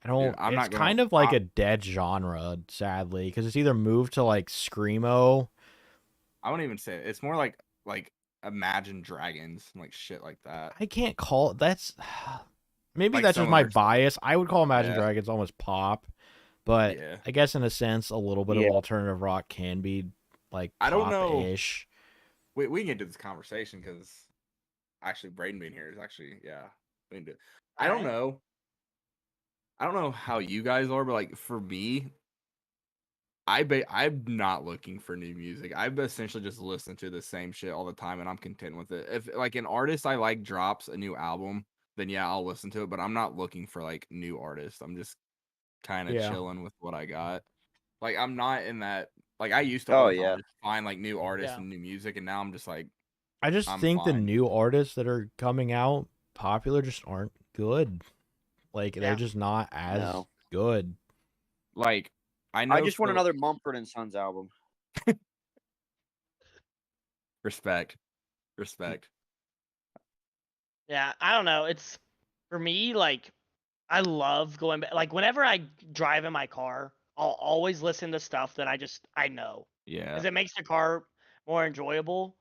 It's kind of like a dead genre, sadly, because it's either moved to like screamo. I wouldn't even say it. It's more like Imagine Dragons and like shit like that. I can't call it. Maybe like that's just my bias. I would call Imagine Dragons almost pop, But Yeah. I guess in a sense, a little bit of alternative rock can be like I don't know. pop-ish. We can get to this conversation because actually Braden being here is actually we can do it. I don't know. I don't know how you guys are, but like for me, I'm not looking for new music. I've essentially just listened to the same shit all the time, and I'm content with it. If like an artist I like drops a new album, then yeah, I'll listen to it. But I'm not looking for like new artists. I'm just kind of chilling with what I got. Like I'm not in that. Like I used to all the time just find like new artists and new music, and now I'm just like, I just think the new artists that are coming out popular just aren't good. Like they're just not as good. Like I just want another Mumford and Sons album. Respect. Yeah, I don't know. It's for me, like I love going back. Like whenever I drive in my car, I'll always listen to stuff that I know. Yeah. Because it makes the car more enjoyable.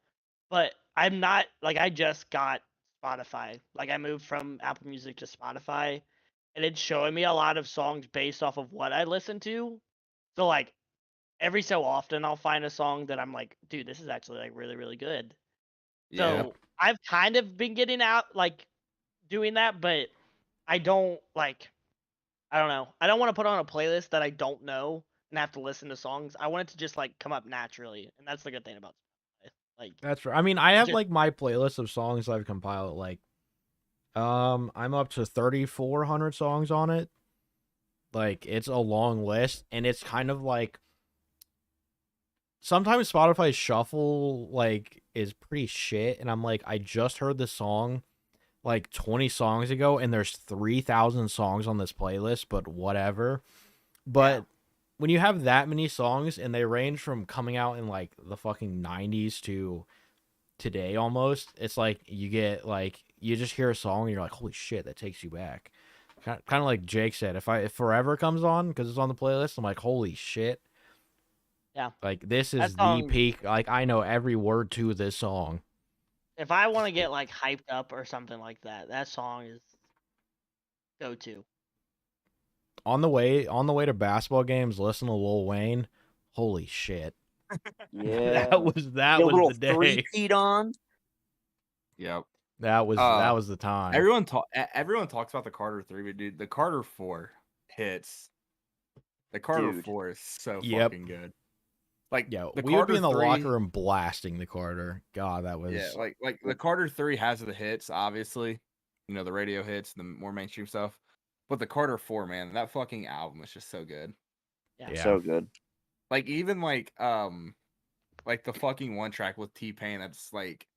But I'm not like I just got Spotify. Like I moved from Apple Music to Spotify, and it's showing me a lot of songs based off of what I listen to. So like every so often I'll find a song that I'm like, dude, this is actually like really, really good. So I've kind of been getting out like doing that, but I don't like I don't know. I don't want to put on a playlist that I don't know and have to listen to songs. I want it to just like come up naturally, and that's the good thing about Spotify. Like that's right. I mean, I have like my playlist of songs I've compiled. Like, I'm up to 3,400 songs on it. Like, it's a long list, and it's kind of like sometimes Spotify Shuffle like is pretty shit, and I'm like, I just heard this song like 20 songs ago, and there's 3,000 songs on this playlist, but whatever. But when you have that many songs and they range from coming out in like the fucking 90s to today almost, it's like you get like you just hear a song and you're like, holy shit, that takes you back. Kind of like Jake said, if Forever comes on because it's on the playlist, I'm like, holy shit. Yeah. Like this is the peak. Like I know every word to this song. If I want to get like hyped up or something like that, that song is go to. On the way to basketball games, listen to Lil Wayne. Holy shit. Yeah. that was the day. 3-peat on. Yep. That was the time. Everyone talks about the Carter 3, but dude, the Carter 4 hits. The Carter 4 is so fucking good. Like we would be in the locker room blasting the Carter. God, that was like the Carter 3 has the hits, obviously. You know, the radio hits, the more mainstream stuff. But the Carter 4, man, that fucking album is just so good. Yeah. So good. Like even like the fucking one track with T-Pain that's like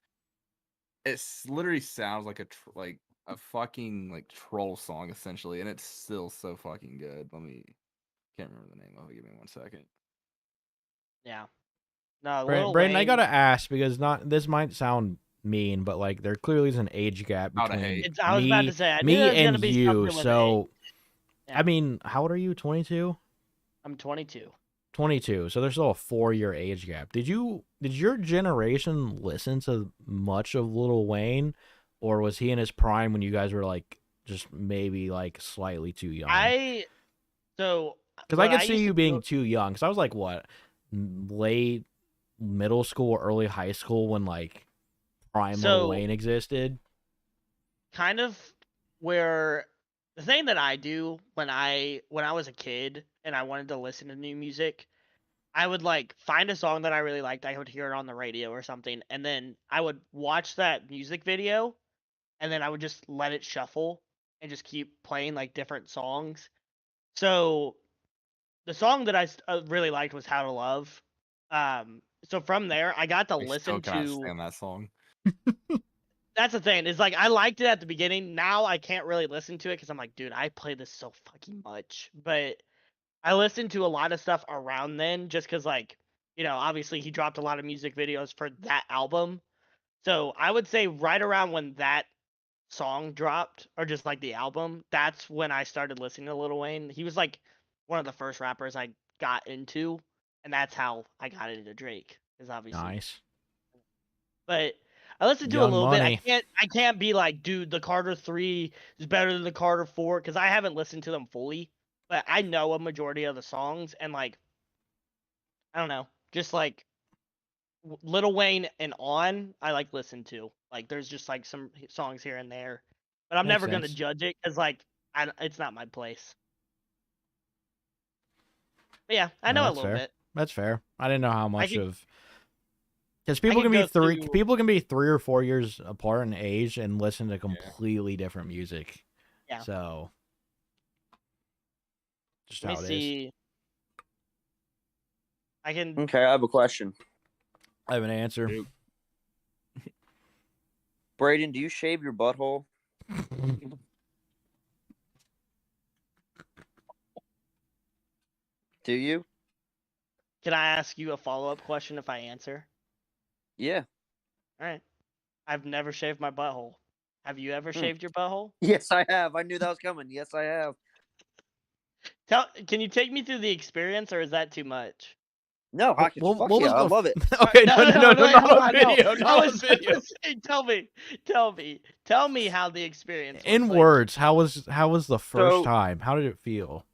it literally sounds like a fucking like troll song essentially, and it's still so fucking good. Can't remember the name of it. Give me 1 second. Yeah. No, Brandon, I gotta ask because this might sound mean, but like there clearly is an age gap between I was about to say, me and you. So, I mean, how old are you? 22. I'm 22. 22. So there's still a 4-year age gap. Did your generation listen to much of Lil Wayne, or was he in his prime when you guys were like just maybe like slightly too young? Because I could see you being too young. Because I was like what, late middle school, early high school when like prime Lil Wayne existed. Kind of where the thing that I do when I was a kid and I wanted to listen to new music, I would like find a song that I really liked. I would hear it on the radio or something, and then I would watch that music video, and then I would just let it shuffle and just keep playing like different songs. So the song that I really liked was "How to Love." So from there, I got to listen to. Stand that song. That's the thing. Is like I liked it at the beginning. Now I can't really listen to it because I'm like, dude, I play this so fucking much. But I listened to a lot of stuff around then, just because like, you know, obviously he dropped a lot of music videos for that album. So I would say right around when that song dropped, or just like the album, that's when I started listening to Lil Wayne. He was like one of the first rappers I got into, and that's how I got into Drake. Is obviously nice. But I listened to a little bit. I can't be like, dude, the Carter 3 is better than the Carter 4 because I haven't listened to them fully. but I know a majority of the songs, and like, I don't know, just like Lil Wayne and On, I like listen to. Like, there's just like some songs here and there, but I'm Makes never gonna sense. judge it because like, it's not my place. But yeah, I No, know a that's little fair. bit. That's fair. I didn't know how I much could, of because I people can could be go through. people can be 3 or 4 years apart in age and listen to completely different music. Yeah. So just Let me how it is. see. I can. Okay, I have a question. I have an answer. Braden, do you shave your butthole? Do you? Can I ask you a follow-up question if I answer? Yeah. All right. I've never shaved my butthole. Have you ever shaved your butthole? Yes, I have. I knew that was coming. Yes, I have. Can you take me through the experience, or is that too much? No, I can. What Fuck was yeah, I the love it. Okay, No, no, not hold on on, no. video, I not on was video. gonna say, tell me how the experience was. In like, words, how was the first So- time? How did it feel?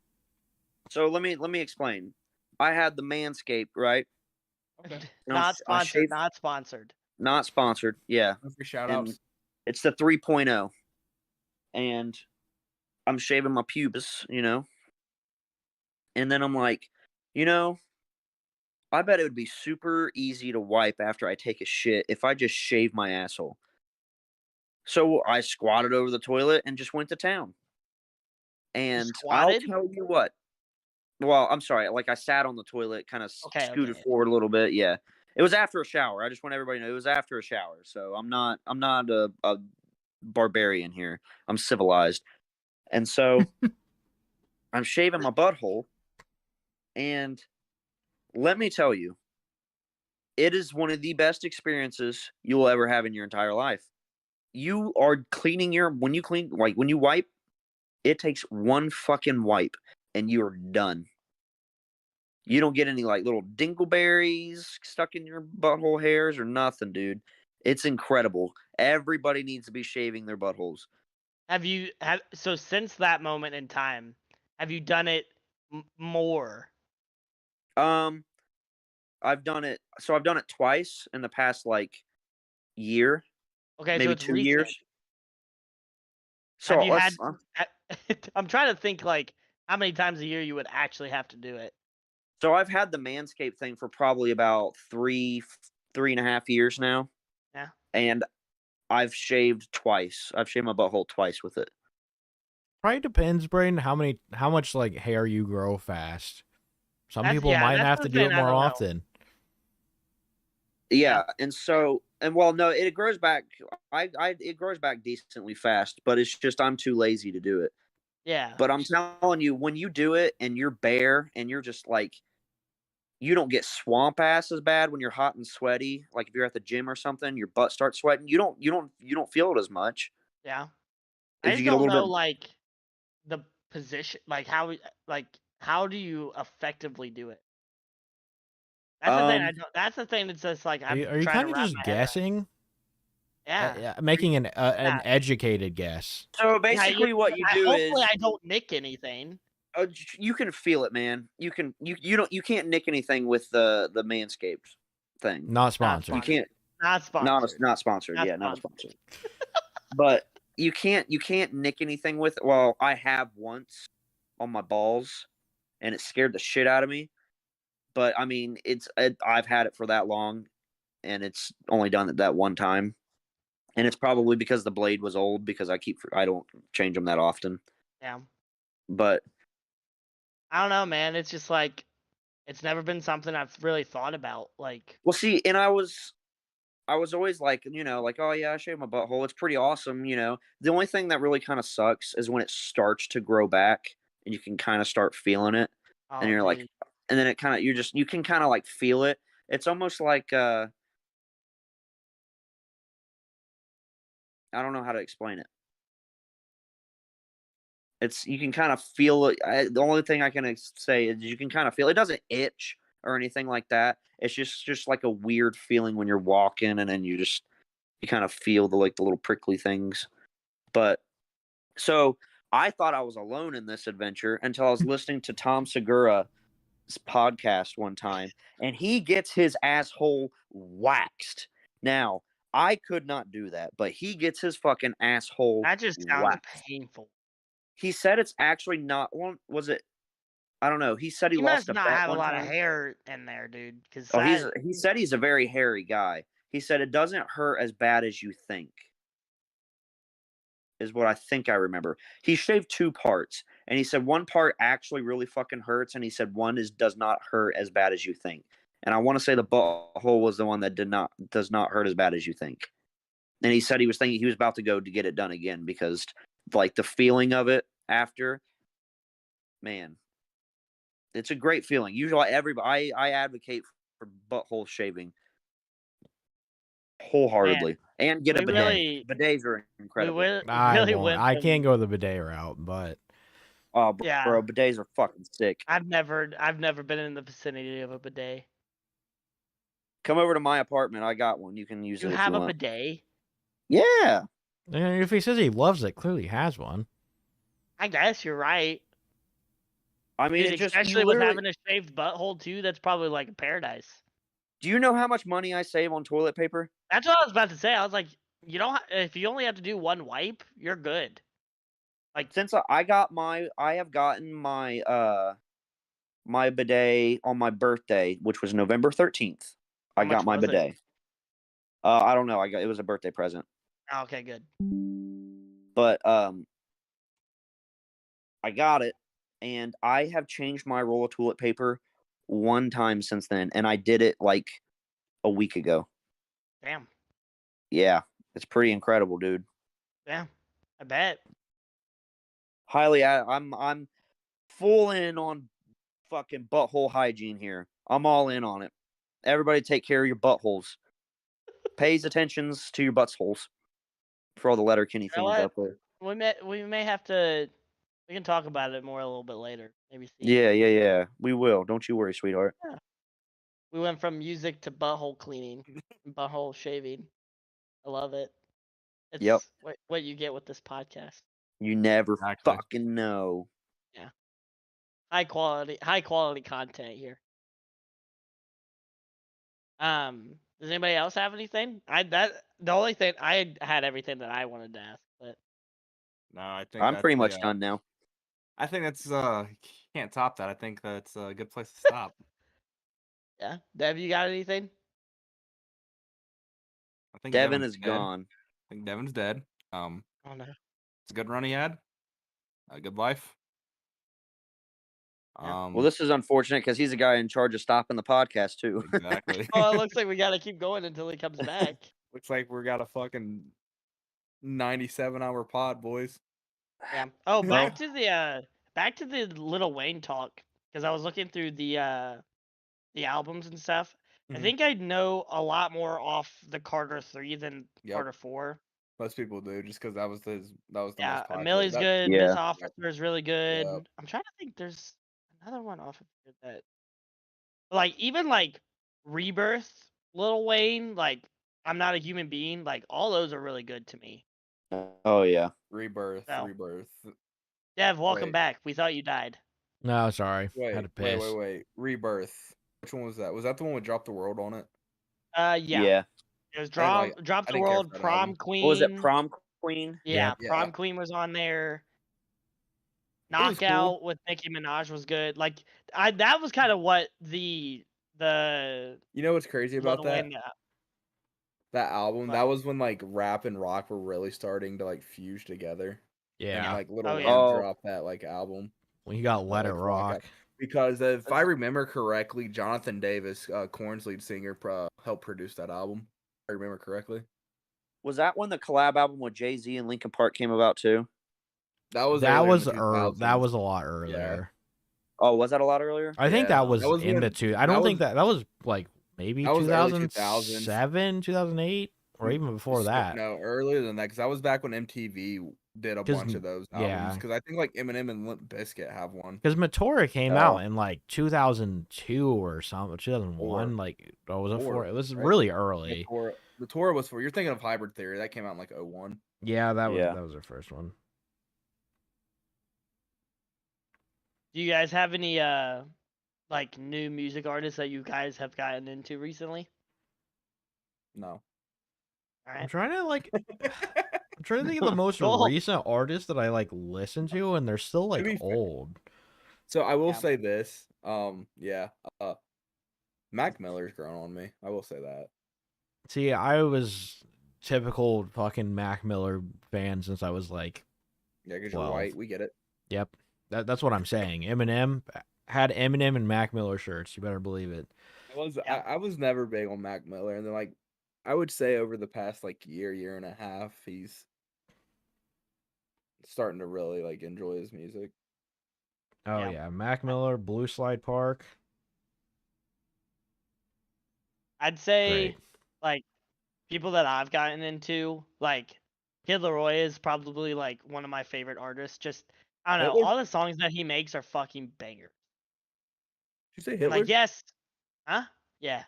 So let me explain. I had the Manscaped, right? Okay. No, Not I sponsored. shaved- Not sponsored. Not sponsored. Yeah. Shout And outs. it's the 3.0. And I'm shaving my pubis, And then I'm like, I bet it would be super easy to wipe after I take a shit if I just shave my asshole. So I squatted over the toilet and just went to town. And I'll squatted? tell you what. Well, I'm sorry. Like I sat on the toilet, kind of Okay, scooted okay. forward a little bit. Yeah, it was after a shower. I just want everybody to know it was after a shower. So I'm not a barbarian here. I'm civilized. And so I'm shaving my butthole, and let me tell you, it is one of the best experiences you'll ever have in your entire life. You are cleaning when you wipe, it takes one fucking wipe and you're done. You don't get any like little dingleberries stuck in your butthole hairs or nothing, dude. It's incredible. Everybody needs to be shaving their buttholes. So since that moment in time, have you done it more? I've done it. So I've done it twice in the past like year, Okay, maybe so it's 2 recent. years. So Have you had? I'm trying to think like how many times a year you would actually have to do it. So I've had the Manscaped thing for probably about 3.5 years now. Yeah. And I've shaved twice. I've shaved my butthole twice with it. Probably depends, Braden, how much like hair you grow fast. Some people might have to do it more often. Yeah, and well, no, it grows back. It grows back decently fast, but it's just I'm too lazy to do it. Yeah. But I'm telling you, when you do it and you're bare and you're just like, you don't get swamp ass as bad when you're hot and sweaty. Like if you're at the gym or something, your butt starts sweating. You don't feel it as much. Yeah. I just don't know like the position, like how do you effectively do it? That's the thing. That's the thing that's just like are you kind of just guessing? Yeah. Making an educated guess. So basically, what you do is hopefully I don't nick anything. You can feel it, man. You can't nick anything with the Manscaped thing. Not sponsored. You can't. Not sponsored. Not sponsored. Not sponsored. But you can't nick anything with. Well, I have once on my balls, and it scared the shit out of me. But I mean, I've had it for that long, and it's only done it that one time, and it's probably because the blade was old. Because I don't change them that often. Yeah. But I don't know, man. It's just like it's never been something I've really thought about. Like, well, see, and I was always like, like, oh yeah, I shaved my butthole. It's pretty awesome, The only thing that really kind of sucks is when it starts to grow back and you can kind of start feeling it, and you're like, and then it kind of you can kind of like feel it. It's almost like I don't know how to explain it. You can kind of feel it. The only thing I can say is you can kind of feel it. It doesn't itch or anything like that. It's just like a weird feeling when you're walking, and then you kind of feel the little prickly things. But so I thought I was alone in this adventure until I was listening to Tom Segura's podcast one time, and he gets his asshole waxed. Now, I could not do that, but he gets his fucking asshole That just sounds waxed. painful. He said it's actually not. Well, was it? I don't know. He said he lost must a not bet have a one lot of time. hair in there, dude. Because Oh, he said he's a very hairy guy. He said it doesn't hurt as bad as you think. Is what I think I remember. He shaved 2 parts, and he said one part actually really fucking hurts, and he said one does not hurt as bad as you think. And I want to say the butthole was the one that does not hurt as bad as you think. And he said he was thinking he was about to go to get it done again because like the feeling of it after, man, it's a great feeling. Usually everybody I advocate for butthole shaving wholeheartedly. And get a bidet. Really, Bidets are incredible. I can't go the bidet route, but Oh, Yeah. bro, bidets are fucking sick. I've never been in the vicinity of a bidet. Come over to my apartment. I got one. You can use You it if have you a want. bidet? Yeah. if he says he loves it, clearly he has one. I guess you're right. I mean, Dude, it just especially with having a shaved butthole too, that's probably like a paradise. Do you know how much money I save on toilet paper? That's what I was about to say. I was like, you don't. If you only have to do one wipe, you're good. Like Since I have gotten my my bidet on my birthday, which was November 13th. I got my bidet. I don't know. It was a birthday present. Okay, good. But I got it, and I have changed my roll of toilet paper one time since then, and I did it like a week ago. Damn. Yeah, it's pretty incredible, dude. Yeah, I bet. I'm full in on fucking butthole hygiene here. I'm all in on it. Everybody take care of your buttholes. Pays attentions to your buttholes. For all the Letterkenny fans out there. We may have to. We can talk about it more a little bit later. Maybe see. Yeah. We will. Don't you worry, sweetheart. Yeah. We went from music to butthole cleaning, butthole shaving. I love it. It's what you get with this podcast. You never fucking know. Yeah. High quality content here. Does anybody else have anything? The only thing I had everything that I wanted to ask, but no, I think I'm pretty much done now. I think that's can't top that. I think that's a good place to stop. Yeah, Dev, you got anything? I think Devin is dead. gone. I think Devin's dead. Oh no, it's a good run he had. A good life. Yeah. Well, this is unfortunate because he's the guy in charge of stopping the podcast too. Exactly. Oh, it looks like we gotta keep going until he comes back. Looks like we got a fucking 97-hour pod, boys. Yeah. Oh, back to the Lil Wayne talk because I was looking through the albums and stuff. I think I know a lot more off the Carter 3 than Carter 4. Most people do, just because that was the most popular. Millie's good. Yeah. Miss Officer is really good. Yep. I'm trying to think. There's another one off of here that, like, even like Rebirth, Lil Wayne, like I'm Not a Human Being, like all those are really good to me. Oh yeah. Rebirth. Dev, welcome back. We thought you died. No, sorry. Wait, had to piss. wait. Rebirth. Which one was that? Was that the one with Drop the World on it? Yeah. It was Drop the World, Prom Queen. What was it? Prom Queen? Yeah, Prom Queen was on there. Knockout with Nicki Minaj was good. Like that was kind of what the You know what's crazy about that? That album, that was when like rap and rock were really starting to like fuse together. Yeah. And, like Lil Wayne dropped that like album. Well, you got Let It Rock. Because if I remember correctly, Jonathan Davis, Korn's lead singer, helped produce that album. If I remember correctly. Was that when the collab album with Jay-Z and Linkin Park came about too? That was a lot earlier. Yeah. Oh, was that a lot earlier? I think that was in the two. I don't think that was like maybe 2007, 2008, or even before that. No, earlier than that, because that was back when MTV did a bunch of those albums. Because I think like Eminem and Limp Bizkit have one. Because Meteora came out in like 2002 or something, 2001. Like, was it 4? It was really early. Meteora was 4. You're thinking of Hybrid Theory. That came out in like 01. Yeah, that was their first one. Do you guys have any like new music artists that you guys have gotten into recently? No. All I'm right. trying to think of the most Cool. recent artists that I like listen to, and they're still like be fair- old. So I will Yeah. say this. Yeah. Mac Miller's grown on me. I will say that. See, I was typical fucking Mac Miller fan since I was like, Yeah, because you're 12. white. We get it. yep, that's what I'm saying. Eminem had Eminem and Mac Miller shirts. You better believe it. Yeah. I was never big on Mac Miller, and then like I would say over the past like year and a half, he's starting to really like enjoy his music. Oh yeah, Mac Miller, Blue Slide Park. I'd say Great. like people that I've gotten into, like Kid Leroy is probably like one of my favorite artists. Just I don't know, Hitler? all the songs that he makes are fucking bangers. Did you say And Hitler? like yes, huh? Yeah.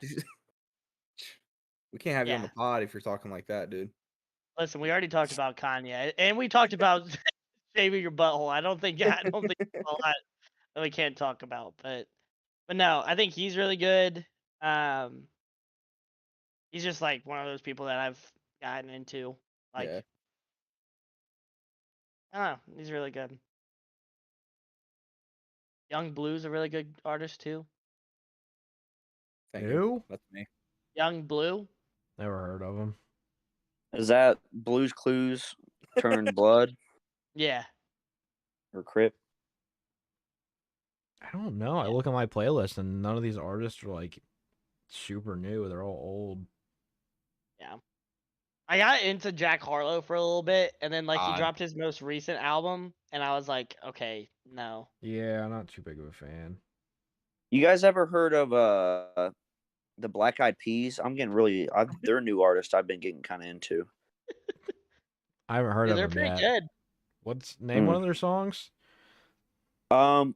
We can't have you on Yeah. the pod if you're talking like that, dude. Listen, we already talked about Kanye, and we talked about shaving your butthole. I don't think there's a lot that we can't talk about, but no, I think he's really good. Um, he's just like one of those people that I've gotten into. Like, Yeah. I don't know, he's really good. Young Blue's a really good artist too. Thank you. Who? That's me. Young Blue. Never heard of him. Is that Blue's Clues turned blood Yeah. or Crip? I don't know. I look at my playlist, and none of these artists are like super new. They're all old. Yeah. I got into Jack Harlow for a little bit, and then like he Odd. dropped his most recent album, and I was like, okay, no. Yeah, I'm not too big of a fan. You guys ever heard of the Black Eyed Peas? I'm getting really. They're a new artist I've been getting kind of into. I haven't heard Yeah, of they're them pretty yet. good. What's name one of their songs? Boom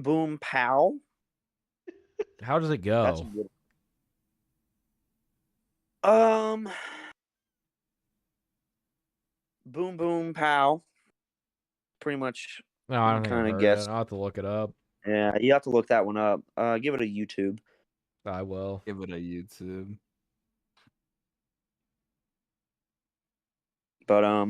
Boom Pow. How does it That's a go? good. Boom Boom Pow. Pretty much. No, I don't think I've Kinda heard guess. it. I'll have to look it up. Yeah, you have to look that one up. Give it a YouTube. I will. Give it a YouTube. But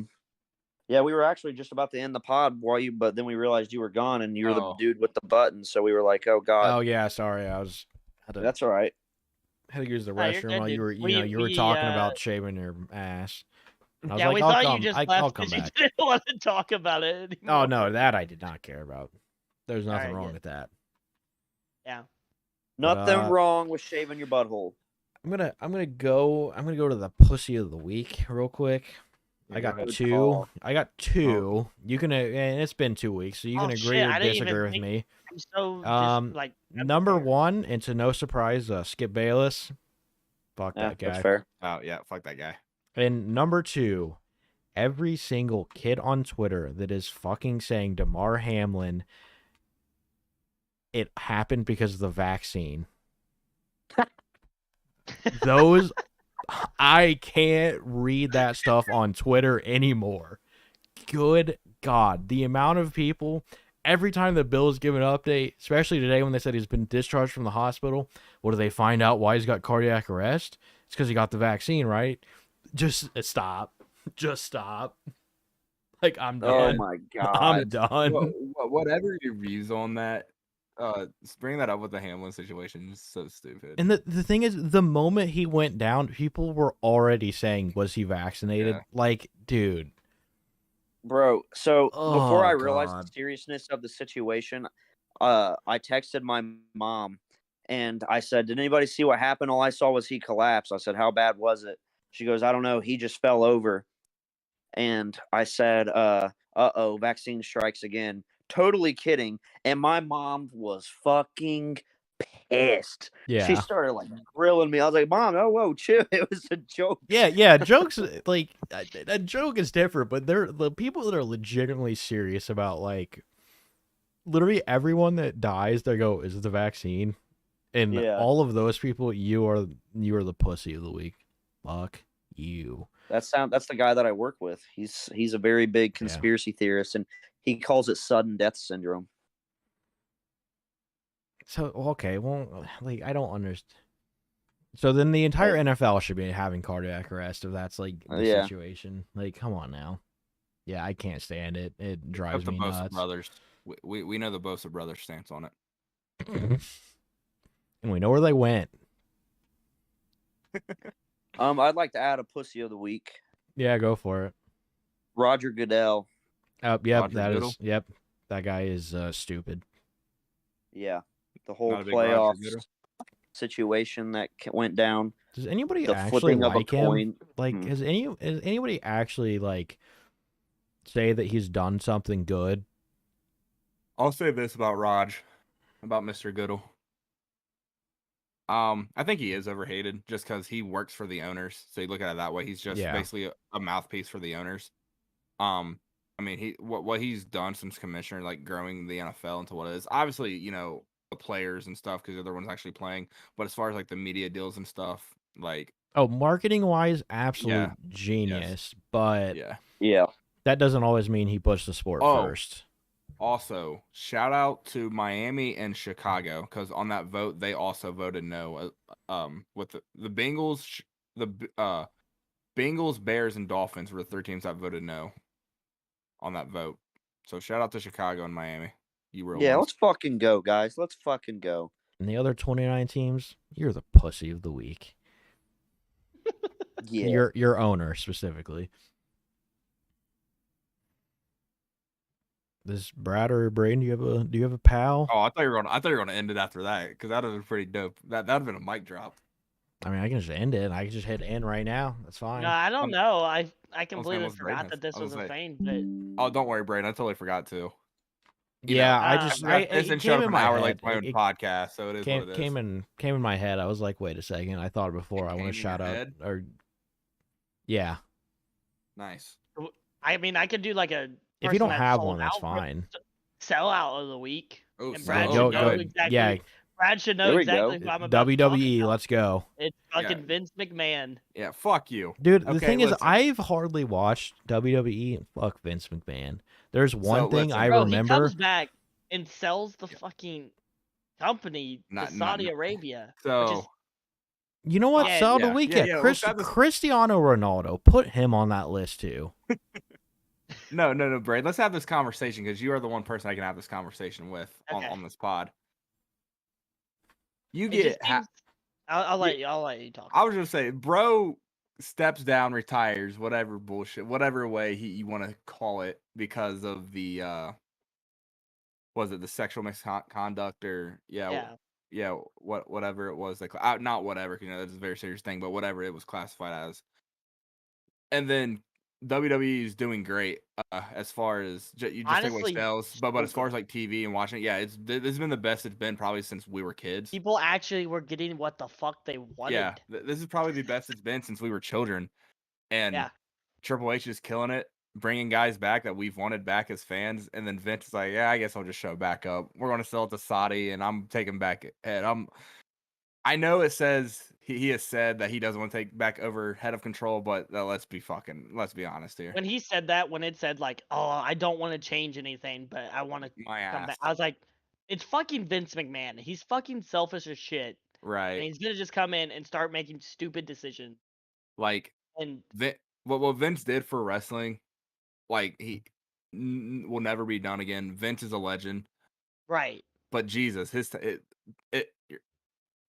yeah, we were actually just about to end the pod but then we realized you were gone and you're the Oh. dude with the button, so we were like, oh god. Oh yeah, sorry. That's all right. had to use the Oh, you're restroom good, while you dude. were you were talking about shaving your ass. And I was Yeah, like, we I'll thought come. you just I'll left come because you back. didn't want to talk about it anymore. Oh no, that I did not care about. There's nothing Alright, wrong good. with that. Yeah. Nothing But, wrong with shaving your butthole. I'm gonna go to the pussy of the week real quick. I got Good two. call. I got two. You can and it's been 2 weeks, so you can Oh, agree shit, or I didn't even disagree with think- me. I'm so Number unprepared. one, and to no surprise, Skip Bayless. Fuck Yeah, that guy. that's fair. Oh yeah, fuck that guy. And number two, every single kid on Twitter that is fucking saying DeMar Hamlin, it happened because of the vaccine. Those, I can't read that stuff on Twitter anymore. Good God. The amount of people, every time the Bills give an update, especially today when they said he's been discharged from the hospital, what do they find out why he's got cardiac arrest? It's because he got the vaccine, right? Just stop. Just stop. Like, I'm Oh done. my god. I'm done. Whatever your views on that, bring that up with the Hamlin situation is so stupid. And the thing is, the moment he went down, people were already saying, was he vaccinated? Yeah. Like, dude. Bro, so before I Oh, realized God. the seriousness of the situation, I texted my mom and I said, did anybody see what happened? All I saw was he collapsed. I said, how bad was it? She goes, I don't know. He just fell over. And I said, uh-oh, vaccine strikes again. Totally kidding. And my mom was fucking pissed. Yeah. She started like grilling me. I was like, Mom, oh, whoa, chill. It was a joke. Yeah, jokes, like, a joke is different, but they're the people that are legitimately serious about, like, literally everyone that dies, they go, is it the vaccine? And Yeah. all of those people, you are the pussy of the week. Fuck you. That's the guy that I work with. He's a very big conspiracy theorist, and he calls it sudden death syndrome. So okay, well, like I don't understand. So then the entire NFL should be having cardiac arrest if that's like the situation. Like, come on now. Yeah, I can't stand it. It drives me Bosa nuts. brothers. We know the Bosa brothers stance on it. And we know where they went. I'd like to add a pussy of the week. Yeah, go for it. Roger Goodell. Yep, Roger Goodell? Yep. That guy is stupid. Yeah, the whole playoff situation that went down. Does anybody the actually flipping like of a him? coin. Like, has anybody actually like say that he's done something good? I'll say this about Mr. Goodell. I think he is overhated just because he works for the owners. So you look at it that way. He's just basically a mouthpiece for the owners. I mean, what he's done since commissioner, like growing the NFL into what it is. Obviously, you know, the players and stuff because they're the ones actually playing. But as far as like the media deals and stuff, like marketing wise, absolute genius. But that doesn't always mean he puts the sport first. Also, shout out to Miami and Chicago because on that vote they also voted no. With the Bengals, Bengals, Bears, and Dolphins were the 3 teams that voted no on that vote. So shout out to Chicago and Miami. You were let's fucking go, guys. Let's fucking go. And the other 29 teams, you're the pussy of the week. Yeah, your owner specifically. This Brad or Braden, do you have a pal? Oh, I thought you were gonna end it after that because that'd have been pretty dope. That'd have been a mic drop. I mean, I can just end it. I can just hit end right now. That's fine. No, I don't know. I completely forgot that this was a thing. But oh, don't worry, Braden. I totally forgot to. It came in my head. Podcast, so it is what it is. Came in my head. I was like, wait a second. I thought before. I want to shout out. Yeah. Nice. I mean, I could do like a. If you don't have one, that's fine. Sellout of the week. Oh, and Brad should know exactly. Yeah. Brad should know exactly who I'm about. WWE, let's go. It's fucking Vince McMahon. Yeah, fuck you, dude. The thing is, I've hardly watched WWE. Fuck Vince McMahon. There's one thing I remember. He comes back and sells the fucking company to Saudi Arabia. So. You know what? Sell the weekend. Cristiano Ronaldo. Put him on that list too. No, Braid. Let's have this conversation because you are the one person I can have this conversation with on this pod. You get. I'll let you talk. I was gonna say, bro, steps down, retires, whatever bullshit, whatever way you want to call it, because of the was it the sexual misconduct or whatever it was, like not whatever, you know, that's a very serious thing, but whatever it was classified as, and then. WWE is doing great as far as you just take away sales, but as far as like TV and watching it, this has been the best it's been probably since we were kids. People actually were getting what the fuck they wanted. Yeah, this is probably the best it's been since we were children, and Triple H is killing it, bringing guys back that we've wanted back as fans, and then Vince is like, I guess I'll just show back up. We're going to sell it to Saudi, and I'm taking back head. I know it says he has said that he doesn't want to take back over head of control, but let's be honest here. When he said that, when it said like, oh, I don't want to change anything, but I want to come back, I was like, it's fucking Vince McMahon. He's fucking selfish as shit. Right. And he's gonna just come in and start making stupid decisions. Like, and what Vince did for wrestling, like he will never be done again. Vince is a legend. Right. But Jesus,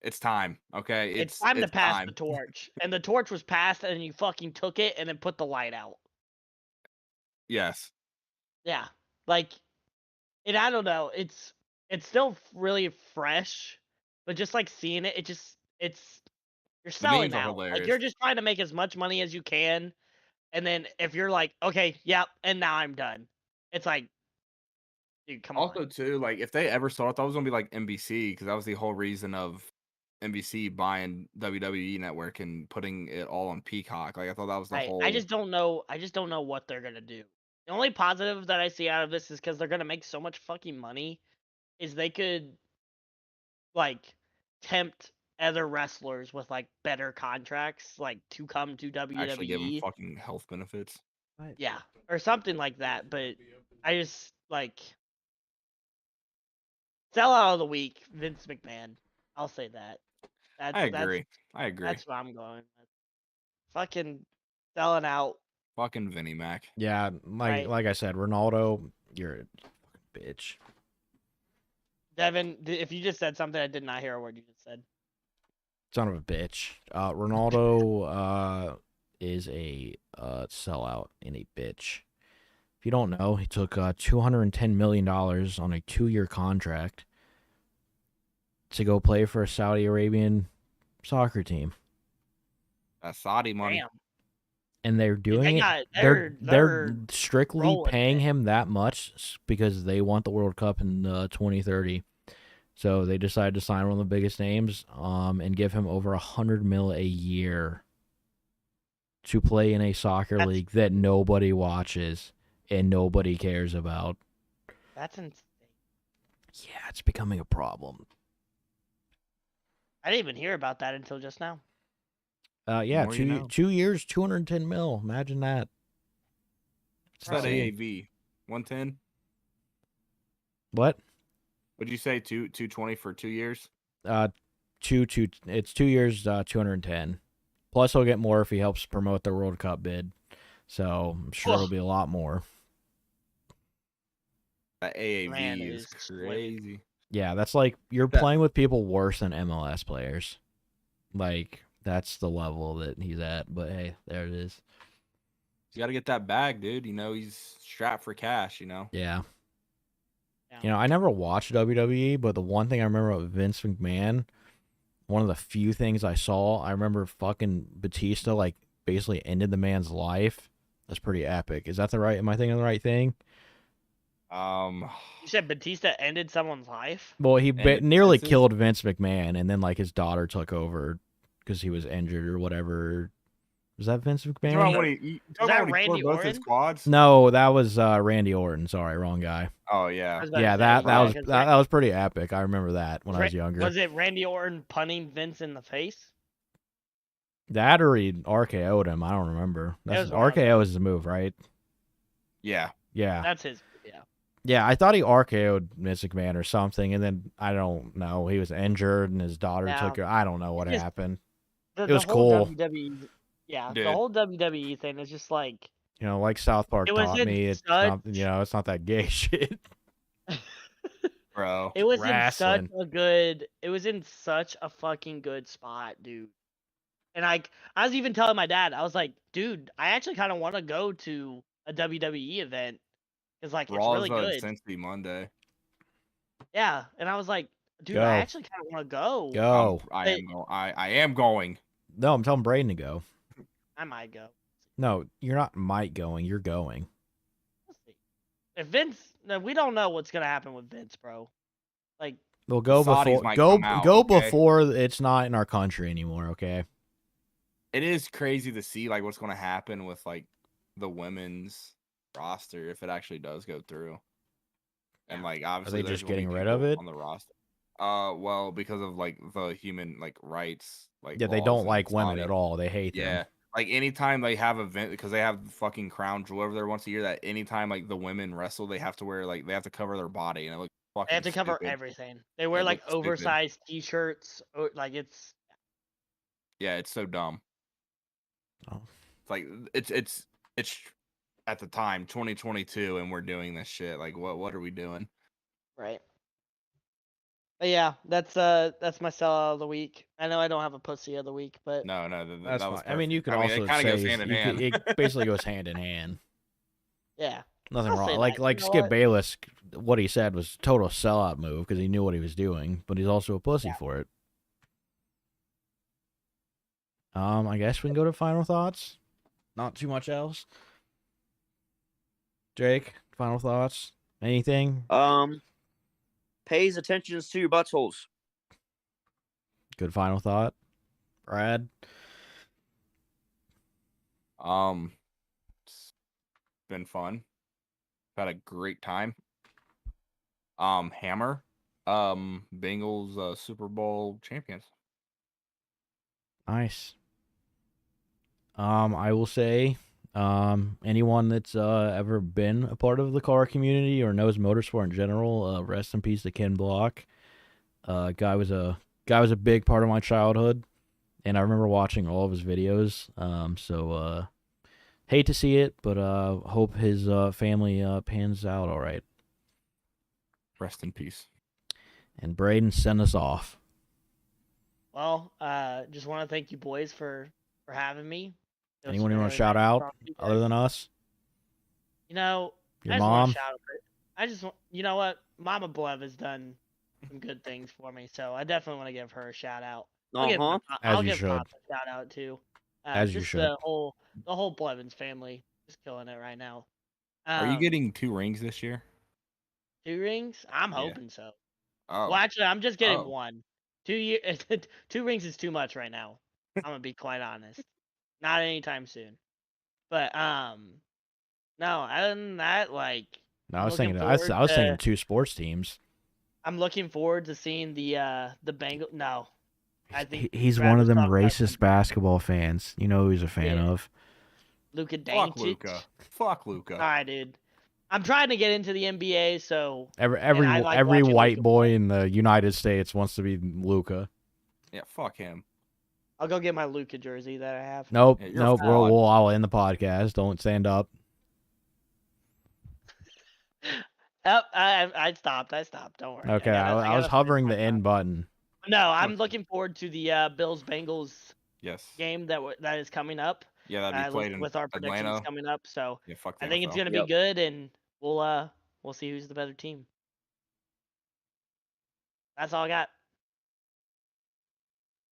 it's time, okay? It's time to pass the torch. And the torch was passed, and you fucking took it and then put the light out. Yes. Yeah. Like, and I don't know. It's still really fresh, but just like seeing it, you're selling out. Like, you're just trying to make as much money as you can. And then if you're like, okay, and now I'm done. It's like, dude, come on. Also, too, like, if they ever saw it, that was going to be like NBC, because that was the whole reason of NBC buying WWE Network and putting it all on Peacock. Like, I thought that was the whole. I just don't know what they're gonna do. The only positive that I see out of this is because they're gonna make so much fucking money, is they could like tempt other wrestlers with like better contracts, like to come to WWE. Actually give them fucking health benefits. Yeah, or something like that. But I just like. Sellout of the week, Vince McMahon. I'll say that. I agree. That's what I'm going with. Fucking selling out. Fucking Vinnie Mac. Yeah, like I said, Ronaldo, you're a fucking bitch. Devin, if you just said something, I did not hear a word you just said. Son of a bitch. Ronaldo is a sellout and a bitch. If you don't know, he took $210 million on a 2-year contract to go play for a Saudi Arabian soccer team. That's Saudi money. Damn. And they're doing it. They're strictly paying him that much because they want the World Cup in 2030. So they decided to sign one of the biggest names and give him over $100 million a year to play in a soccer league that nobody watches and nobody cares about. That's insane. Yeah, it's becoming a problem. I didn't even hear about that until just now. Yeah, 2 years, $210 million. Imagine that. What's that AAV? 110? What? Would you say 220 for 2 years? It's 2 years, 210. Plus, he'll get more if he helps promote the World Cup bid. So I'm sure it'll be a lot more. That AAV is crazy. Yeah, that's like you're playing with people worse than MLS players. Like, that's the level that he's at. But hey, there it is. You got to get that bag, dude. You know, he's strapped for cash, you know? Yeah. You know, I never watched WWE, but the one thing I remember about Vince McMahon, one of the few things I saw, I remember fucking Batista, like, basically ended the man's life. That's pretty epic. Is that the right? Am I thinking the right thing? You said Batista ended someone's life? Well, he nearly killed Vince McMahon, and then, like, his daughter took over because he was injured or whatever. Was that Vince McMahon? Was that Randy Orton? Quads? No, that was Randy Orton. Sorry, wrong guy. Oh yeah, yeah. That was pretty epic. I remember that when I was younger. Was it Randy Orton punting Vince in the face? That or he RKO'd him. I don't remember. That's RKO is his move, right? Yeah. Yeah. That's his. Yeah. Yeah, I thought he RKO'd Vince McMahon or something, and then I don't know. He was injured, and his daughter took her. I don't know what happened. It was cool. WWE, the whole WWE thing is just like, you know, like South Park taught me. It's not, you know, it's not that gay shit, bro. It was in such a fucking good spot, dude. And I was even telling my dad, I was like, dude, I actually kind of want to go to a WWE event. It's like, it's really good. Cincy Monday. Yeah, and I was like, dude, I actually kind of want to go. Go. I am going. No, I'm telling Braden to go. I might go. No, you're not might going. You're going. We'll see. If Vince, we don't know what's gonna happen with Vince, bro. Like, we'll go before it's not in our country anymore. Okay. It is crazy to see like what's going to happen with like the women's roster if it actually does go through. And like obviously are they just getting rid of it on the roster? Well, because of like the human like rights, like they don't like women at all. They hate them. Yeah, like anytime they have event because they have the fucking crown jewel over there once a year. That anytime like the women wrestle, they have to wear like they have to cover their body and it looks fucking. They have to cover everything. They wear like oversized T-shirts. Like it's. Yeah, it's so dumb. Oh. It's like it's at the time 2022 and we're doing this shit. Like what are we doing? Right. But yeah, that's my sellout of the week. I know I don't have a pussy of the week, but no, that's that was fine. I mean, you can also it kind of goes hand in hand. It basically goes hand in hand. Yeah, nothing wrong. Like Skip Bayless, what he said was a total sellout move because he knew what he was doing, but he's also a pussy for it. I guess we can go to final thoughts. Not too much else. Jake, final thoughts? Anything? Pays attention to your buttholes. Good final thought. Brad? It's been fun. Had a great time. Hammer. Bengals Super Bowl champions. Nice. I will say Anyone that's ever been a part of the car community or knows motorsport in general, rest in peace to Ken Block. Guy was a big part of my childhood, and I remember watching all of his videos. So hate to see it, but hope his family pans out all right. Rest in peace. And Braden, send us off. Well, just want to thank you boys for having me. Anyone you want to shout out other than us? You know, your mom. You know what? Mama Blev has done some good things for me, so I definitely want to give her a shout out. I'll give Pop a shout out too. As you should. The whole Blevins family is killing it right now. Are you getting 2 rings this year? 2 rings? I'm hoping so. Oh. Well, actually, I'm just getting 1. 2 years, 2 rings is too much right now. I'm gonna be quite honest. Not anytime soon. But no, other than that, like. No, I was thinking 2 sports teams. I'm looking forward to seeing the Bengals. No, I think he's one of them racist basketball fans. You know who he's a fan of. Luka Doncic. Fuck Luka. All right, dude. I'm trying to get into the NBA, so every white boy in the United States wants to be Luka. Yeah, fuck him. I'll go get my Luka jersey that I have. Nope. I'll end the podcast. Don't stand up. I stopped. Don't worry. Okay, I was hovering the end button. No, I'm looking forward to the Bills-Bengals game that is coming up. Yeah, that'd be played with our predictions Atlanta. coming up. So yeah, fuck I think it's gonna be good, and we'll see who's the better team. That's all I got.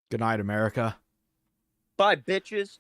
Good night, America. Bye, bitches.